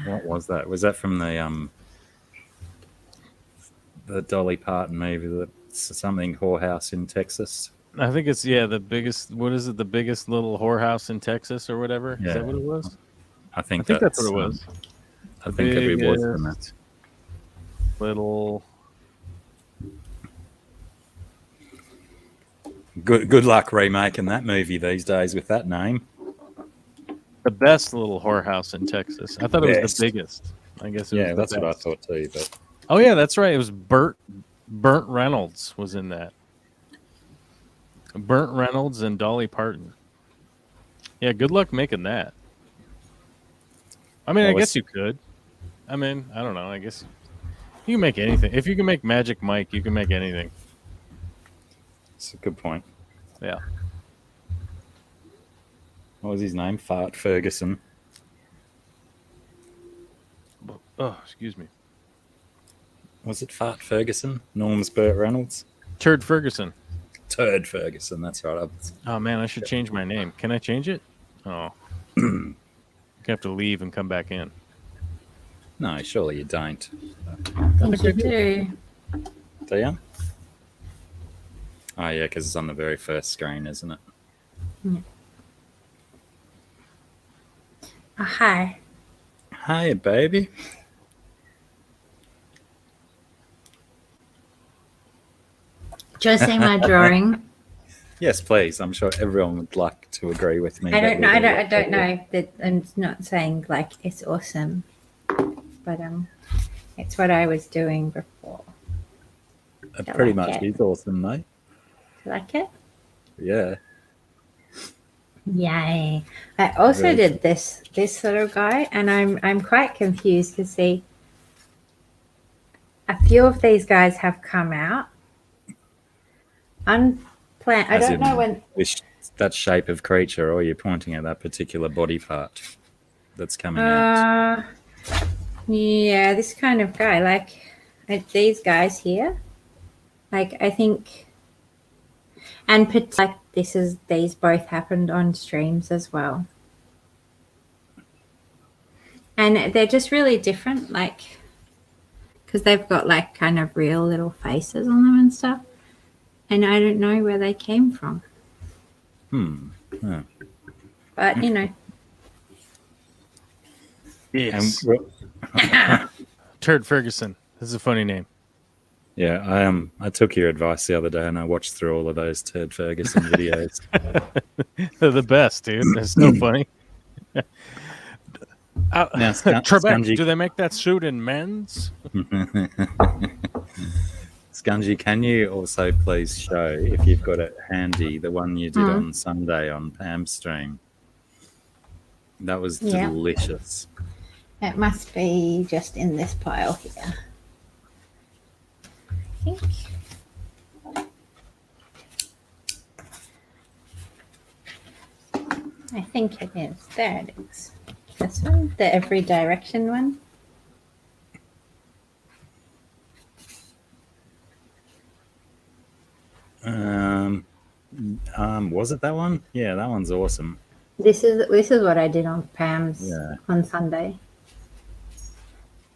What was that? Was that from the Dolly Parton movie? That's something whorehouse in Texas. I think it's the biggest. What is it? The biggest little whorehouse in Texas or whatever. Is Yeah. that what it was? I think that's what it was. I think it was from that. Biggest little. Good luck remaking that movie these days with that name. The best little whorehouse in Texas. I thought it was Best. the biggest. I guess it was Yeah, the that's what I best. thought too. But Oh yeah, that's right. It was Burnt Reynolds was in that. Burnt Reynolds and Dolly Parton. Yeah, good luck making that. I mean, Well, I guess you could. I mean, I don't know. I guess you can make anything. If you can make Magic Mike, you can make anything. it's a good point. Yeah. What was his name? Fart Ferguson. Oh, excuse me. Was it Fart Ferguson? Norm's Burt Reynolds? Turd Ferguson. Turd Ferguson, that's right. Oh man, I should change my name. Can I change it? Oh. You have to leave and come back in. No, surely you don't. I think you do. Do you? Oh, yeah, because it's on the very first screen, isn't it? Oh, hi. Hi, baby. Do you want to see my drawing? Yes, please. I'm sure everyone would like to agree with me. I that don't know. we're I don't know that I'm not saying like it's awesome, but it's what I was doing before. It I pretty like much it. is awesome, mate. You like it? Yeah. Yay! I also Very did this little guy, and I'm quite confused to see. A few of these guys have come out. Unplanned. I As don't in know when. that shape of creature, or you're pointing at that particular body part that's coming out. Yeah, this kind of guy, like these guys here. Like, I think, and like these both happened on streams as well. And they're just really different, like, because they've got like kind of real little faces on them and stuff. And I don't know where they came from. Yeah. But, you know. Yes. Turd Ferguson. This is a funny name. Yeah, I took your advice the other day and I watched through all of those Turd Ferguson videos. They're the best, dude. They're so funny. Now, Trebek, Scungy, do they make that suit in men's? Scungy, can you also please show, if you've got it handy, the one you did on Sunday on Pam's stream? That was delicious. It must be just in this pile here. I think it is. There it is. This one, the every direction one. Was it that one? Yeah, that one's awesome. This is what I did on Pam's on Sunday.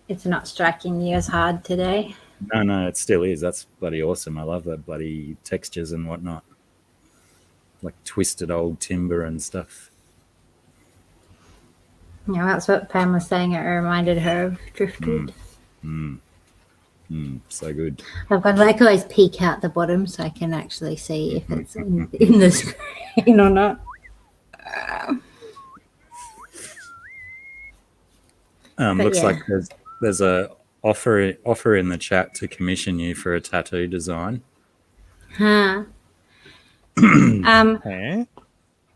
It's not striking you as hard today. No, it still is. That's bloody awesome. I love that bloody textures and whatnot. Like twisted old timber and stuff. Yeah, that's what Pam was saying. It reminded her of Driftwood. So good. I've got to like always peek out the bottom so I can actually see if it's in the screen or not. Looks like there's a offer in the chat to commission you for a tattoo design. Huh.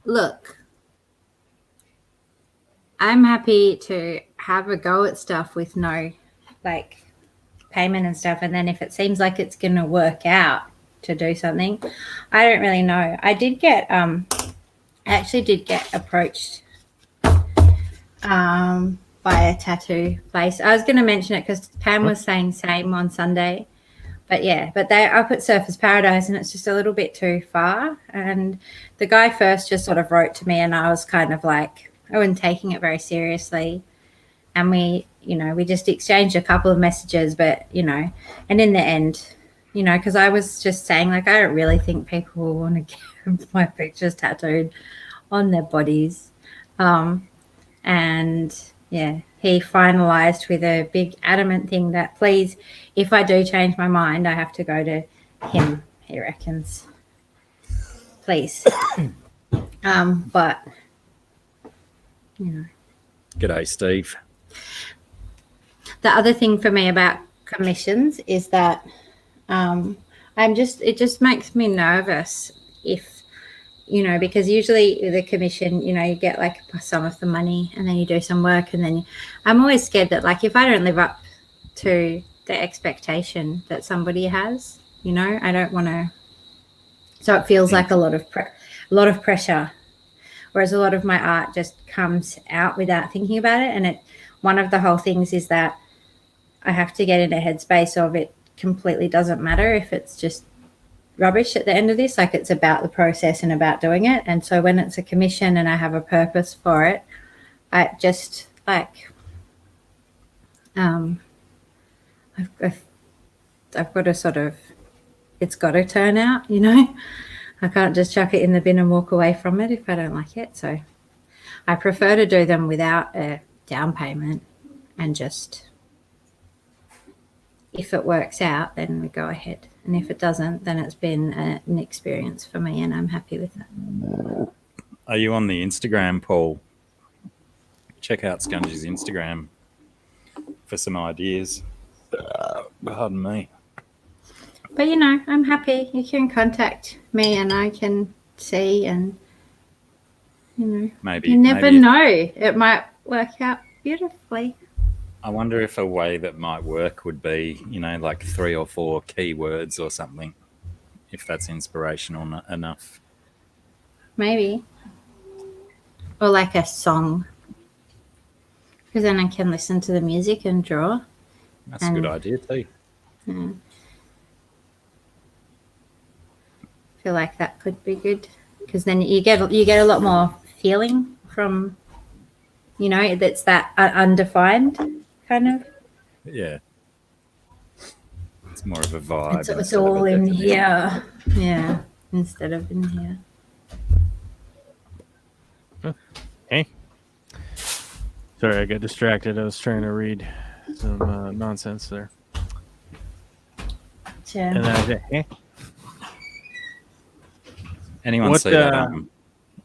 Look, I'm happy to have a go at stuff with no like payment and stuff, and then if it seems like it's gonna work out to do something, I don't really know. I actually did get approached by a tattoo place. I was going to mention it because Pam was saying same on Sunday, but they're up at Surfers Paradise and it's just a little bit too far. And the guy first just sort of wrote to me and I was kind of like, I wasn't taking it very seriously. And we just exchanged a couple of messages, but, and in the end, because I was just saying, like, I don't really think people will want to get my pictures tattooed on their bodies. He finalized with a big adamant thing that, please, if I do change my mind, I have to go to him, he reckons. Please. But, G'day, Steve. The other thing for me about commissions is that it just makes me nervous if, because usually the commission, you get like some of the money and then you do some work and then I'm always scared that like if I don't live up to the expectation that somebody has, I don't want to. So it feels like a lot of pressure, whereas a lot of my art just comes out without thinking about it. And one of the whole things is that I have to get in a headspace of it completely doesn't matter if it's just rubbish at the end of this, like it's about the process and about doing it. And so when it's a commission and I have a purpose for it, I just like I've got to sort of, it's got to turn out, I can't just chuck it in the bin and walk away from it if I don't like it. So I prefer to do them without a down payment and just, if it works out, then we go ahead. And if it doesn't, then it's been an experience for me and I'm happy with it. Are you on the Instagram, Paul? Check out Scungy's Instagram for some ideas. Pardon me. But, I'm happy. You can contact me and I can see and, maybe you never know. It might work out beautifully. I wonder if a way that might work would be, like 3 or 4 keywords or something, if that's inspirational enough. Maybe. Or like a song. Because then I can listen to the music and draw. That's a good idea too. Yeah. feel like that could be good because then you get a lot more feeling from, that's that undefined kind of. Yeah. It's more of a vibe. It's instead of all a in definition. here. Yeah, instead of in here. Hey. Sorry, I got distracted. I was trying to read some nonsense there. Sure. And then I said, hey. Anyone What, see that huh?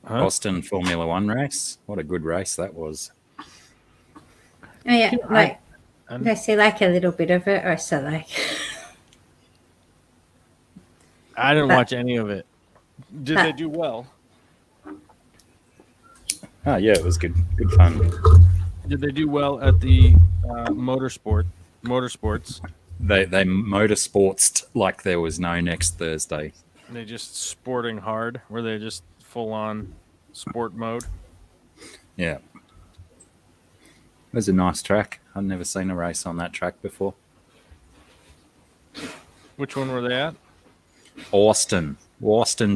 Boston Formula One race? What a good race that was. Oh yeah, Yeah, like I'm- I see like a little bit of it, or so like. I didn't But- watch any of it. Did they do well? Oh yeah, it was good fun. Did they do well at the motorsports? They motorsportsed like there was no next Thursday. They just sporting hard? Were they just full on sport mode? Yeah. It was a nice track. I'd never seen a race on that track before. Which one were they at? Austin,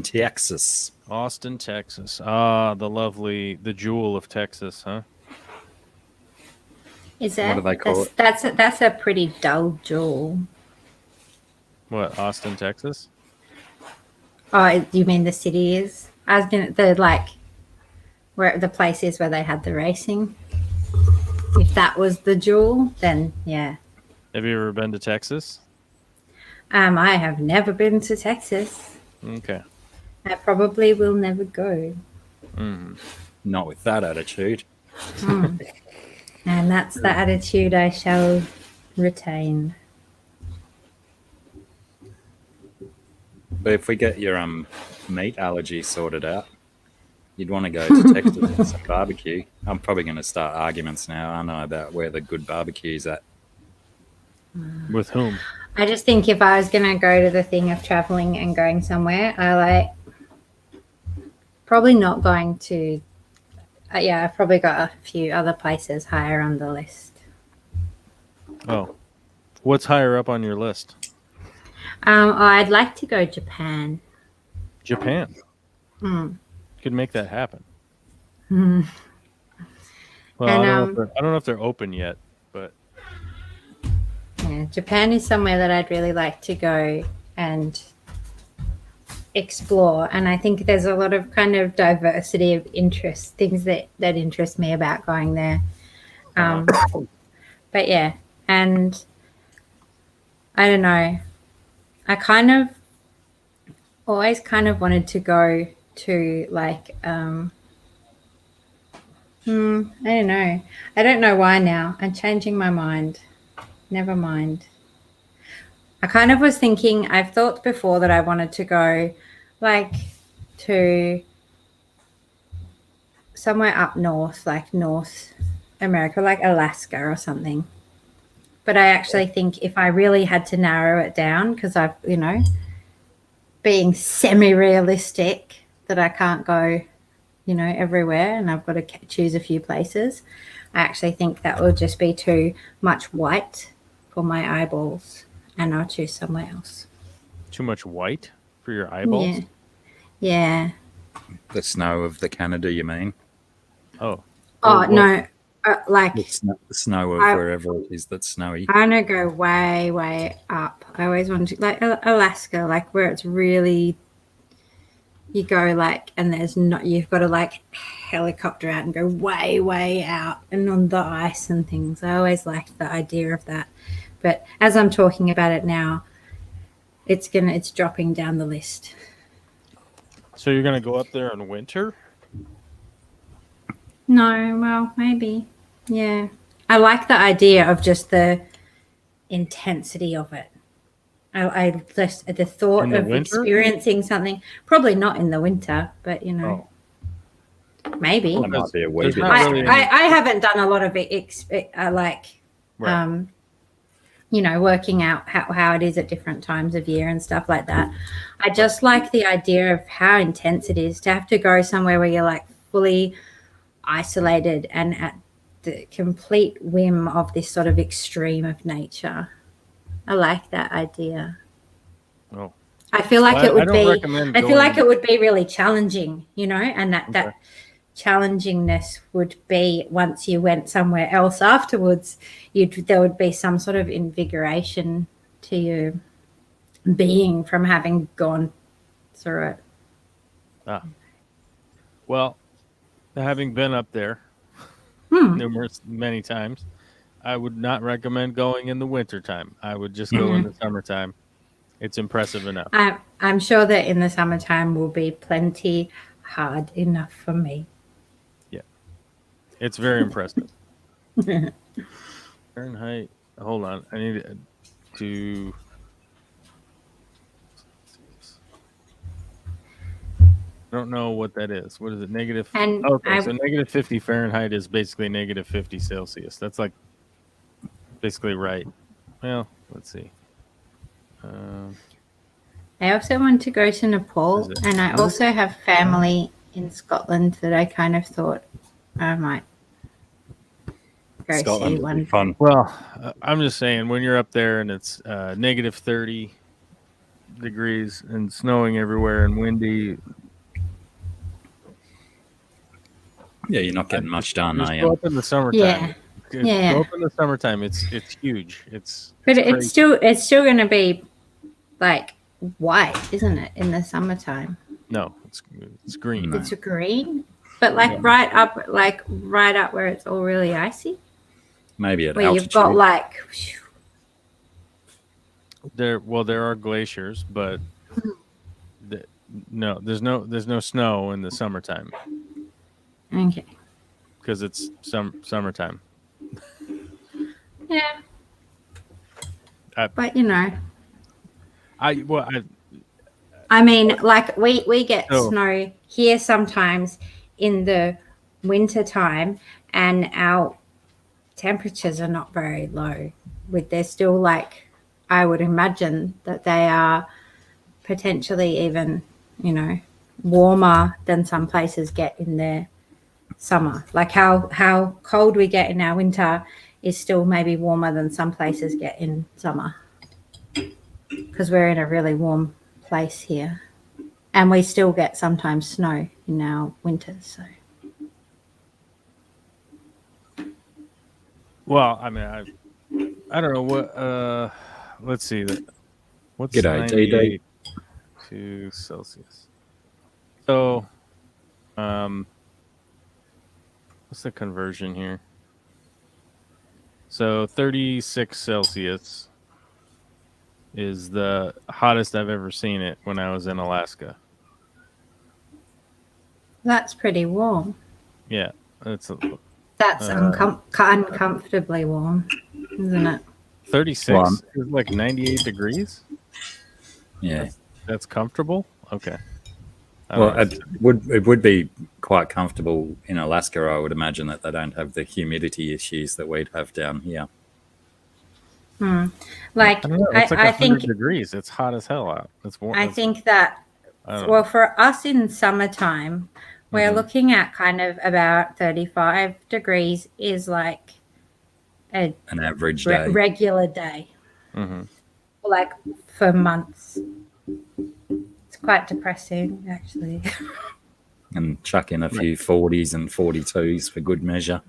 Texas. Austin, Texas. Ah, the jewel of Texas, huh? Is that? What do they call it? That's a pretty dull jewel. What, Austin, Texas? Oh, you mean the city is? I was gonna where the place is where they had the racing. If that was the jewel, then yeah. Have you ever been to Texas? I have never been to Texas. Okay. I probably will never go. Not with that attitude. And that's the attitude I shall retain. But if we get your meat allergy sorted out, you'd want to go to Texas for some barbecue. I'm probably going to start arguments now, aren't I, about where the good barbecue's at. With whom? I just think if I was going to go to the thing of traveling and going somewhere, probably not going to. Yeah, I've probably got a few other places higher on the list. Oh. What's higher up on your list? I'd like to go Japan. Japan. Could make that happen. Hmm. Well, And, I don't know if they're open yet, but Yeah, Japan is somewhere that I'd really like to go and explore. And I think there's a lot of kind of diversity of interests, things that interest me about going there. But yeah, and I don't know. I kind of always kind of wanted to go to like I don't know. I don't know why now. I'm changing my mind. Never mind. I kind of was thinking, I've thought before that I wanted to go like to somewhere up north, like North America, like Alaska or something. But I actually think if I really had to narrow it down, because I've, being semi-realistic that I can't go, everywhere and I've got to choose a few places, I actually think that would just be too much white for my eyeballs and I'll choose somewhere else. too much white for your eyeballs? Yeah. The snow of the Canada, you mean? Oh. Oh, Well, no. Like, The snow of wherever it is that's snowy. I want to go way, way up. I always want to, like Alaska, like where it's really, you go like, and there's not, you've got to like helicopter out and go way, way out and on the ice and things. I always liked the idea of that. But as I'm talking about it now, it's dropping down the list. So you're going to go up there in winter? No, well, maybe. Yeah. I like the idea of just the intensity of it. I just the thought In the of winter? experiencing something, probably not in the winter, but maybe. That might be a wee There's bit. not really any- I haven't done a lot of it, Right. working out how it is at different times of year and stuff like that. I just like the idea of how intense it is to have to go somewhere where you're like fully isolated and at the complete whim of this sort of extreme of nature. I like that idea. Oh. I feel like Well, it would I don't be. recommend I feel like going- it would be really challenging, you know, and that Okay. challengingness would be once you went somewhere else afterwards. There would be some sort of invigoration to you being from having gone through it. Well, having been up there many times, I would not recommend going in the wintertime. I would just go in the summertime. It's impressive enough. I'm sure that in the summertime will be plenty hard enough for me. Yeah. It's very impressive. Fahrenheit. Hold on. I need to. I don't know what that is. What is it? Negative. And Okay, so negative 50 Fahrenheit is basically negative 50 Celsius. That's like basically right. Well, let's see. I also want to go to Nepal, and I also have family in Scotland that I kind of thought I might go Scotland see would be one. fun. Well, I'm just saying when you're up there and it's negative 30 degrees and snowing everywhere and windy. Yeah, you're not getting much done, Just are go you? up in the summertime. Yeah. Yeah. Go up in the summertime. It's huge. But it's it's still going to be like white, isn't it? In the summertime, no, it's green. it's green, but like right up where it's all really icy, Maybe at where altitude. you've got like. There are glaciers, but no, there's no snow in the summertime Okay. because it's summertime. Yeah. But I mean, like we get Oh. snow here sometimes in the winter time, and our temperatures are not very low. They're still like, I would imagine that they are potentially even, warmer than some places get in their summer. Like how cold we get in our winter is still maybe warmer than some places get in summer, because we're in a really warm place here, and we still get sometimes snow in our winters. So well, I mean, I don't know what. Let's see. What's G'day, 98 to Celsius? So, what's the conversion here? So 36 Celsius is the hottest I've ever seen it when I was in Alaska. that's pretty warm. Yeah, that's Uncomfortably warm, isn't it? 36 Well, is like 98 degrees. Yeah. That's comfortable. Okay. Well, it would be quite comfortable in Alaska. I would imagine that they don't have the humidity issues that we'd have down here. Like I don't know. It's like I 100 think degrees. It's hot as hell out. It's warm. I think that well, for us in summertime, we're looking at kind of about 35 degrees is like an average day. regular day. Mm-hmm. Like for months. It's quite depressing, actually. And chuck in a few 40s and 42s for good measure.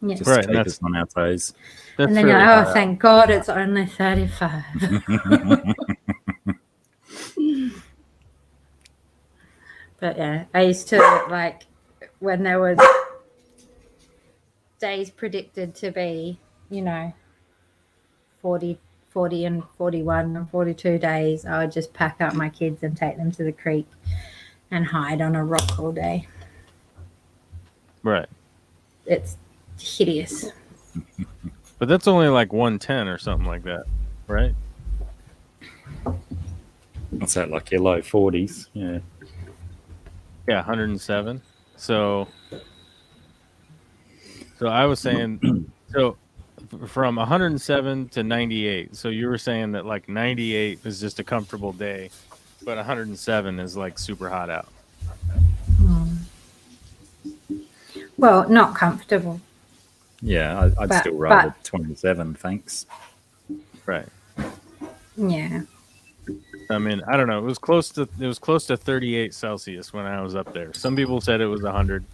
Yeah. Just Right, to keep us on our toes. And then you're like, oh, thank God it's only 35. But yeah, I used to like when there was days predicted to be, 40 and 41 and 42 days, I would just pack up my kids and take them to the creek and hide on a rock all day. Right. It's hideous. But that's only like 110 or something like that, right? What's that, like your low 40s? Yeah. Yeah, 107. So I was saying, so from 107 to 98. So you were saying that like 98 is just a comfortable day, but 107 is like super hot out. Well, not comfortable. Yeah, I'd still rather 27, thanks. Right. Yeah. I mean, I don't know. It was close to 38 Celsius when I was up there. Some people said it was 100.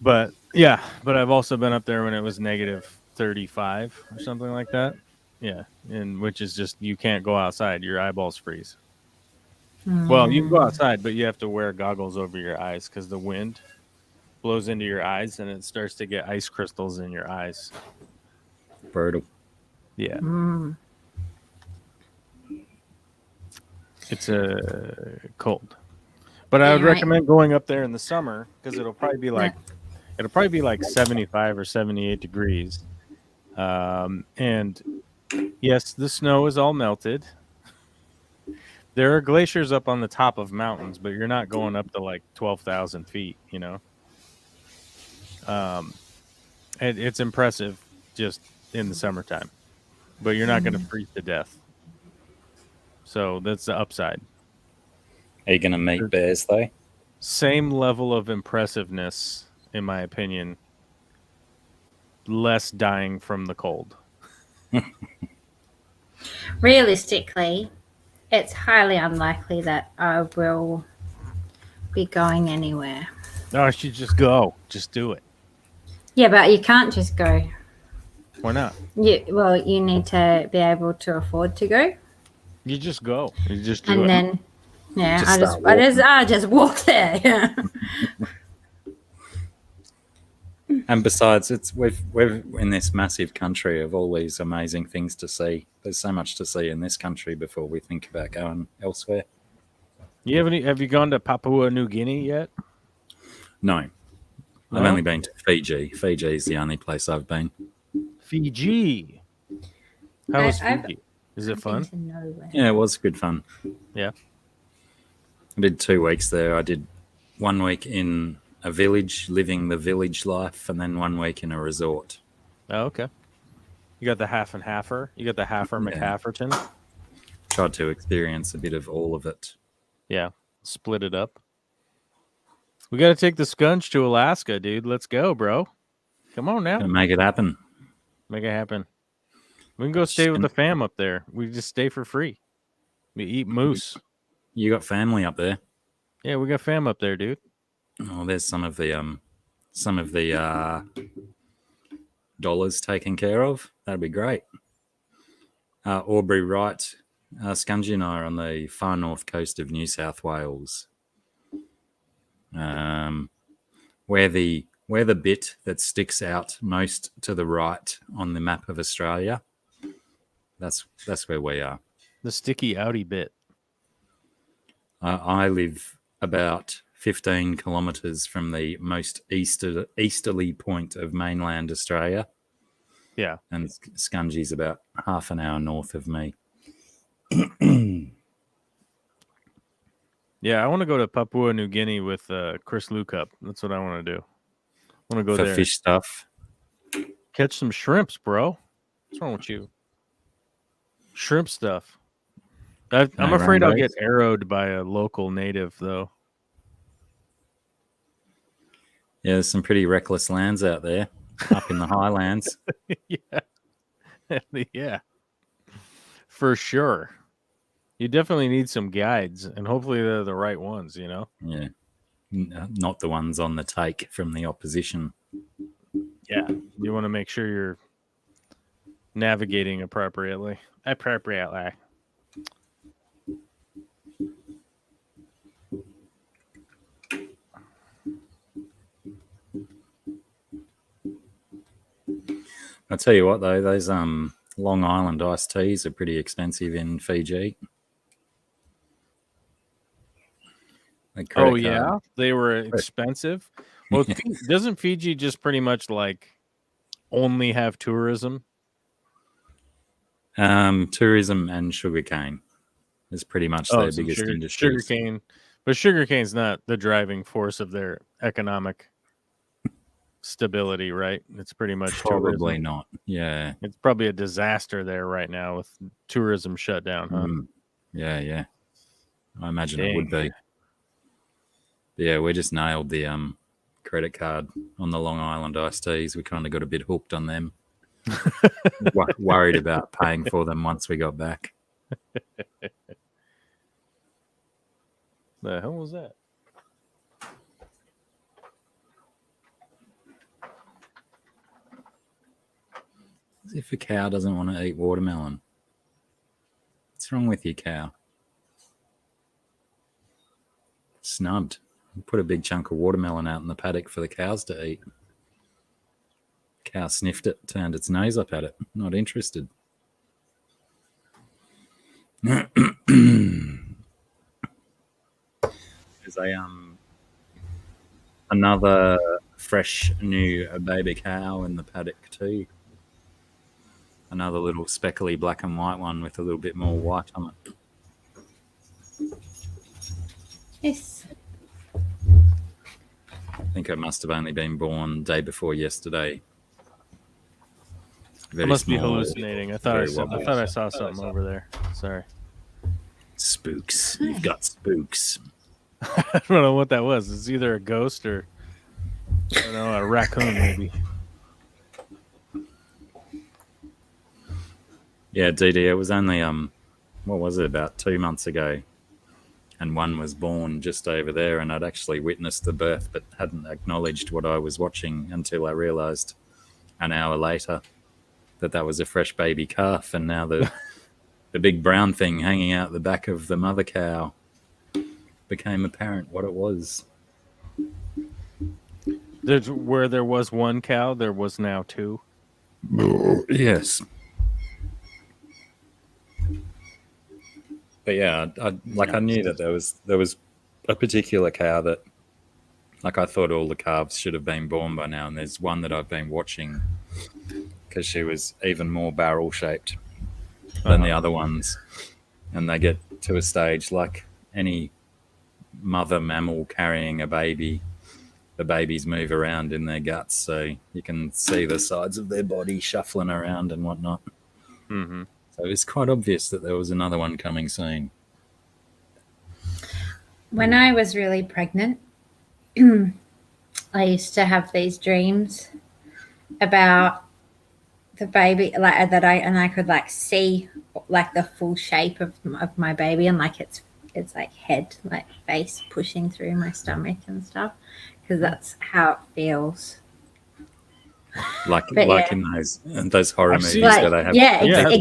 But yeah, but I've also been up there when it was negative 35 or something like that. Yeah, and which is just you can't go outside. Your eyeballs freeze. Well, you can go outside, but you have to wear goggles over your eyes because the wind blows into your eyes and it starts to get ice crystals in your eyes. Brutal. Yeah. It's cold. But I would recommend going up there in the summer because it'll probably be like 75 or 78 degrees. And yes, the snow is all melted. There are glaciers up on the top of mountains, but you're not going up to like 12,000 feet, you know. It's impressive just in the summertime, but you're not going to freeze to death. So that's the upside. Are you going to meet bears, though? Same level of impressiveness, in my opinion. Less dying from the cold. Realistically, it's highly unlikely that I will be going anywhere. No, I should just go. Just do it. Yeah, but you can't just go. Why not? You need to be able to afford to go. You just go. You just do and it. Then, yeah, Just I just walk there. Yeah. And besides, we're in this massive country of all these amazing things to see. There's so much to see in this country before we think about going elsewhere. Have you gone to Papua New Guinea yet? No. I've only been to Fiji. Fiji is the only place I've been. Fiji. How was Fiji? Is it fun? Yeah, it was good fun. Yeah. I did 2 weeks there. I did 1 week in a village, living the village life, and then 1 week in a resort. Oh, okay. You got the half and halfer? You got the halfer McHafferton? Tried to experience a bit of all of it. Yeah. Split it up. We got to take the scunch to Alaska, dude. Let's go, bro. Come on now. Gonna make it happen. Make it happen. We can go stay with the fam up there. We just stay for free. We eat moose. You got family up there? Yeah, we got fam up there, dude. Oh, there's some of the dollars taken care of. That'd be great. Aubrey Wright, Scungy and I are on the far north coast of New South Wales. Where the bit that sticks out most to the right on the map of Australia. That's where we are. The sticky outy bit. I live about 15 kilometres from the most easterly point of mainland Australia. Yeah. And Scungy's about half an hour north of me. Yeah, I want to go to Papua New Guinea with Chris Lukup. That's what I want to do. I want to go for there. Fish stuff. Catch some shrimps, bro. What's wrong with you? Shrimp stuff. I'm afraid I'll get arrowed by a local native, though. Yeah, there's some pretty reckless lands out there, up in the highlands. Yeah. Yeah. For sure. You definitely need some guides, and hopefully they're the right ones, you know? Yeah. Not the ones on the take from the opposition. Yeah. You want to make sure you're navigating appropriately. I'll tell you what, though, those Long Island iced teas are pretty expensive in Fiji. Oh, yeah? They were expensive? Well, doesn't Fiji just pretty much like only have tourism? Tourism and sugarcane is pretty much their biggest industry. Sugarcane, but sugarcane's not the driving force of their economic stability, right? It's pretty much probably tourism. Not. Yeah, it's probably a disaster there right now with tourism shut down, huh? Yeah. I imagine it would be. Yeah, we just nailed the credit card on the Long Island iced teas. We kind of got a bit hooked on them. Worried about paying for them once we got back. The hell was that? As if a cow doesn't want to eat watermelon. What's wrong with you, cow? Snubbed. Put a big chunk of watermelon out in the paddock for the cows to eat. Cow sniffed it, turned its nose up at it. Not interested. There's another fresh new baby cow in the paddock too. Another little speckly black and white one with a little bit more white on it. Yes. I think it must have only been born day before yesterday. I Very must be small, hallucinating. I thought I very saw something over there. Sorry. Spooks. You've got spooks. I don't know what that was. It's either a ghost or I don't know, a raccoon maybe. Yeah, DD, it was only what was it, about 2 months ago, and one was born just over there, and I'd actually witnessed the birth but hadn't acknowledged what I was watching until I realised an hour later that was a fresh baby calf, and now the big brown thing hanging out the back of the mother cow became apparent what it was. Where there was one cow, there was now two. Yes. But yeah, I knew that there was a particular cow that, like, I thought all the calves should have been born by now, and there's one that I've been watching because she was even more barrel shaped than the other ones, and they get to a stage like any mother mammal carrying a baby. The babies move around in their guts, so you can see the sides of their body shuffling around and whatnot. Mm-hmm. So it's quite obvious that there was another one coming soon. When I was really pregnant, I used to have these dreams about the baby, like that I could like see like the full shape of my baby, and like its like head, like face pushing through my stomach and stuff, because that's how it feels. Like yeah. in those horror movies like, where they have exactly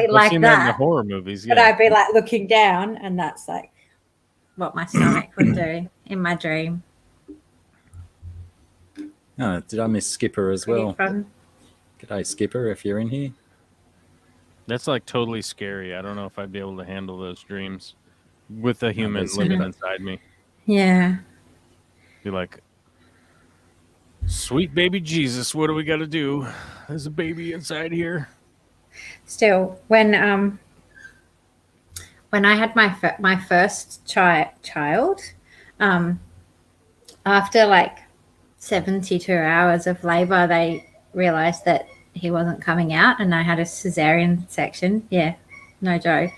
I've like seen that in the horror movies. Yeah. But I'd be like looking down, and that's like what my stomach would do in my dream. Oh, did I miss Skipper as well? Fun. G'day, Skipper, if you're in here. That's like totally scary. I don't know if I'd be able to handle those dreams with a human living inside me. Yeah. Be like, sweet baby Jesus, what do we got to do? There's a baby inside here. Still, when I had my first child, after like 72 hours of labor, they realized that he wasn't coming out, and I had a cesarean section. Yeah, no joke.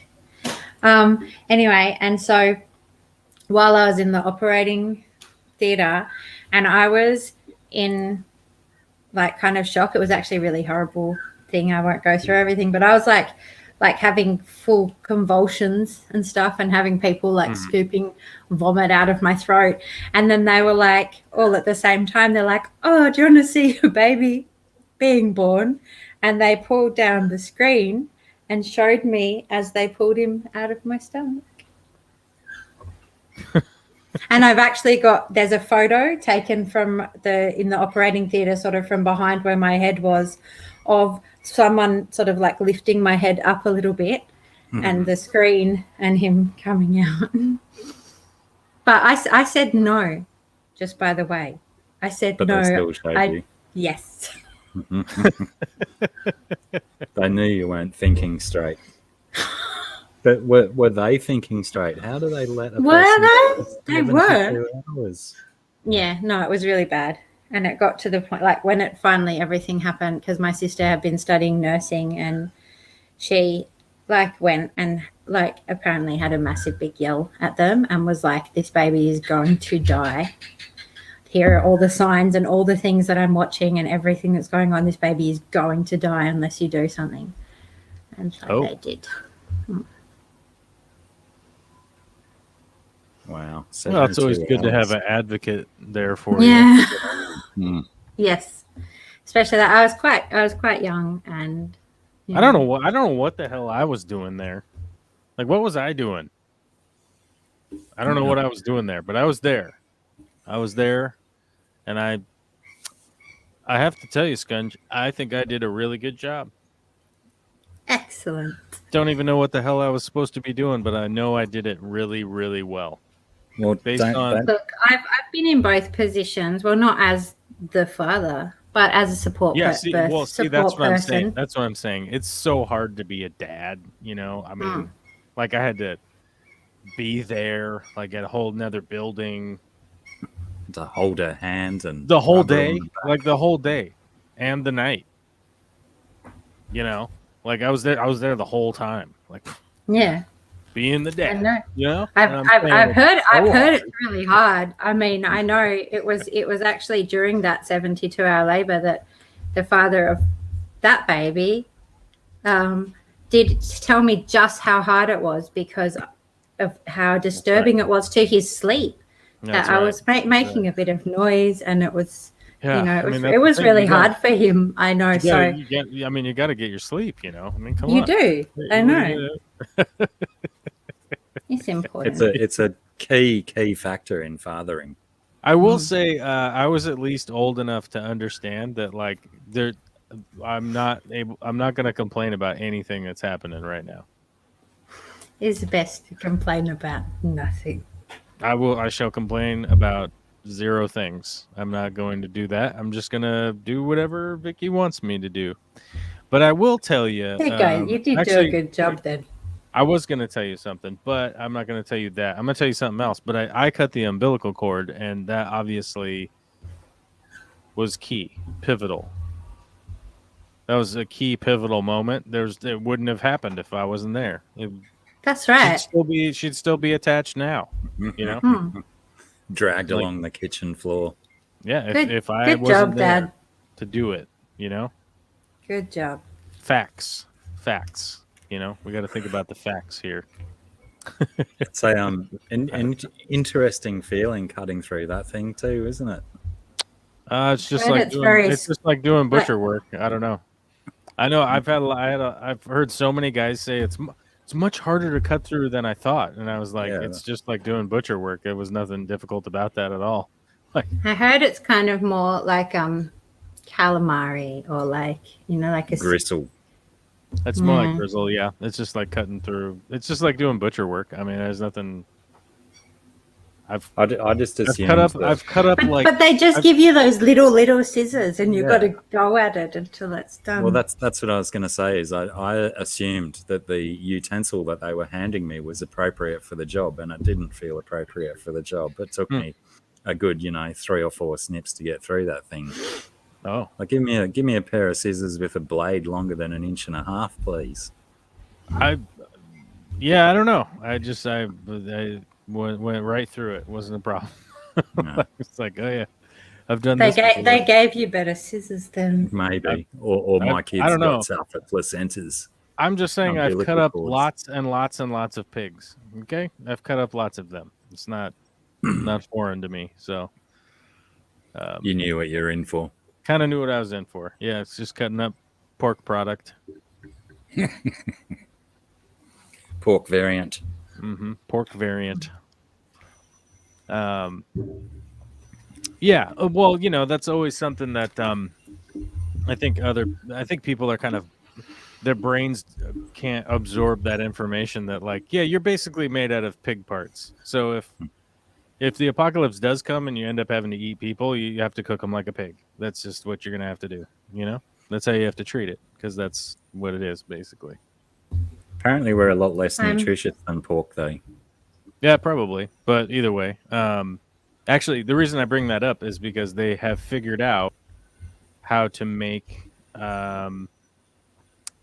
Anyway, and so while I was in the operating theater, and I was in like kind of shock. It was actually a really horrible thing. I won't go through everything, but I was like having full convulsions and stuff, and having people like scooping vomit out of my throat. And then they were like, all at the same time, they're like, oh, do you want to see your baby being born? And they pulled down the screen and showed me as they pulled him out of my stomach. And I've actually there's a photo taken from in the operating theater, sort of from behind where my head was, of someone sort of like lifting my head up a little bit, and the screen and him coming out. But I said no, just by the way. I said but no. They still showed you. Yes. They knew you weren't thinking straight. But were they thinking straight? How do they let a person... They were. Hours? Yeah, no, it was really bad. And it got to the point, like when it finally everything happened, because my sister had been studying nursing, and she like went and like apparently had a massive big yell at them and was like, this baby is going to die. Here are all the signs and all the things that I'm watching and everything that's going on. This baby is going to die unless you do something. And so they did. Wow. Well, it's always 72 good to have hours. an advocate there for Yeah. Mm. Yes. Especially that I was quite young, and I don't know what the hell I was doing there. Like, what was I doing? I don't know what I was doing there, but I was there. And I have to tell you, Scunge, I think I did a really good job. Excellent. Don't even know what the hell I was supposed to be doing, but I know I did it really, really well. Well, Based on Look, I've been in both positions. Well, not as the father, but as a support. that's support what I'm person. saying. That's what I'm saying. It's so hard to be a dad, you know. I mean, like I had to be there, like at a whole nother building, to hold her hand and the whole rub her on day, the back. like the whole day, and the night. You know, like I was there the whole time, like Yeah, being the dad. I know. You know, I've heard it's really hard. I mean, I know it was actually during that 72-hour labor that the father of that baby did tell me just how hard it was because of how disturbing it was to his sleep. That's I right. was making a bit of noise, and it was, Yeah, you know, I mean, it was that's the thing, really you gotta- hard for him. I know. you got to get your sleep. You know, I mean, come You on. do. I What are you know. gonna do? It's important. It's a key factor in fathering. I will say, I was at least old enough to understand that, like, I'm not going to complain about anything that's happening right now. It's best to complain about nothing. I shall complain about zero things. I'm not going to do that. I'm just going to do whatever Vicky wants me to do. But I will tell you. There you go. You did do a good job then. I was going to tell you something, but I'm not going to tell you that. I'm going to tell you something else. But I cut the umbilical cord, and that obviously was key, pivotal. That was a key, pivotal moment. It wouldn't have happened if I wasn't there. That's right. She'd still be attached now. You know, Dragged along the kitchen floor. Yeah, Good- if I good wasn't job, there Dad. to do it, you know, Good job. facts. You know, we got to think about the facts here. It's a an interesting feeling cutting through that thing too, isn't it? It's just Right, like it's very doing butcher work. I don't know. I know I've heard so many guys say it's much harder to cut through than I thought, and I was like, Yeah. it's just like doing butcher work. It was nothing difficult about that at all. I heard it's kind of more like calamari or like, you know, like a Gristle. It's more like grizzle, yeah. It's just like cutting through. It's just like doing butcher work. I mean, there's nothing. I just assumed I've cut up like. But they just give you those little scissors, and you've got to go at it until it's done. Well, that's what I was going to say. Is I assumed that the utensil that they were handing me was appropriate for the job, and it didn't feel appropriate for the job. It took me a good, 3 or 4 snips to get through that thing. Oh, Like give me a pair of scissors with a blade longer than 1.5 inches, please. I don't know. I went right through it. Wasn't a problem. No. It's like, oh yeah, I've done they this. they gave you better scissors than. Maybe, or my kids I don't know. got South placentas. I'm just saying I've cut Umbilical up cords. lots and lots and lots of pigs. Okay, I've cut up lots of them. It's not foreign to me. So You knew what you're in for. kind of knew what I was in for. Yeah, it's just cutting up pork product. Pork variant. Pork variant. Yeah. Well, that's always something that I think people are kind of, their brains can't absorb that information that, like, yeah, you're basically made out of pig parts. So if the apocalypse does come and you end up having to eat people, you have to cook them like a pig. That's just what you're gonna have to do. That's how you have to treat it, because that's what it is basically. Apparently, we're a lot less nutritious than pork, though. Yeah, probably. But either way, actually, the reason I bring that up is because they have figured out how to make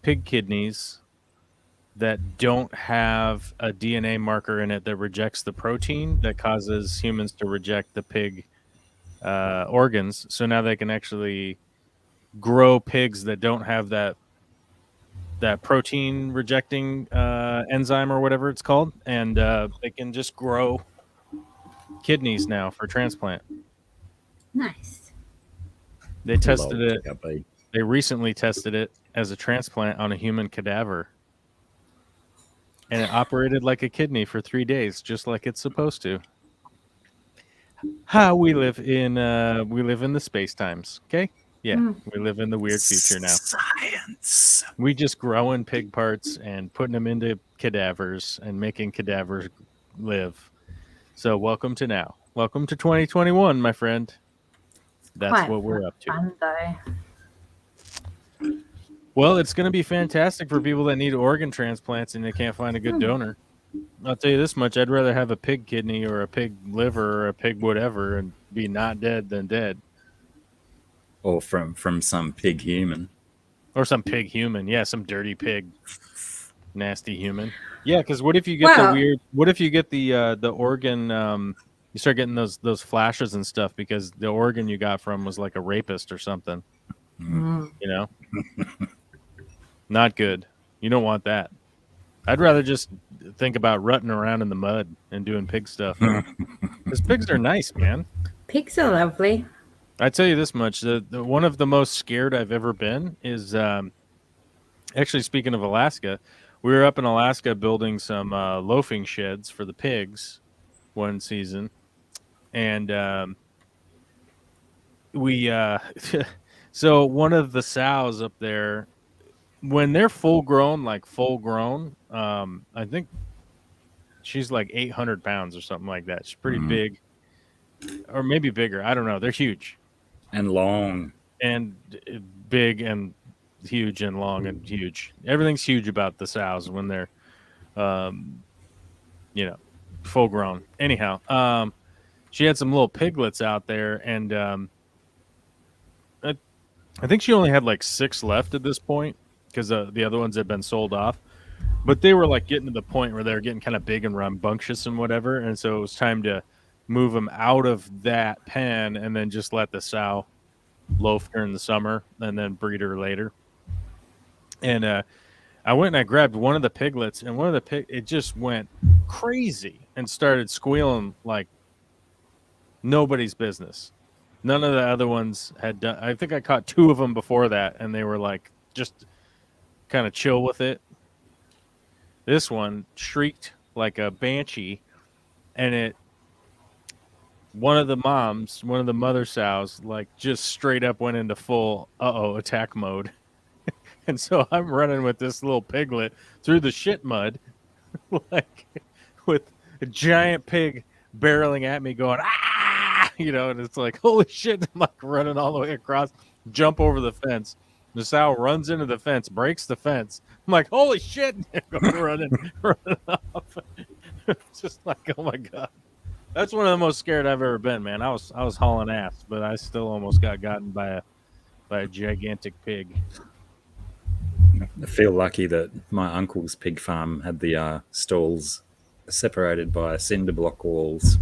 pig kidneys that don't have a DNA marker in it that rejects the protein that causes humans to reject the pig organs. So now they can actually grow pigs that don't have that protein rejecting enzyme or whatever it's called, and they can just grow kidneys now for transplant. Nice. They tested Lol, it. They recently tested it as a transplant on a human cadaver. And it operated like a kidney for 3 days, just like it's supposed to. How we live in the space times, okay? Yeah, we live in the weird future now. Science. We just growing pig parts and putting them into cadavers and making cadavers live. So welcome to now. Welcome to 2021, my friend. That's Quite what we're up to. fun, though. Well, it's going to be fantastic for people that need organ transplants and they can't find a good donor. I'll tell you this much. I'd rather have a pig kidney or a pig liver or a pig whatever and be not dead than dead. Or from some pig human. Or some pig human. Yeah, some dirty pig. Nasty human. Yeah, because what if you get the weird... What if you get the organ... you start getting those flashes and stuff because the organ you got from was like a rapist or something. You know? Not good. You don't want that. I'd rather just think about rutting around in the mud and doing pig stuff. Because pigs are nice, man. Pigs are lovely. I tell you this much: the one of the most scared I've ever been is actually speaking of Alaska. We were up in Alaska building some loafing sheds for the pigs one season, and we so one of the sows up there, when they're full grown, I think she's like 800 pounds or something like that. She's pretty big, or maybe bigger. I don't know. They're huge and long and big and huge and long and huge. Everything's huge about the sows when they're, full grown. Anyhow, she had some little piglets out there, and I think she only had like 6 left at this point because the other ones had been sold off. But they were like getting to the point where they were getting kind of big and rambunctious and whatever, and so it was time to move them out of that pen and then just let the sow loaf during the summer and then breed her later. And I went and I grabbed one of the piglets, and one of the it just went crazy and started squealing like nobody's business. None of the other ones had done. I think I caught 2 of them before that, and they were like just kind of chill with it. This one shrieked like a banshee, and one of the mother sows, like just straight up went into full attack mode. And so I'm running with this little piglet through the shit mud, like with a giant pig barreling at me going, ah, and it's like, holy shit. I'm like running all the way across, jump over the fence. The sow runs into the fence, breaks the fence. I'm like, holy shit. running off. Just like, oh my God. That's one of the most scared I've ever been, man. I was hauling ass, but I still almost got gotten by a gigantic pig. I feel lucky that my uncle's pig farm had the stalls separated by cinder block walls.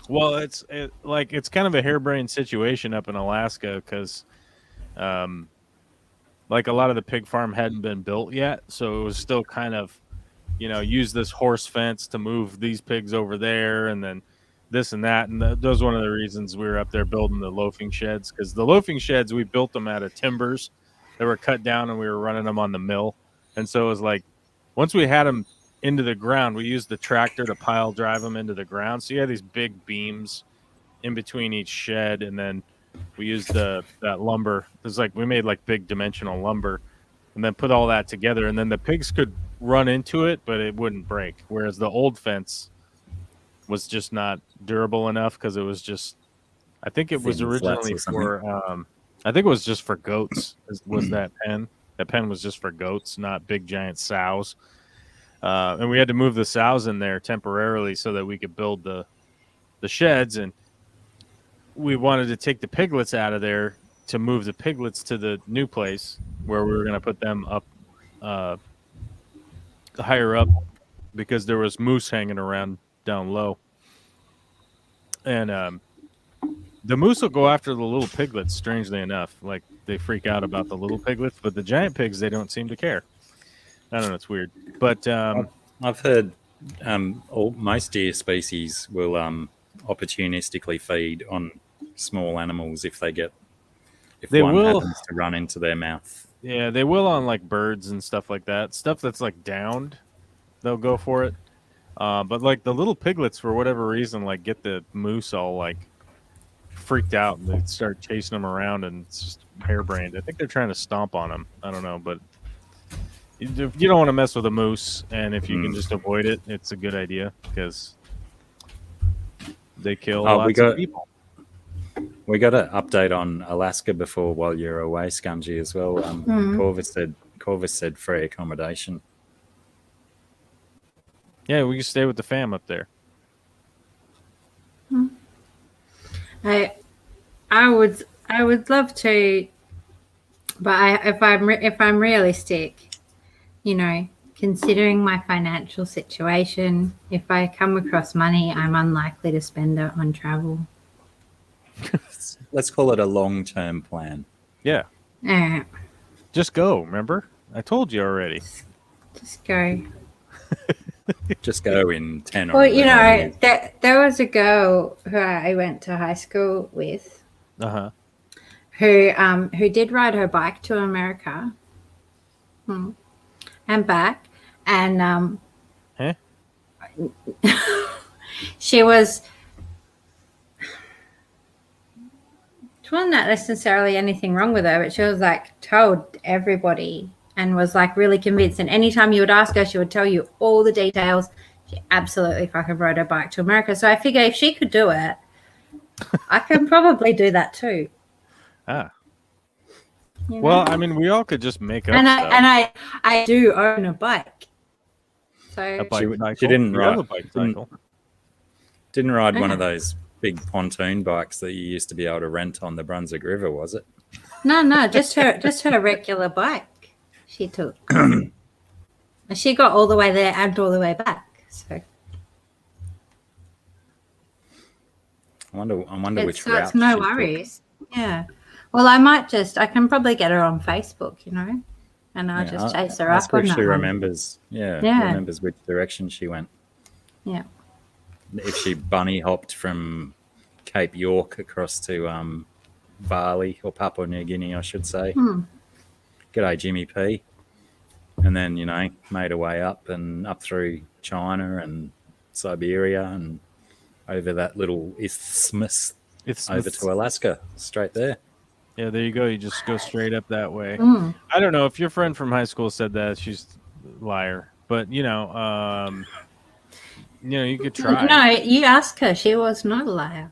Well, it's kind of a harebrained situation up in Alaska because, like a lot of the pig farm hadn't been built yet, so it was still kind of, use this horse fence to move these pigs over there, and then this and that, and that was one of the reasons we were up there building the loafing sheds, because the loafing sheds, we built them out of timbers that were cut down, and we were running them on the mill, and so it was like once we had them into the ground, we used the tractor to pile drive them into the ground. So you had these big beams in between each shed, and then we used that lumber. It was like we made like big dimensional lumber, and then put all that together, and then the pigs could run into it, but it wouldn't break. Whereas the old fence was just not durable enough because it was just, I think it was originally for, I think it was just for goats. Was that pen? That pen was just for goats, not big giant sows. And we had to move the sows in there temporarily so that we could build the sheds, and we wanted to take the piglets out of there to move the piglets to the new place where we were going to put them up higher up because there was moose hanging around down low. And the moose will go after the little piglets, strangely enough. Like, they freak out about the little piglets, but the giant pigs, they don't seem to care. I don't know, it's weird. But I've heard most deer species will opportunistically feed on small animals if They one will. happens to run into their mouth. Yeah, they will on like birds and stuff like that. Stuff that's like downed, they'll go for it. But like the little piglets, for whatever reason, like get the moose all like freaked out and they start chasing them around, and it's just harebrained. I think they're trying to stomp on them. I don't know, but you don't want to mess with a moose, and if you can just avoid it, it's a good idea because they kill lots of people. We got an update on Alaska before while you're away, Scungy, as well. Corvus said free accommodation. Yeah, we can stay with the fam up there. I would love to, but if I'm realistic, considering my financial situation, if I come across money, I'm unlikely to spend it on travel. Let's call it a long-term plan. Yeah. Just go, remember? I told you already. Just go. Just go in 10 or Well, 11 years. there was a girl who I went to high school with Uh-huh. who did ride her bike to America and back. And she wasn't necessarily anything wrong with her, but she was like told everybody and was like really convinced. And anytime you would ask her, she would tell you all the details. She absolutely fucking rode her bike to America. So I figure if she could do it, I can probably do that too. Ah. You know? Well, I mean, we all could just make up And stuff. I do own a bike. So A bike cycle. She didn't You have ride- a bike cycle. Didn't ride one Yeah. of those big pontoon bikes that you used to be able to rent on the Brunswick River, was it? no, just her regular bike she took. And she got all the way there and all the way back. So I wonder which so route it's no she took. worries. Yeah. Well, I can probably get her on Facebook, and I'll just chase her ask up her on if that she one. remembers. Yeah, Yeah. remembers which direction she went. Yeah. If she bunny hopped from Cape York across to Bali or Papua New Guinea, I should say. G'day, Jimmy P. And then, made her way up and up through China and Siberia and over that little isthmus over to Alaska, straight there. Yeah, there you go. You just go straight up that way. Mm. I don't know if your friend from high school said that. She's a liar. But, you could try. No, you ask her. She was not a liar.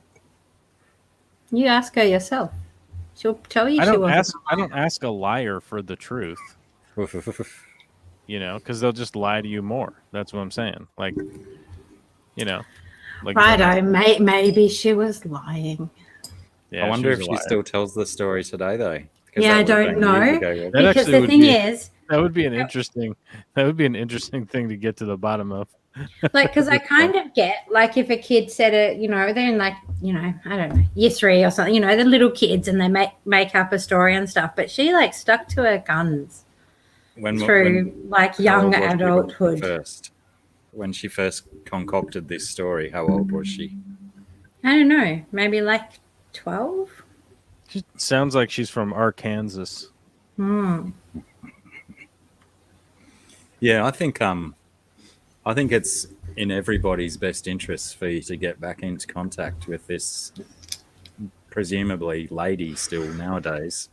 You ask her yourself. She'll tell you I she don't wasn't. I don't ask a liar for the truth, because they'll just lie to you more. That's what I'm saying. Like, like Righto, maybe she was lying. Yeah, I wonder if was a she liar. still tells the story today, though. 'Cause Yeah, I that would've don't been years know. ago, wasn't That it? Because actually the would thing be- is, That would be an interesting thing to get to the bottom of. because I kind of get, like, if a kid said it, they're in, like, I don't know, year 3 or something, they're little kids and they make up a story and stuff. But she, like, stuck to her guns through, like, how young old was she adulthood. when she first concocted this story, how old was she? I don't know, maybe like 12? She sounds like she's from Arkansas. Yeah, I think it's in everybody's best interest for you to get back into contact with this presumably lady still nowadays,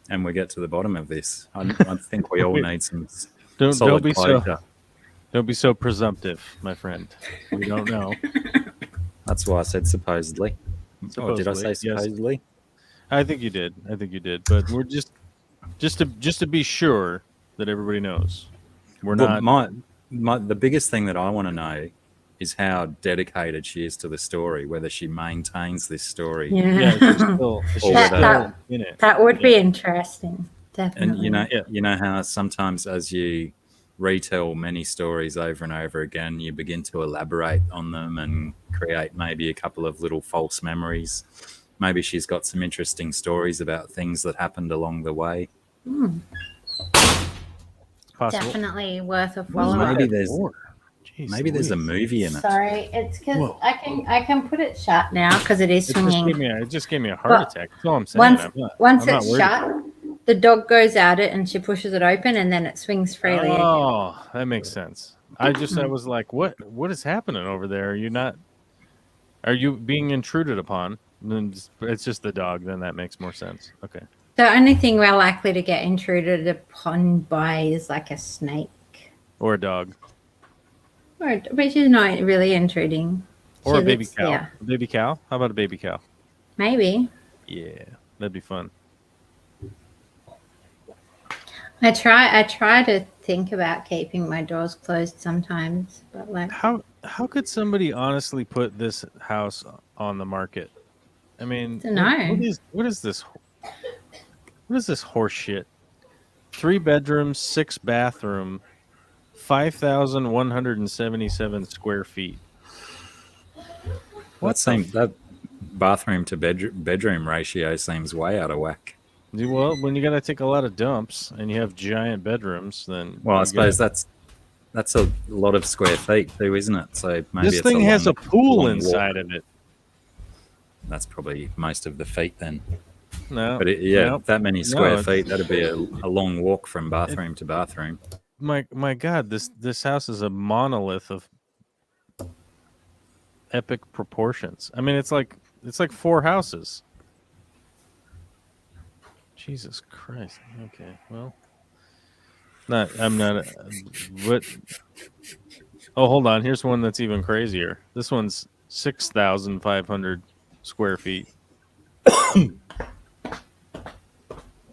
and we get to the bottom of this. I think we all need some solid closure. Don't be so presumptive, my friend. We don't know. That's why I said supposedly. Oh, did I say Supposedly, yes. supposedly? I think you did. But we're just to be sure that everybody knows. We're not. The biggest thing that I want to know is how dedicated she is to the story, whether she maintains this story. Yeah, she's still in it. That would be interesting. Definitely. And you know how sometimes as you retell many stories over and over again, you begin to elaborate on them and create maybe a couple of little false memories. Maybe she's got some interesting stories about things that happened along the way. Possible. Definitely worth a follow. Maybe there's Jeez, Maybe there's a Louise. movie in it. Sorry, it's because Whoa. I can put it shut now because it is It just, swinging. it just gave me a heart But attack. That's all I'm saying. Once I'm not it's worried shut, about it. the dog goes at it and she pushes it open and then it swings freely again. Oh, that makes sense. I was like, what is happening over there? Are you being intruded upon? And then it's just the dog. Then that makes more sense. Okay. The only thing we're likely to get intruded upon by is like a snake, Or a dog. which is not really intruding. Or She a baby lives cow. here. A baby cow? How about a baby cow? Maybe. Yeah, that'd be fun. I try to think about keeping my doors closed sometimes, but like How could somebody honestly put this house on the market? I mean, Dunno. what is this? What is this horse shit? 3 bedrooms, 6 bathroom, 5,177 square feet. That bathroom to bedroom ratio seems way out of whack. Well, when you got to take a lot of dumps and you have giant bedrooms, then I suppose that's a lot of square feet too, isn't it? So maybe this thing has a pool inside of it. That's probably most of the feet then. No, But that many square feet, that'd be a long walk from bathroom to bathroom. My God, this house is a monolith of epic proportions. I mean, it's like 4 houses. Jesus Christ. Okay, well, I'm not. What? Oh, hold on. Here's one that's even crazier. This one's 6,500 square feet.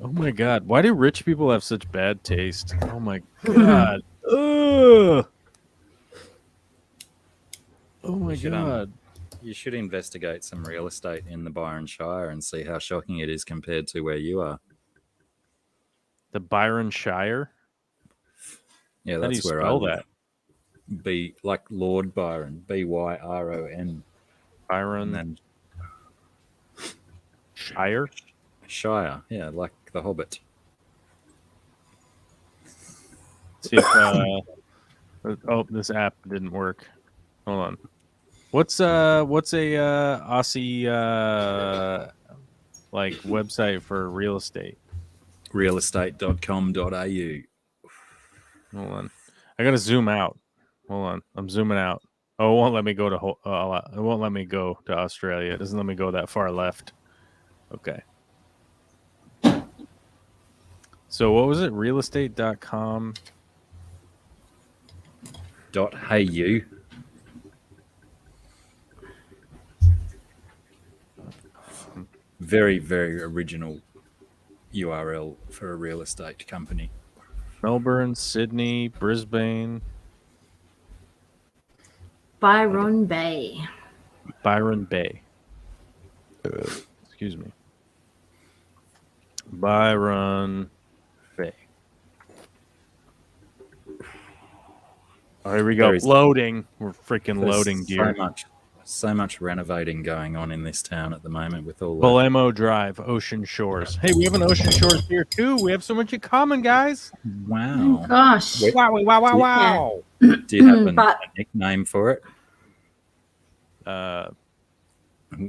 Oh my God! Why do rich people have such bad taste? Oh my God! Ugh. Oh my God! You should investigate some real estate in the Byron Shire and see how shocking it is compared to where you are. The Byron Shire? Yeah, How do you that's where I spell live. that? B like Lord Byron, Byron. Byron And then Shire? Shire, yeah, like the Hobbit. See if, oh, this app didn't work. Hold on. What's a Aussie like website for real estate? Realestate.com.au. Hold on. I gotta zoom out. Hold on. I'm zooming out. Oh, it won't let me go to it won't let me go to Australia. It doesn't let me go that far left. Okay. So what was it? Realestate.com. .au. Very, very original URL for a real estate company. Melbourne, Sydney, Brisbane. Byron Bay. Byron Bay. Excuse me. Byron Bay. Oh, here we go. Loading. We're freaking loading, dear. So much renovating going on in this town at the moment with all Balemo Drive, Ocean Shores. Hey, we have an Ocean Shores here too. We have so much in common, guys. Wow. Oh, gosh. Wow. Do you have a nickname for it?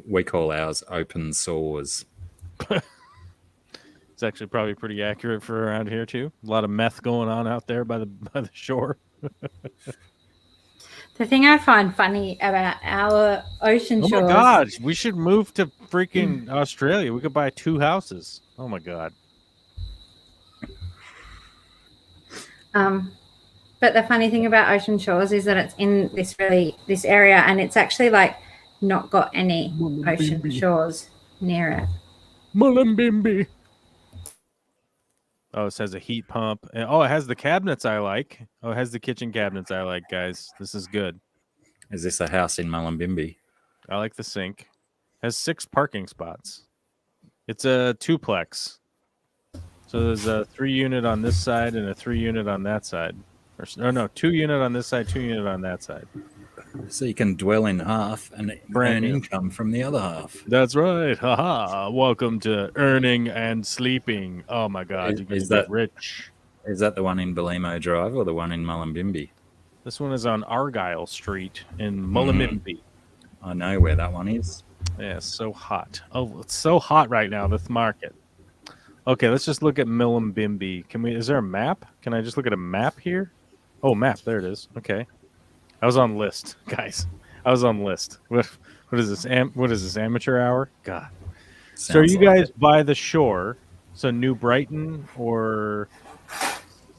We call ours Open Sores. It's actually probably pretty accurate for around here too. A lot of meth going on out there by the shore. The thing I find funny about our ocean shores. Oh my God, we should move to freaking Australia. We could buy 2 houses. Oh my God. But the funny thing about ocean shores is that it's in this area, and it's actually like not got any ocean shores near it. Mullumbimby. Oh, it says a heat pump. Oh, it has the cabinets I like. Oh, it has the kitchen cabinets I like, guys. This is good. Is this a house in Mullumbimby? I like the sink. It has 6 parking spots. It's a 2-plex. So there's a 3-unit on this side and a 3-unit on that side. Or no, 2-unit on this side, 2-unit on that side. So you can dwell in half and earn income from the other half. That's right. Haha. Welcome to earning and sleeping. Oh my God. You're going to get rich. Is that the one in Balemo Drive or the one in Mullumbimby? This one is on Argyle Street in Mullumbimby. I know where that one is. Yeah, it's so hot. Oh, it's so hot right now, this market. Okay, let's just look at Mullumbimby. Is there a map? Can I just look at a map here? Oh, map. There it is. Okay. I was on list, guys. I was on list. What is this? What is this, amateur hour? God. So are you guys by the shore? So New Brighton or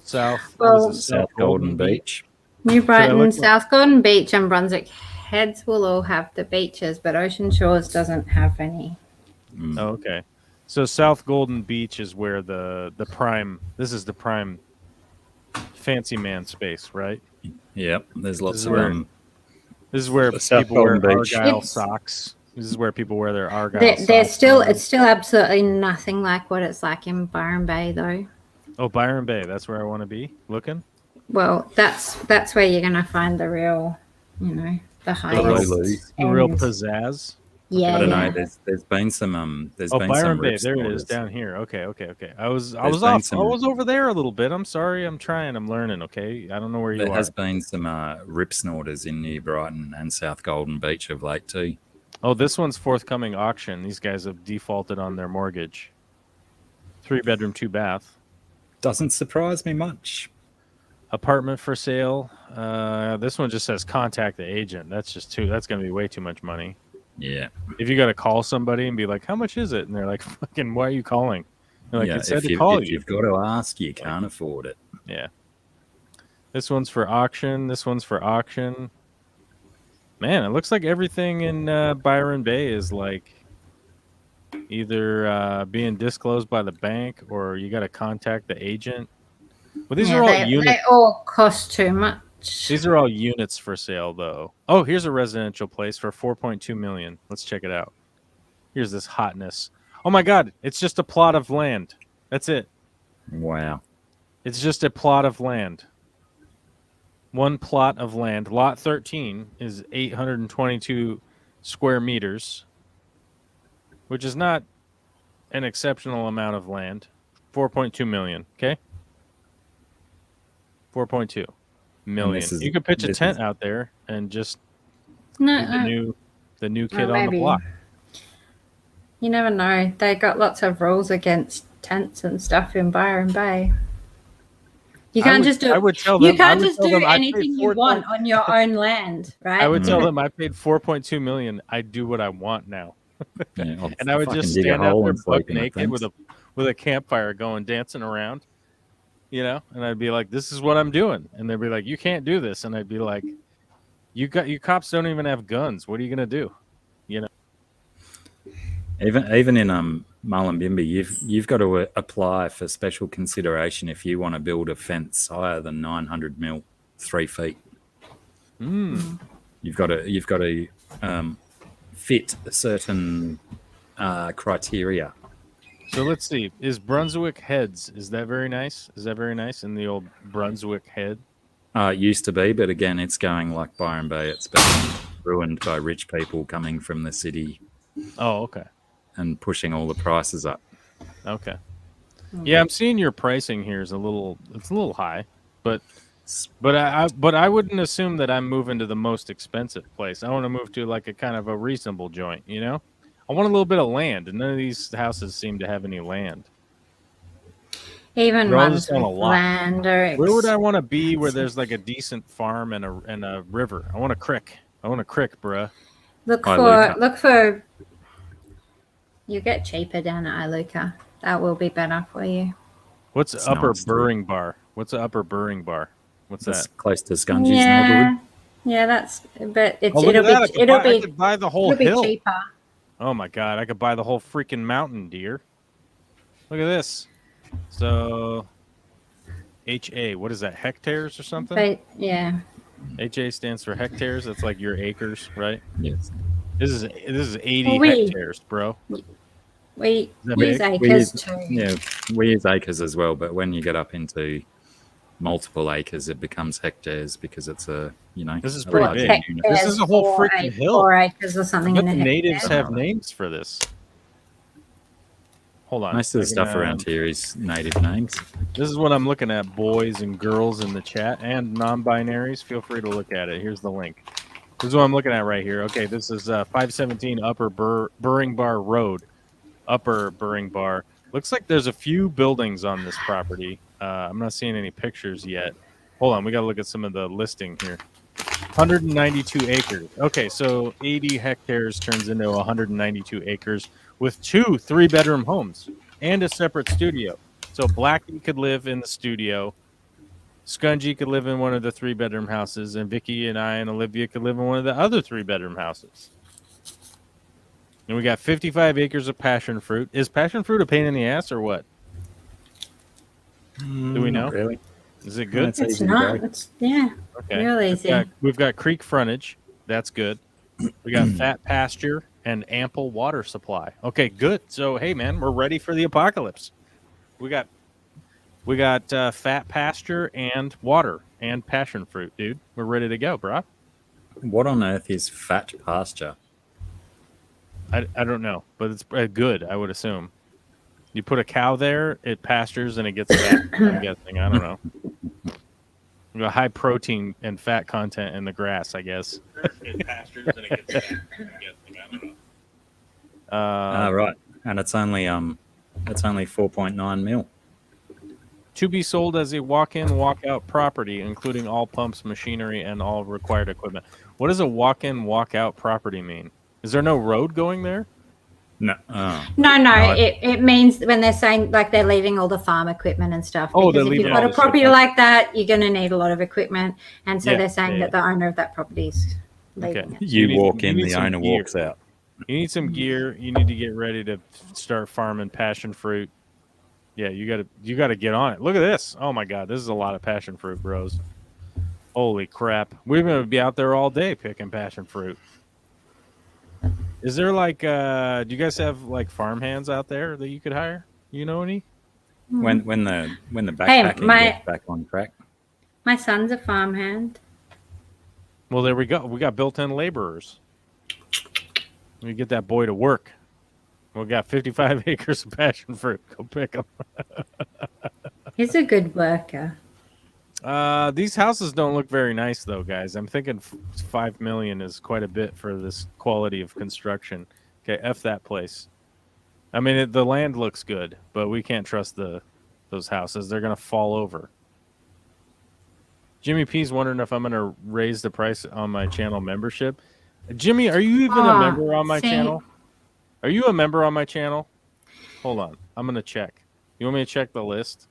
South? Well, South Golden Beach. New Brighton, South Golden Beach, and Brunswick Heads will all have the beaches, but Ocean Shores doesn't have any. Oh, okay. So South Golden Beach is where the prime. This is the prime fancy man space, right? Yep. There's lots of This is where people wear Argyle socks. This is where people wear their Argyle socks. It's still absolutely nothing like what it's like in Byron Bay, though. Oh, Byron Bay. That's where I want to be looking. Well, that's where you're going to find the real, the highest. The real pizzazz. Yeah, I don't know. There's been some there's been Byron some Bay. There it snorters. is down here. Okay. I was off. I was over there a little bit. I'm sorry. I'm trying. I'm learning. Okay. I don't know where you are. There has been some rip snorters in New Brighton and South Golden Beach of late too. Oh, this one's forthcoming auction. These guys have defaulted on their mortgage. 3-bedroom, 2-bath. Doesn't surprise me much. Apartment for sale. This one just says contact the agent. That's going to be way too much money. Yeah. If you got to call somebody and be like, how much is it? And they're like, fucking, why are you calling? They're like, it said to call you. If you've got to ask, you can't afford it. Yeah. This one's for auction. This one's for auction. Man, it looks like everything in Byron Bay is like either being disclosed by the bank or you got to contact the agent. Well, these are all units. They all cost too much. These are all units for sale, though. Oh, here's a residential place for $4.2 million. Let's check it out. Here's this hotness. Oh my God! It's just a plot of land. That's it. Wow. It's just a plot of land. One plot of land. Lot 13 is 822 square meters, which is not an exceptional amount of land. 4.2 million. Okay. 4.2 million. You could pitch a tent out there and just be the new kid on the block. You never know. They got lots of rules against tents and stuff in Byron Bay. You can't just do. You can't just do anything you want on your own land, right? I would tell them I paid 4.2 million. I do what I want now, and I would just stand out there buck naked with a campfire, going dancing around. And I'd be like, "This is what I'm doing," and they'd be like, "You can't do this," and I'd be like, "You cops don't even have guns. What are you gonna do?" Even in Mullumbimby, you've got to apply for special consideration if you want to build a fence higher than 900 mil, 3 feet. You've got to fit certain criteria. So let's see. Is Brunswick Heads, is that very nice? Is that very nice in the old Brunswick Head? It used to be, but again, it's going like Byron Bay. It's been ruined by rich people coming from the city. Oh, okay. And pushing all the prices up. Okay. Yeah, I'm seeing your pricing here is it's a little high, but I wouldn't assume that I'm moving to the most expensive place. I want to move to like a kind of a reasonable joint, I want a little bit of land, and none of these houses seem to have any land. Even ones with land or where would I want to be where there's like a decent farm and a river? I want a creek. Bruh. Look for. You get cheaper down at Iluka. That will be better for you. What's Upper Burring Bar? What's Upper Burring Bar? What's that? Close to Scungy's neighborhood. Yeah, but I could buy the whole hill. Be cheaper. Oh my God, I could buy the whole freaking mountain, dear. Look at this. So, HA, what is that? Hectares or something? Yeah. HA stands for hectares. That's like your acres, right? Yes. This is 80 hectares, bro. We use acres too. Yeah, we use acres as well, but when you get up into multiple acres, it becomes hectares because it's This is pretty big. This is a whole freaking hill. 4 acres or something. But the natives have names for this. hold on. Most of the stuff around here is native names. This is what I'm looking at, boys and girls in the chat and non-binaries. Feel free to look at it. Here's the link. This is what I'm looking at right here. Okay, this is 517 Upper Burring Bar Road. Upper Burring Bar. Looks like there's a few buildings on this property. I'm not seeing any pictures yet. Hold on, we got to look at some of the listing here. 192 acres. Okay, so 80 hectares turns into 192 acres with 2 3-bedroom homes and a separate studio. So Blacky could live in the studio. Scungy could live in one of the 3-bedroom houses, and Vicky and I and Olivia could live in one of the other 3-bedroom houses. And we got 55 acres of passion fruit. Is passion fruit a pain in the ass or what? Do we know? Not really. Is it good? It's not. It's, yeah. Okay. Real easy. We've got creek frontage. That's good. We got fat pasture and ample water supply. Okay, good. So, hey, man, we're ready for the apocalypse. We got fat pasture and water and passion fruit, dude. We're ready to go, bro. What on earth is fat pasture? I don't know, but it's good, I would assume. You put a cow there, it pastures and it gets fat. I'm guessing. I don't know. We got high protein and fat content in the grass, I guess. It pastures and it gets fat. I'm guessing. I don't know. Right, and it's only 4.9 mil. To be sold as a walk-in, walk-out property, including all pumps, machinery, and all required equipment. What does a walk-in, walk-out property mean? Is there no road going there? No. No. It means when they're saying like they're leaving all the farm equipment and stuff. Oh, because they're if you've leaving got all a the property stuff. like that, you're going to need a lot of equipment, and so Yeah, they're saying yeah, that the owner of that property is leaving Okay. it. You walk you in, need the some owner gear. walks out. You need some gear. You need to get ready to start farming passion fruit. Yeah, you gotta get on it. Look at this. Oh my God, this is a lot of passion fruit, bros. Holy crap. We're gonna be out there all day picking passion fruit. Is there like do you guys have like farm hands out there that you could hire? You know any? When the backpacking gets back on track. My son's a farmhand. Well, there we go. We got built-in laborers. We get that boy to work. We got 55 acres of passion fruit. Go pick them. He's a good worker. These houses don't look very nice, though, guys. I'm thinking $5 million is quite a bit for this quality of construction. Okay, F that place. I mean, the land looks good, but we can't trust those houses. They're going to fall over. Jimmy P's wondering if I'm going to raise the price on my channel membership. Jimmy, are you even a member on my channel? Are you a member on my channel? Hold on. I'm going to check. You want me to check the list?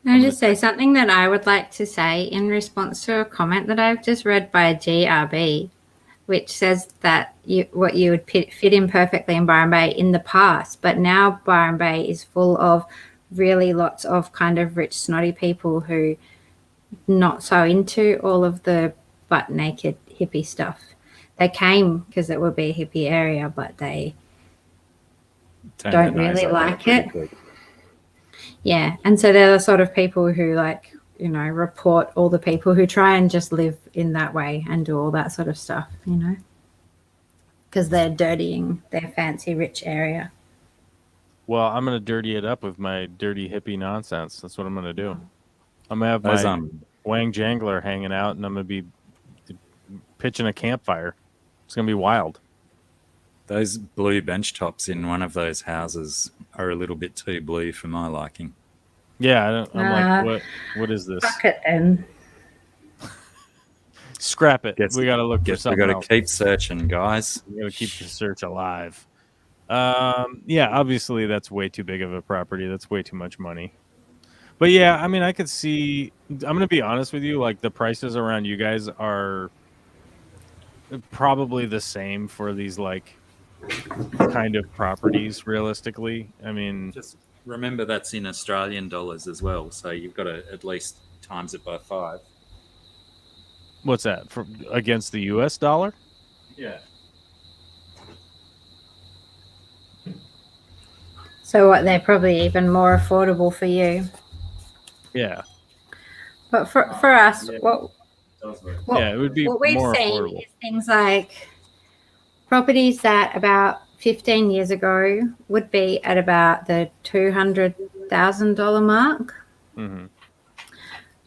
Can I just say something that I would like to say in response to a comment that I've just read by GRB, which says that what you would fit in perfectly in Byron Bay in the past, but now Byron Bay is full of really lots of kind of rich, snotty people who not so into all of the butt naked hippie stuff. They came because it would be a hippie area, but they don't really like it. Yeah, and so they're the sort of people who report all the people who try and just live in that way and do all that sort of stuff, because they're dirtying their fancy rich area. Well, I'm going to dirty it up with my dirty hippie nonsense. That's what I'm going to do. I'm going to have my Wang Jangler hanging out, and I'm going to be pitching a campfire. It's going to be wild. Those blue bench tops in one of those houses are a little bit too blue for my liking. Yeah, I'm like, what is this? Fuck it then. Scrap it. We got to look for something. We got to keep searching, guys. We got to keep the search alive. Yeah, obviously that's way too big of a property. That's way too much money. But yeah, I mean, I could see. I'm gonna be honest with you. Like the prices around you guys are probably the same for these like kind of properties. Realistically, I mean, just remember that's in Australian dollars as well. So you've got to at least times it by 5. What's that for against the U.S. dollar? Yeah. So what? They're probably even more affordable for you. Yeah. But for us, yeah. What it would be what we've more seen affordable. is things like properties that about 15 years ago would be at about the $200,000 mark. Mm-hmm.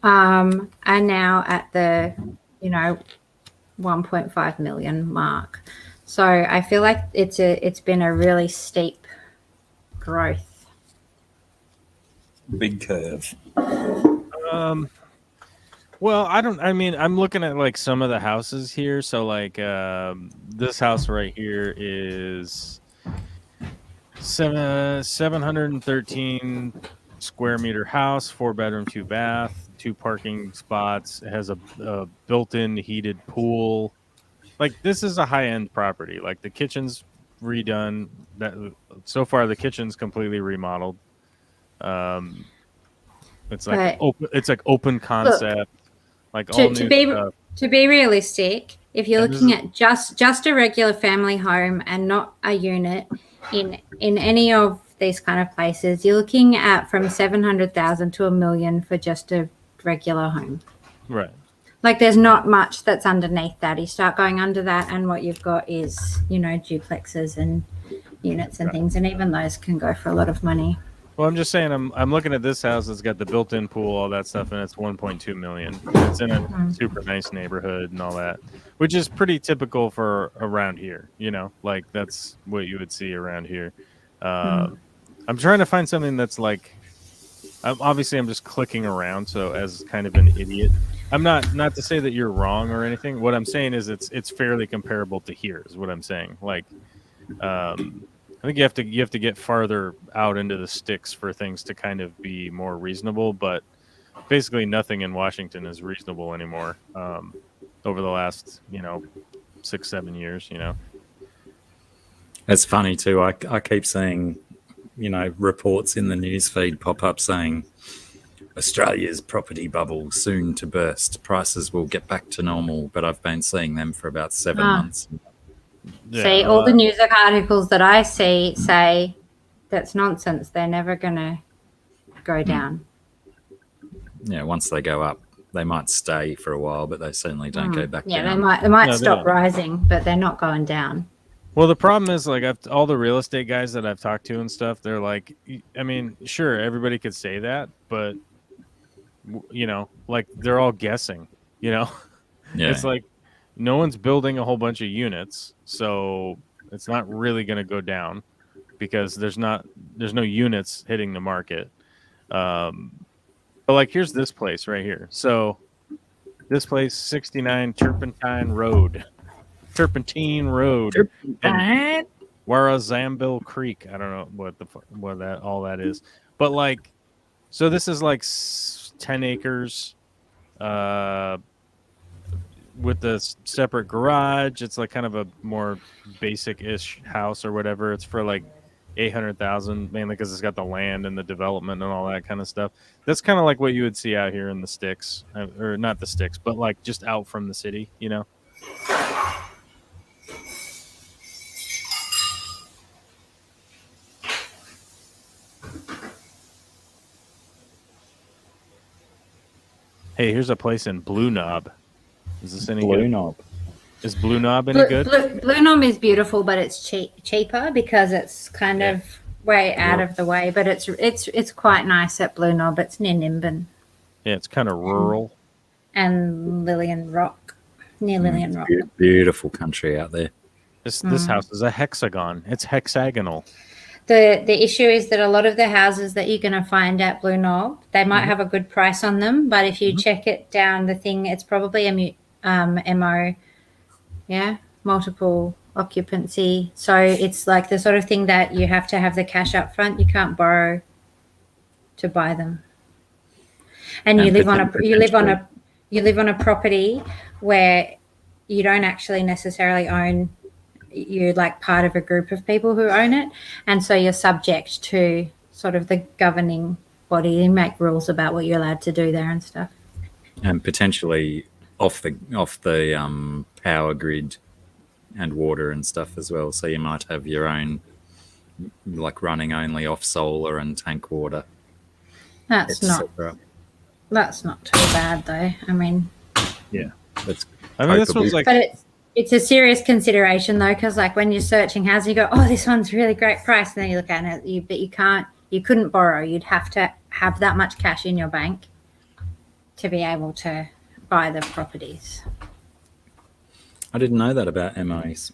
And now at the, 1.5 million mark. So I feel like it's been a really steep growth. Big curve. Well, I'm looking at like some of the houses here. So like this house right here is 713 square meter house, 4-bedroom, 2-bath, 2 parking spots. It has a built-in heated pool. Like this is a high-end property. Like the kitchen's redone. That so far the kitchen's completely remodeled. It's like open concept. Like all new stuff. To be realistic, if you're looking at just a regular family home and not a unit in any of these kind of places, you're looking at from 700,000 to $1 million for just a regular home. Right. Like there's not much that's underneath that. You start going under that, and what you've got is duplexes and units and things, and even those can go for a lot of money. Well, I'm just saying, I'm looking at this house. It's got the built-in pool, all that stuff, and it's 1.2 million. It's in a super nice neighborhood and all that, which is pretty typical for around here. Like that's what you would see around here. I'm trying to find something that's like. I'm just clicking around, so as kind of an idiot. I'm not to say that you're wrong or anything. What I'm saying is it's fairly comparable to here. Is what I'm saying. Like. I think you have to get farther out into the sticks for things to kind of be more reasonable, but basically nothing in Washington is reasonable anymore over the last 6-7 years. It's funny too. I keep seeing reports in the newsfeed pop up saying Australia's property bubble soon to burst. Prices will get back to normal, but I've been seeing them for about 7 months. Yeah, see, all the news articles that I see say that's nonsense. They're never going to go down. Yeah, once they go up, they might stay for a while, but they certainly don't go back down. Yeah, they might stop rising, but they're not going down. Well, the problem is, like, all the real estate guys that I've talked to and stuff, they're like, I mean, sure, everybody could say that, but, like, they're all guessing, Yeah. It's like, no one's building a whole bunch of units, so it's not really going to go down because there's no units hitting the market. But like, here's this place right here. So this place, 69 Turpentine Road, and Warrazambil Creek. I don't know what all that is, but like, so this is like 10 acres. With the separate garage, it's like kind of a more basic-ish house or whatever. It's for like $800,000, mainly because it's got the land and the development and all that kind of stuff. That's kind of like what you would see out here in the sticks, or not the sticks, but like just out from the city, Hey, here's a place in Blue Knob. Is this any Blue good? Knob. Is Blue Knob any good? Blue Knob is beautiful, but it's cheaper because it's kind of way out of the way. But it's quite nice at Blue Knob. It's near Nimbin. Yeah, it's kind of rural. And Lillian Rock, near Lillian Rock. Beautiful country out there. This house is a hexagon. It's hexagonal. The issue is that a lot of the houses that you're going to find at Blue Knob, they might have a good price on them, but if you check it down the thing, it's probably a MO, multiple occupancy. So it's like the sort of thing that you have to have the cash up front. You can't borrow to buy them. And you live on a property where you don't actually necessarily own. You're like part of a group of people who own it, and so you're subject to sort of the governing body. They make rules about what you're allowed to do there and stuff, and potentially off the power grid and water and stuff as well. So you might have your own, like, running only off solar and tank water. That's not too bad though. I mean, yeah, that's. I mean, this one's like. But It's a serious consideration though, because like when you're searching houses, you go, "Oh, this one's really great price," and then you look at it, but you couldn't borrow. You'd have to have that much cash in your bank to be able to buy the properties. I didn't know that about MOs.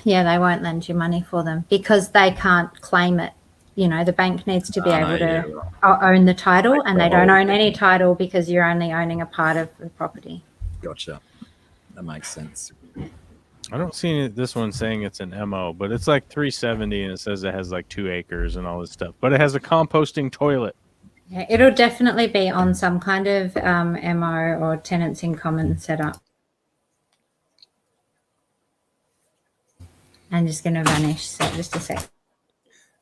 Yeah, they won't lend you money for them because they can't claim it. You know, the bank needs to be able to own the title, and they don't own any title because you're only owning a part of the property. Gotcha. That makes sense. I don't see this one saying it's an MO, but it's like 370 and it says it has like 2 acres and all this stuff. But it has a composting toilet. Yeah, it'll definitely be on some kind of MO or tenants in common setup. I'm just going to vanish. So just a sec.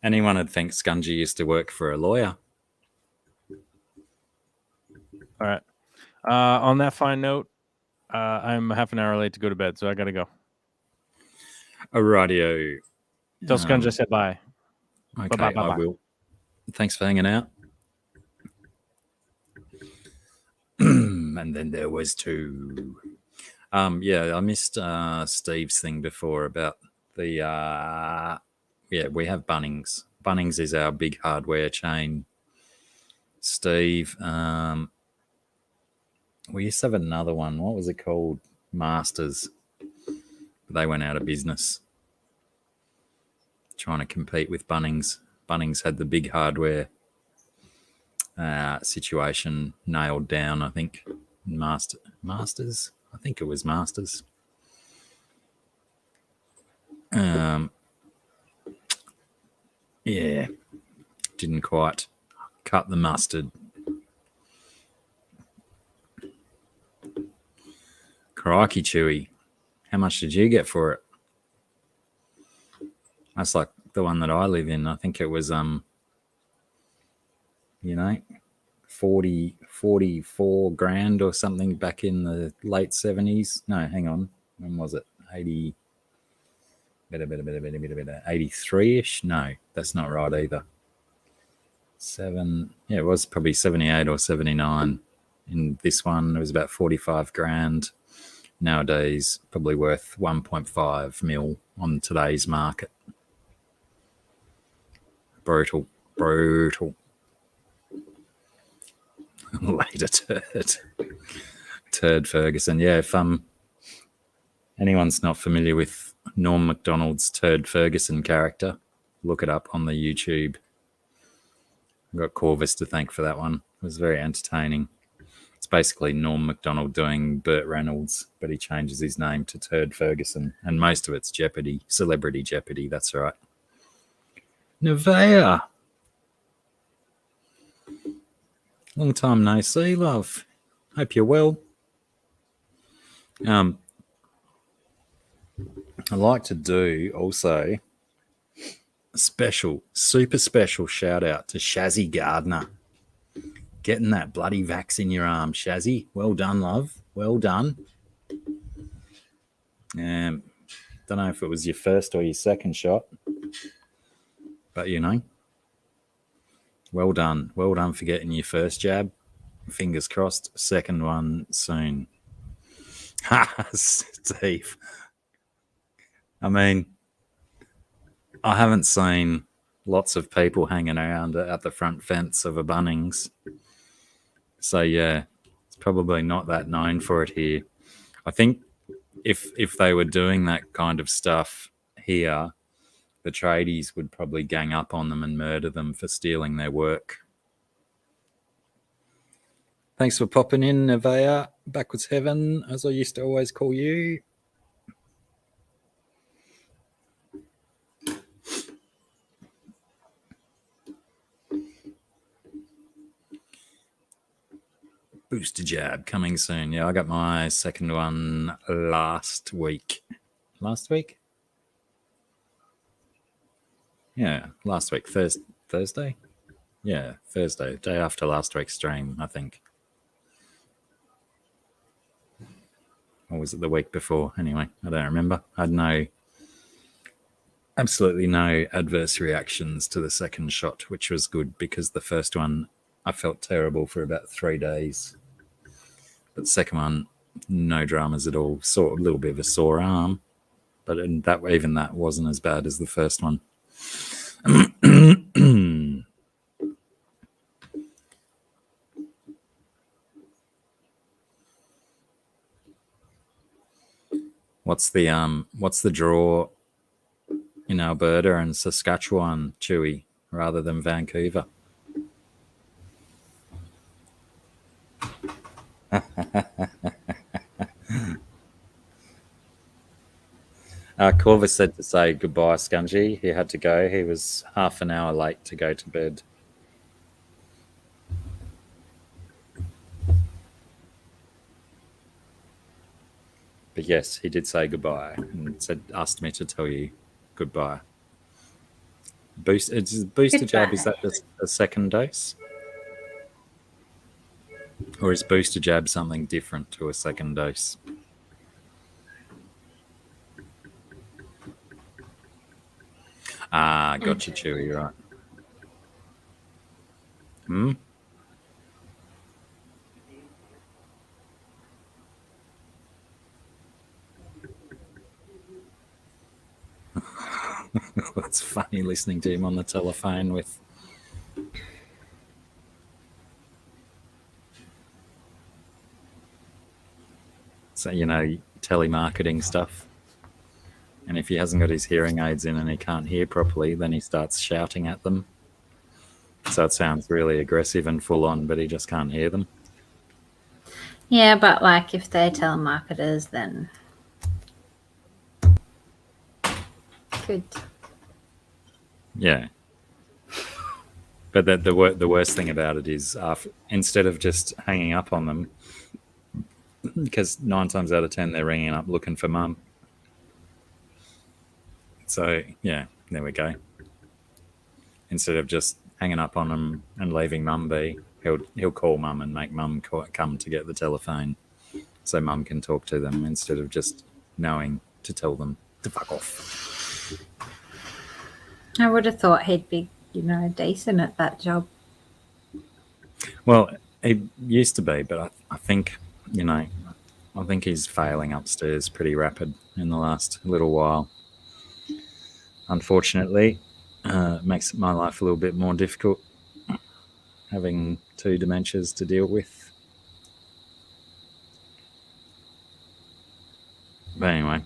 Anyone would think Scungy used to work for a lawyer. All right. On that fine note, I'm half an hour late to go to bed, so I got to go. Alrighty. Tell Scungy I said bye. Okay, Bye-bye. I will. Thanks for hanging out. And then there was 2. Yeah, I missed Steve's thing before about the we have Bunnings. Bunnings is our big hardware chain. Steve, we used to have another one. What was it called? Masters. They went out of business. Trying to compete with Bunnings. Bunnings had the big hardware situation nailed down, I think. Masters? I think it was Masters. Yeah, didn't quite cut the mustard. Crikey, Chewy. How much did you get for it? That's like the one that I live in. I think it was, 44 grand or something back in the late 70s. No, hang on. When was it? 83-ish? No, that's not right either. It was probably 78 or 79. In this one, it was about 45 grand. Nowadays, probably worth 1.5 mil on today's market. Brutal. Later turd Ferguson. Yeah, if anyone's not familiar with Norm Macdonald's Turd Ferguson character, look it up on the YouTube. I've got Corvus to thank for that one. It was very entertaining. It's basically Norm Macdonald doing Burt Reynolds, but he changes his name to Turd Ferguson, and most of it's Jeopardy, Celebrity Jeopardy, that's right. Nevaeh. Long time no see, love. Hope you're well. I like to do also a super special shout out to Shazzy Gardner. Getting that bloody vax in your arm, Shazzy. Well done, love. Well done. Don't know if it was your first or your second shot, but well done. Well done for getting your first jab. Fingers crossed. Second one soon. Ha, Steve. I mean, I haven't seen lots of people hanging around at the front fence of a Bunnings. So, yeah, it's probably not that known for it here. I think if they were doing that kind of stuff here, the tradies would probably gang up on them and murder them for stealing their work. Thanks for popping in, Nevaeh. Backwards Heaven, as I used to always call you. Booster jab coming soon. Yeah, I got my second one last week. Last week? Yeah, last week. Thursday? Yeah, Thursday. Day after last week's stream, I think. Or was it the week before? Anyway, I don't remember. I had absolutely no adverse reactions to the second shot, which was good because the first one, I felt terrible for about 3 days. But the second one, no dramas at all. Sort a little bit of a sore arm, but even that wasn't as bad as the first one. What's the draw in Alberta and Saskatchewan, Chewy, rather than Vancouver? Corvus said to say goodbye, Scungy. He had to go. He was half an hour late to go to bed. But yes, he did say goodbye and asked me to tell you goodbye. Booster jab, is that just a second dose? Or is booster jab something different to a second dose? Gotcha, Chewy, you're right. It's funny listening to him on the telephone with... So, telemarketing stuff. And if he hasn't got his hearing aids in and he can't hear properly, then he starts shouting at them. So it sounds really aggressive and full on, but he just can't hear them. Yeah, but like if they're telemarketers, then good. Yeah. But the worst thing about it is instead of just hanging up on them, because 9 times out of 10 they're ringing up looking for mum. So, yeah, there we go. Instead of just hanging up on him and leaving mum be, he'll call mum and make mum come to get the telephone so mum can talk to them instead of just knowing to tell them to fuck off. I would have thought he'd be, decent at that job. Well, he used to be, but I think, I think he's failing upstairs pretty rapid in the last little while. Unfortunately, it makes my life a little bit more difficult having 2 dementias to deal with. But anyway,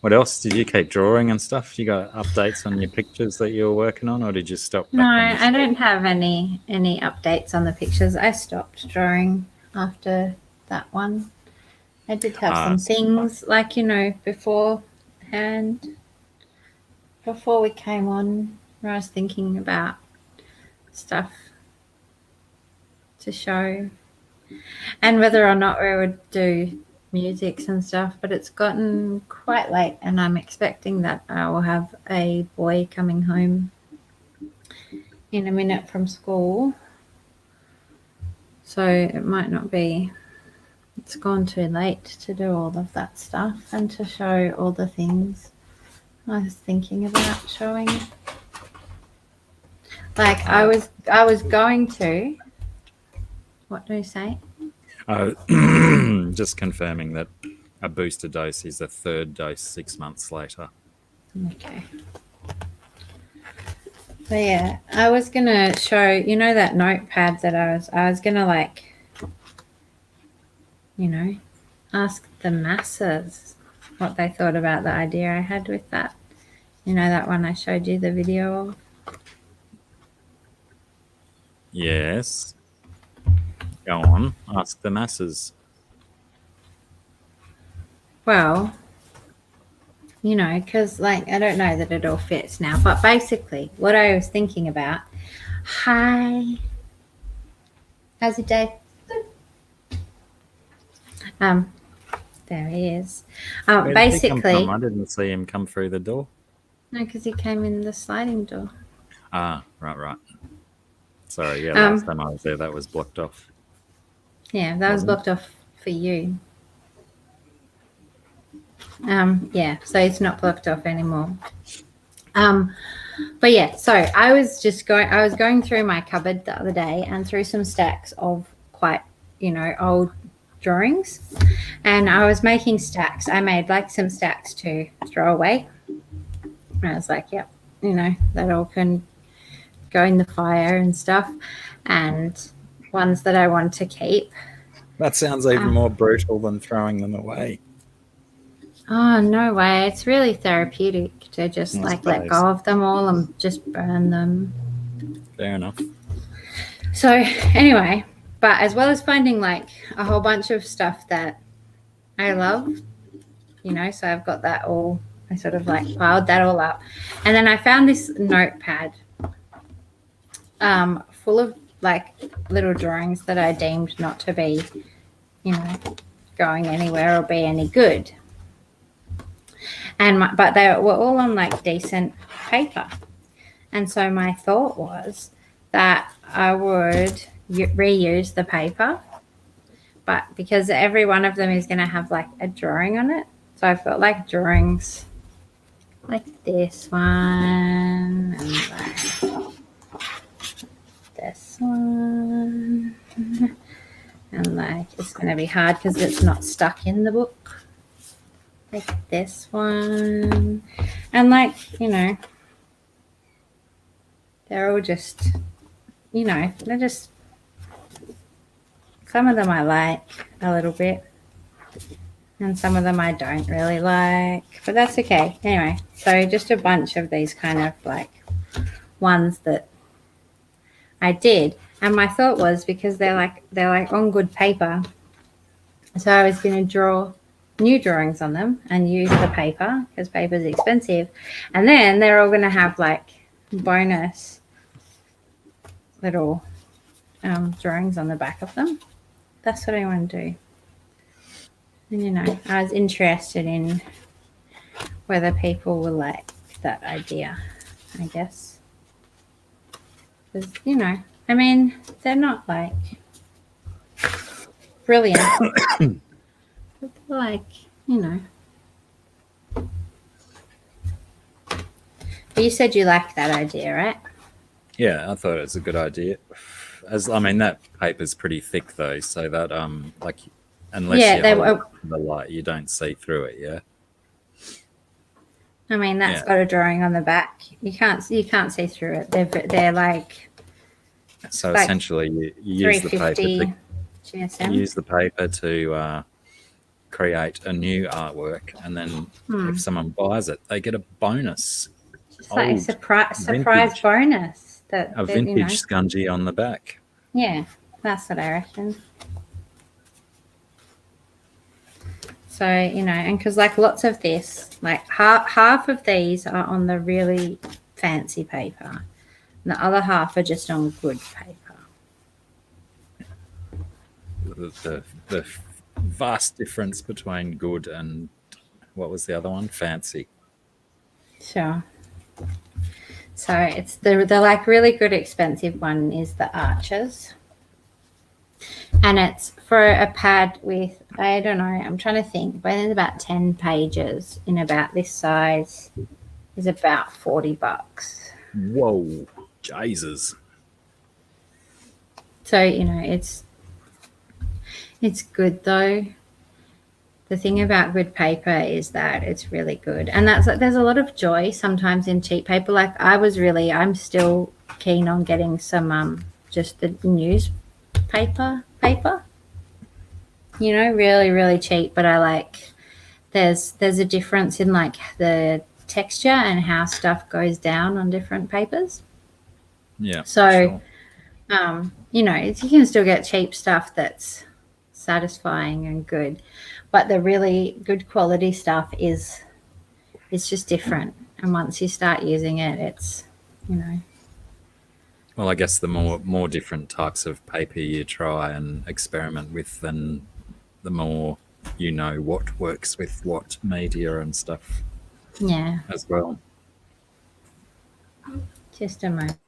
what else? Did you keep drawing and stuff? You got updates on your pictures that you were working on, or did you stop? No, I don't have any updates on the pictures. I stopped drawing after that one. I did have some things like, beforehand. Before we came on, I was thinking about stuff to show and whether or not we would do musics and stuff, but it's gotten quite late and I'm expecting that I will have a boy coming home in a minute from school. So it might not be, it's gone too late to do all of that stuff and to show all the things I was thinking about showing. Like I was going to. What do you say? Just confirming that a booster dose is a 3rd dose 6 months later. Okay. So yeah, I was gonna show that notepad that I was gonna ask the masses what they thought about the idea I had with that. That one I showed you the video of. Yes. Go on. Ask the masses. Well, because I don't know that it all fits now, but basically what I was thinking about. Hi. How's your day? Good. There he is. Basically, I didn't see him come through the door. No, because he came in the sliding door. Right. Sorry, yeah, last time I was there, that was blocked off. Yeah, that was blocked off for you. Yeah, so it's not blocked off anymore. But yeah, so I was going through my cupboard the other day and through some stacks of quite, old drawings, and I was making stacks. I made like some stacks to throw away. And I was like, yep, that all can go in the fire and stuff, and ones that I want to keep. That sounds even more brutal than throwing them away. Oh, no way. It's really therapeutic to just let go of them all and just burn them. Fair enough. So anyway, but as well as finding like a whole bunch of stuff that I love, so I've got that all, I sort of like piled that all up. And then I found this notepad full of like little drawings that I deemed not to be, going anywhere or be any good. But they were all on like decent paper. And so my thought was that I would reuse the paper, but because every one of them is going to have like a drawing on it. So I've got like drawings like this one and like this one. And like it's going to be hard because it's not stuck in the book. Like this one. And like, they're all just, they're just, some of them I like a little bit and some of them I don't really like, but that's okay. Anyway, so just a bunch of these kind of like ones that I did. And my thought was because they're like on good paper. So I was going to draw new drawings on them and use the paper because paper is expensive. And then they're all going to have like bonus little drawings on the back of them. That's what I want to do. And I was interested in whether people will like that idea, I guess. Because, I mean, they're not like brilliant. But they're like, But you said you like that idea, right? Yeah, I thought it was a good idea. That paper's pretty thick though, so that unless you hold the light, you don't see through it. Yeah. I mean, that's got a drawing on the back. You can't see through it. They're like. So like essentially, you use the paper to GSM. Use the paper to create a new artwork, and then if someone buys it, they get a bonus. It's like a surprise bonus. A vintage scungy on the back. Yeah, that's what I reckon. So, and because like lots of this, like half of these are on the really fancy paper, and the other half are just on good paper. The vast difference between good and what was the other one? Fancy. Sure. So it's the like really good expensive one is the Arches. And it's for a pad with, I don't know, I'm trying to think, but it's about 10 pages in about this size is about $40. Whoa, Jesus. So, it's good though. The thing about good paper is that it's really good. And there's a lot of joy sometimes in cheap paper. Like I'm still keen on getting some just the newspaper paper. Really, really cheap. But I like there's a difference in like the texture and how stuff goes down on different papers. Yeah. So sure. You can still get cheap stuff that's satisfying and good. But the really good quality stuff it's just different. And once you start using it, it's, Well, I guess the more different types of paper you try and experiment with, then the more what works with what media and stuff. Yeah. As well. Just a moment.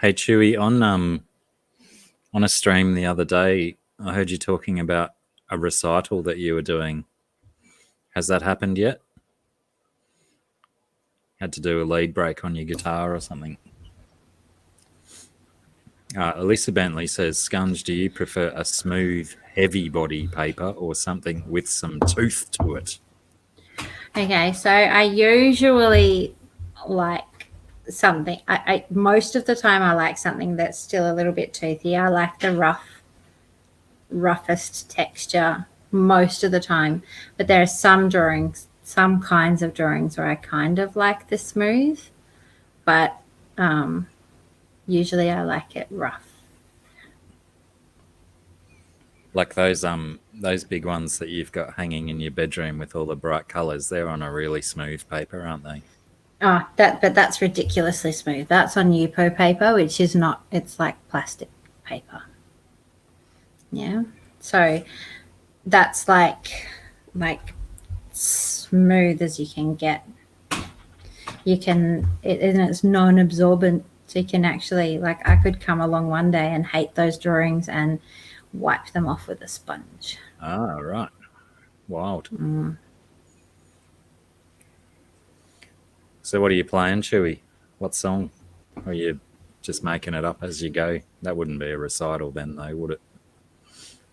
Hey Chewy, on a stream the other day, I heard you talking about a recital that you were doing. Has that happened yet? Had to do a lead break on your guitar or something? Alyssa Bentley says, Scunge, do you prefer a smooth, heavy body paper or something with some tooth to it? Okay, so I usually like something. I most of the time I like something that's still a little bit toothy. I like the roughest texture most of the time, but there are some kinds of drawings where I kind of like the smooth, but usually I like it rough. Like those big ones that you've got hanging in your bedroom with all the bright colours, they're on a really smooth paper, aren't they? Oh, but that's ridiculously smooth. That's on Yupo paper, which is not, it's like plastic paper. Yeah. So that's like smooth as you can get. And it's non-absorbent. So you can actually, like, I could come along one day and hate those drawings and wipe them off with a sponge. Ah, right. Wild. So what are you playing, Chewy? What song? Or are you just making it up as you go? That wouldn't be a recital then, though, would it?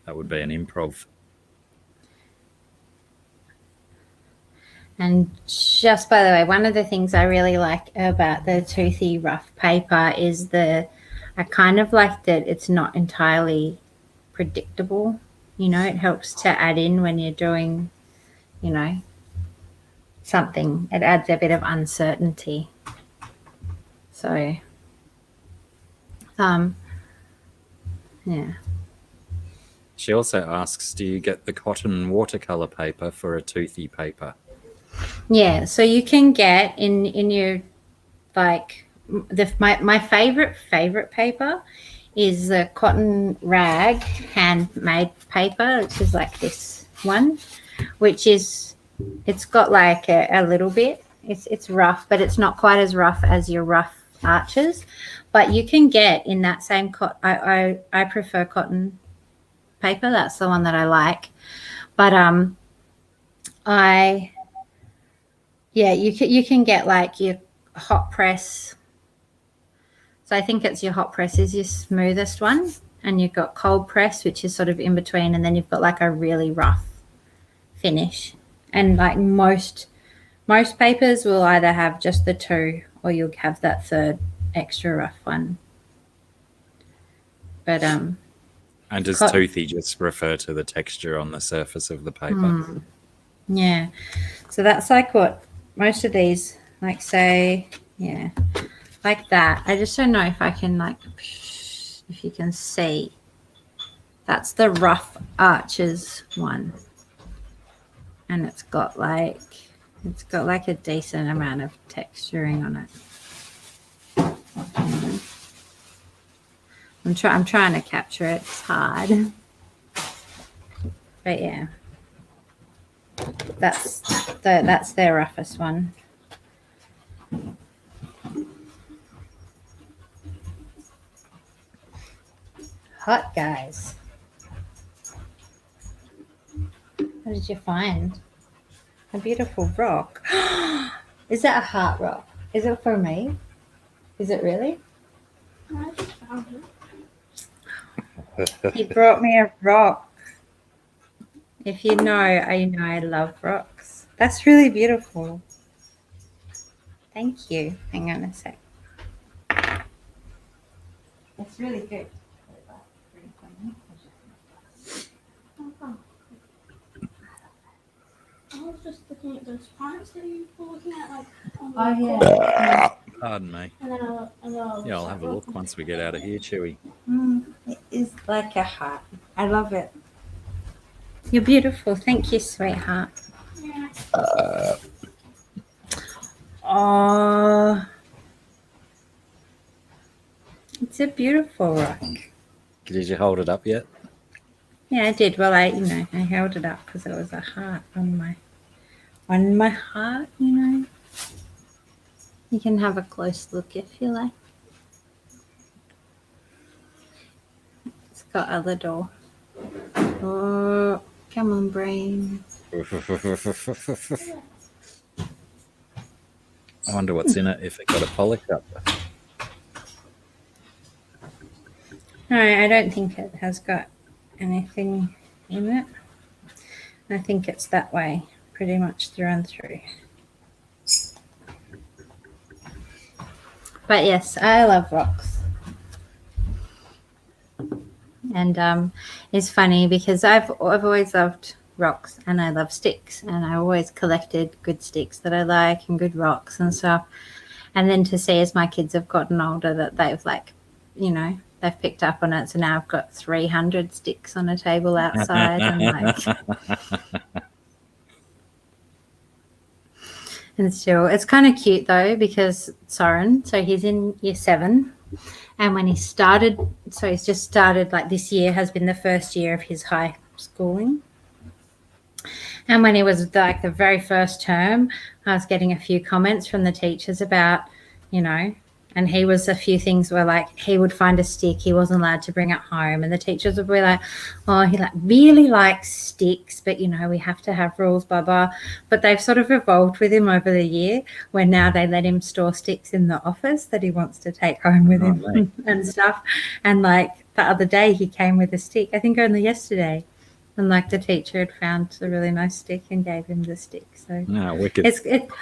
That would be an improv. And just by the way, one of the things I really like about the toothy rough paper is I kind of like that it's not entirely predictable. You know, it helps to add in when you're doing, you know, something. It adds a bit of uncertainty. So, yeah. She also asks, do you get the cotton watercolor paper for a toothy paper? Yeah, so you can get in your, like, my favorite paper is the cotton rag handmade paper, which is like this one, which is, it's got like a little bit, it's rough, but it's not quite as rough as your rough arches. But you can get in that same I prefer cotton paper. That's the one that I like. But you can get like your hot press. So I think it's your hot press is your smoothest one, and you've got cold press, which is sort of in between, and then you've got like a really rough finish. And like most papers will either have just the two, or you'll have that third extra rough one. But and does toothy just refer to the texture on the surface of the paper? Yeah. So that's like what most of these, like, say, yeah, like that. I just don't know if I can, like, if you can see. That's the rough arches one. And it's got like a decent amount of texturing on it. I'm trying to capture it. It's hard. But yeah. That's their roughest one. Hot, guys. What did you find? A beautiful rock. Is that a heart rock? Is it for me? Is it really? I just found it. He brought me a rock. If you know, I love rocks. That's really beautiful. Thank you. Hang on a sec. It's really good. I was just looking at those parts that you were looking at, like. On the Yeah. Pardon me. And then Yeah, I'll have a look once we get out of here, Chewy. It is like a heart. I love it. You're beautiful. Thank you, sweetheart. Yeah. Oh, it's a beautiful rock. Did you hold it up yet? Yeah, I did. Well, I held it up because it was a heart on my heart. You can have a close look if you like. It's got a little. Oh, come on, brain. I wonder what's in it if it got a polish up. No, I don't think it has got anything in it. I think it's that way pretty much through and through. But yes, I love rocks. And it's funny because I've always loved rocks and I love sticks, and I always collected good sticks that I like and good rocks and stuff. And then to see as my kids have gotten older that they've they've picked up on it. So now I've got 300 sticks on a table outside and and still it's kind of cute though, because Soren, so he's in year 7. And when he started, so he's just started, like this year has been the first year of his high schooling. And when he was like the very first term, I was getting a few comments from the teachers about, and he was, a few things were like he would find a stick, he wasn't allowed to bring it home. And the teachers would be like, oh, he really likes sticks, but, we have to have rules, blah, blah. But they've sort of evolved with him over the year, where now they let him store sticks in the office that he wants to take home with him and stuff. And like the other day he came with a stick, I think only yesterday. And like the teacher had found a really nice stick and gave him the stick. So wicked.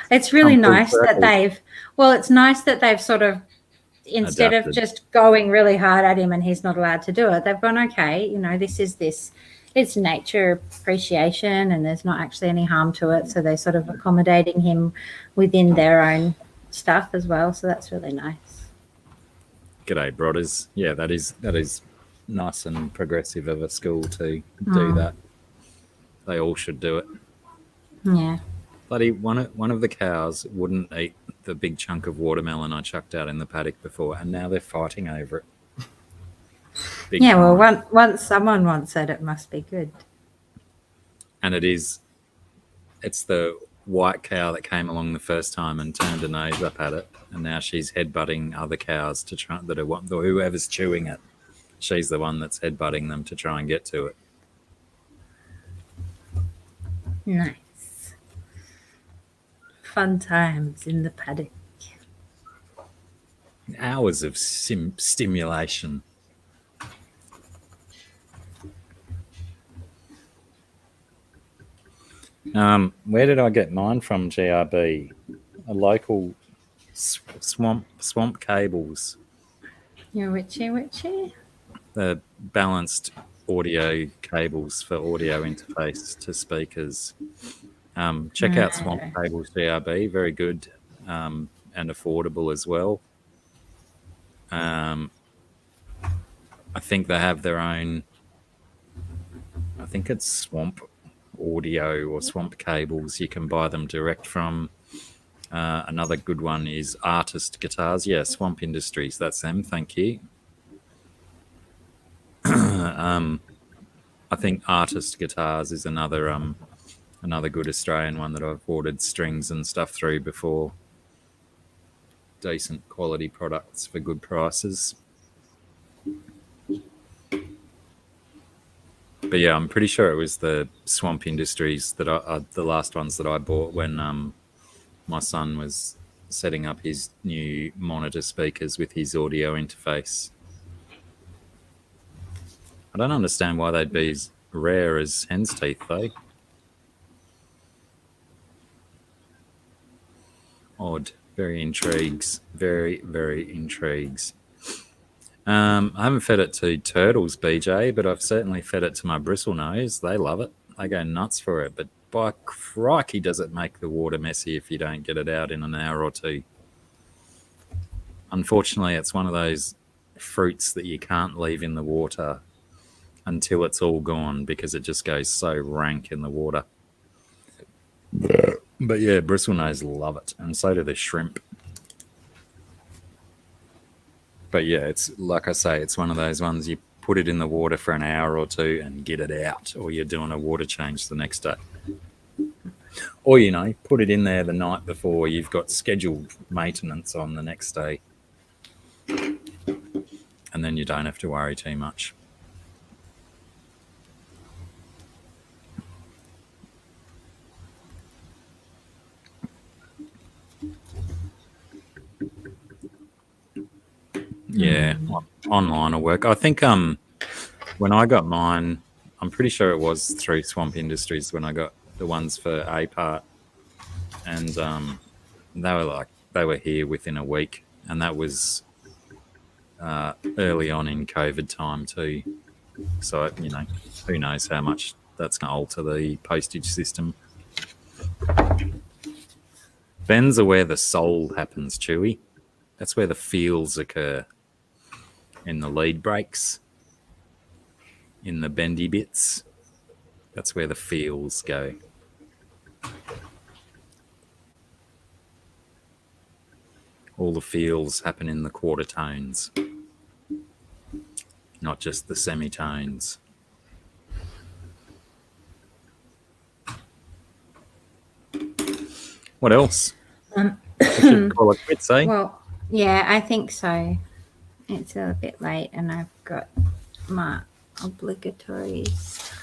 It's really nice that it's nice that they've sort of, instead of just going really hard at him and he's not allowed to do it, they've gone, okay, it's nature appreciation and there's not actually any harm to it. So they're sort of accommodating him within their own stuff as well. So that's really nice. G'day, brothers. Yeah, that is nice and progressive of a school to do that. They all should do it. Yeah. Bloody one of the cows wouldn't eat the big chunk of watermelon I chucked out in the paddock before, and now they're fighting over it. Well, once someone wants it, it must be good. And it's the white cow that came along the first time and turned her nose up at it, and now she's headbutting other cows to try whoever's chewing it. She's the one that's headbutting them to try and get to it. Nice. Fun times in the paddock. Hours of stimulation. Where did I get mine from, GRB? A local swamp cables. You're witchy? The balanced audio cables for audio interface to speakers. Check out Swamp Cables GRB, very good and affordable as well. I think they have their own, I think it's Swamp Audio or Swamp Cables. You can buy them direct from. Another good one is Artist Guitars. Yeah, Swamp Industries, that's them, thank you. I think Artist Guitars is another good Australian one that I've ordered strings and stuff through before. Decent quality products for good prices. But yeah, I'm pretty sure it was the Swamp Industries that are the last ones that I bought when my son was setting up his new monitor speakers with his audio interface. I don't understand why they'd be as rare as hen's teeth, though. Odd. Very intrigues. Very, very intrigues. I haven't fed it to turtles, BJ, but I've certainly fed it to my bristlenose. They love it. They go nuts for it. But by crikey, does it make the water messy if you don't get it out in an hour or two. Unfortunately, it's one of those fruits that you can't leave in the water until it's all gone because it just goes so rank in the water. But yeah, bristlenose love it, and so do the shrimp. But yeah, it's like I say, it's one of those ones you put it in the water for an hour or two and get it out, or you're doing a water change the next day. Or, put it in there the night before you've got scheduled maintenance on the next day. And then you don't have to worry too much. Yeah, online will work. I think when I got mine, I'm pretty sure it was through Swamp Industries when I got the ones for A part, and they were here within a week, and that was early on in COVID time too. So who knows how much that's going to alter the postage system. Bends are where the soul happens, Chewy. That's where the feels occur. In the lead breaks, in the bendy bits, that's where the feels go. All the feels happen in the quarter tones, not just the semitones. What else? We should call it quits, eh? Well, yeah, I think so. It's a bit late and I've got my obligatories.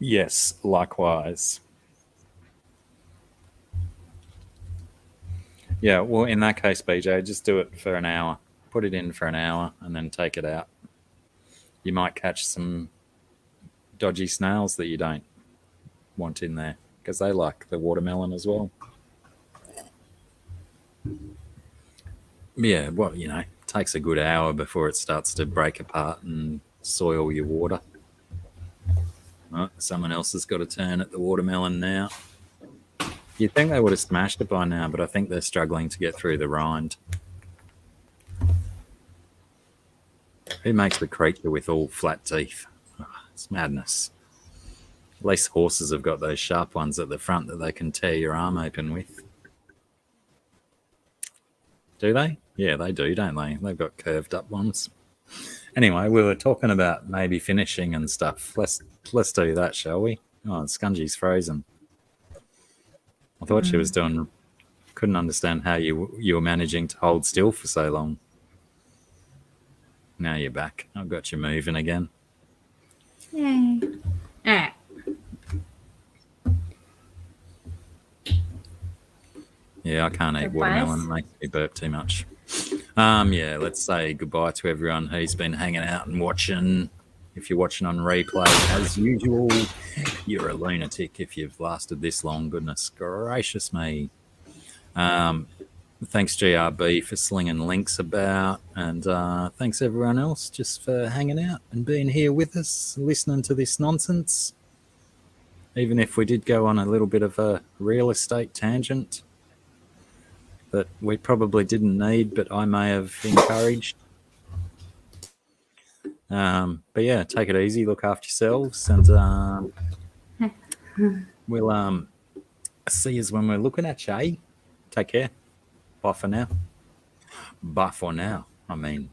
Yes, likewise. Yeah, well, in that case, BJ, just do it for an hour. Put it in for an hour and then take it out. You might catch some dodgy snails that you don't want in there because they like the watermelon as well. Yeah, well, it takes a good hour before it starts to break apart and soil your water. Oh, someone else has got a turn at the watermelon now. You'd think they would have smashed it by now, but I think they're struggling to get through the rind. Who makes the creature with all flat teeth? Oh, it's madness. At least horses have got those sharp ones at the front that they can tear your arm open with. Do they? Yeah, they do, don't they? They've got curved up ones. Anyway, we were talking about maybe finishing and stuff. Let's do that, shall we? Oh, Scungy's frozen. I thought she was doing. Couldn't understand how you were managing to hold still for so long. Now you're back. I've got you moving again. Yay. All right. Yeah, I can't eat Goodbyes. watermelon. It makes me burp too much. Yeah, let's say goodbye to everyone who's been hanging out and watching. If you're watching on replay, as usual, you're a lunatic if you've lasted this long. Goodness gracious me. Thanks, GRB, for slinging links about. And thanks, everyone else, just for hanging out and being here with us, listening to this nonsense. Even if we did go on a little bit of a real estate tangent that we probably didn't need, but I may have encouraged. But yeah, take it easy, look after yourselves, and we'll see you when we're looking at you. Take care. Bye for now. Bye for now. I mean.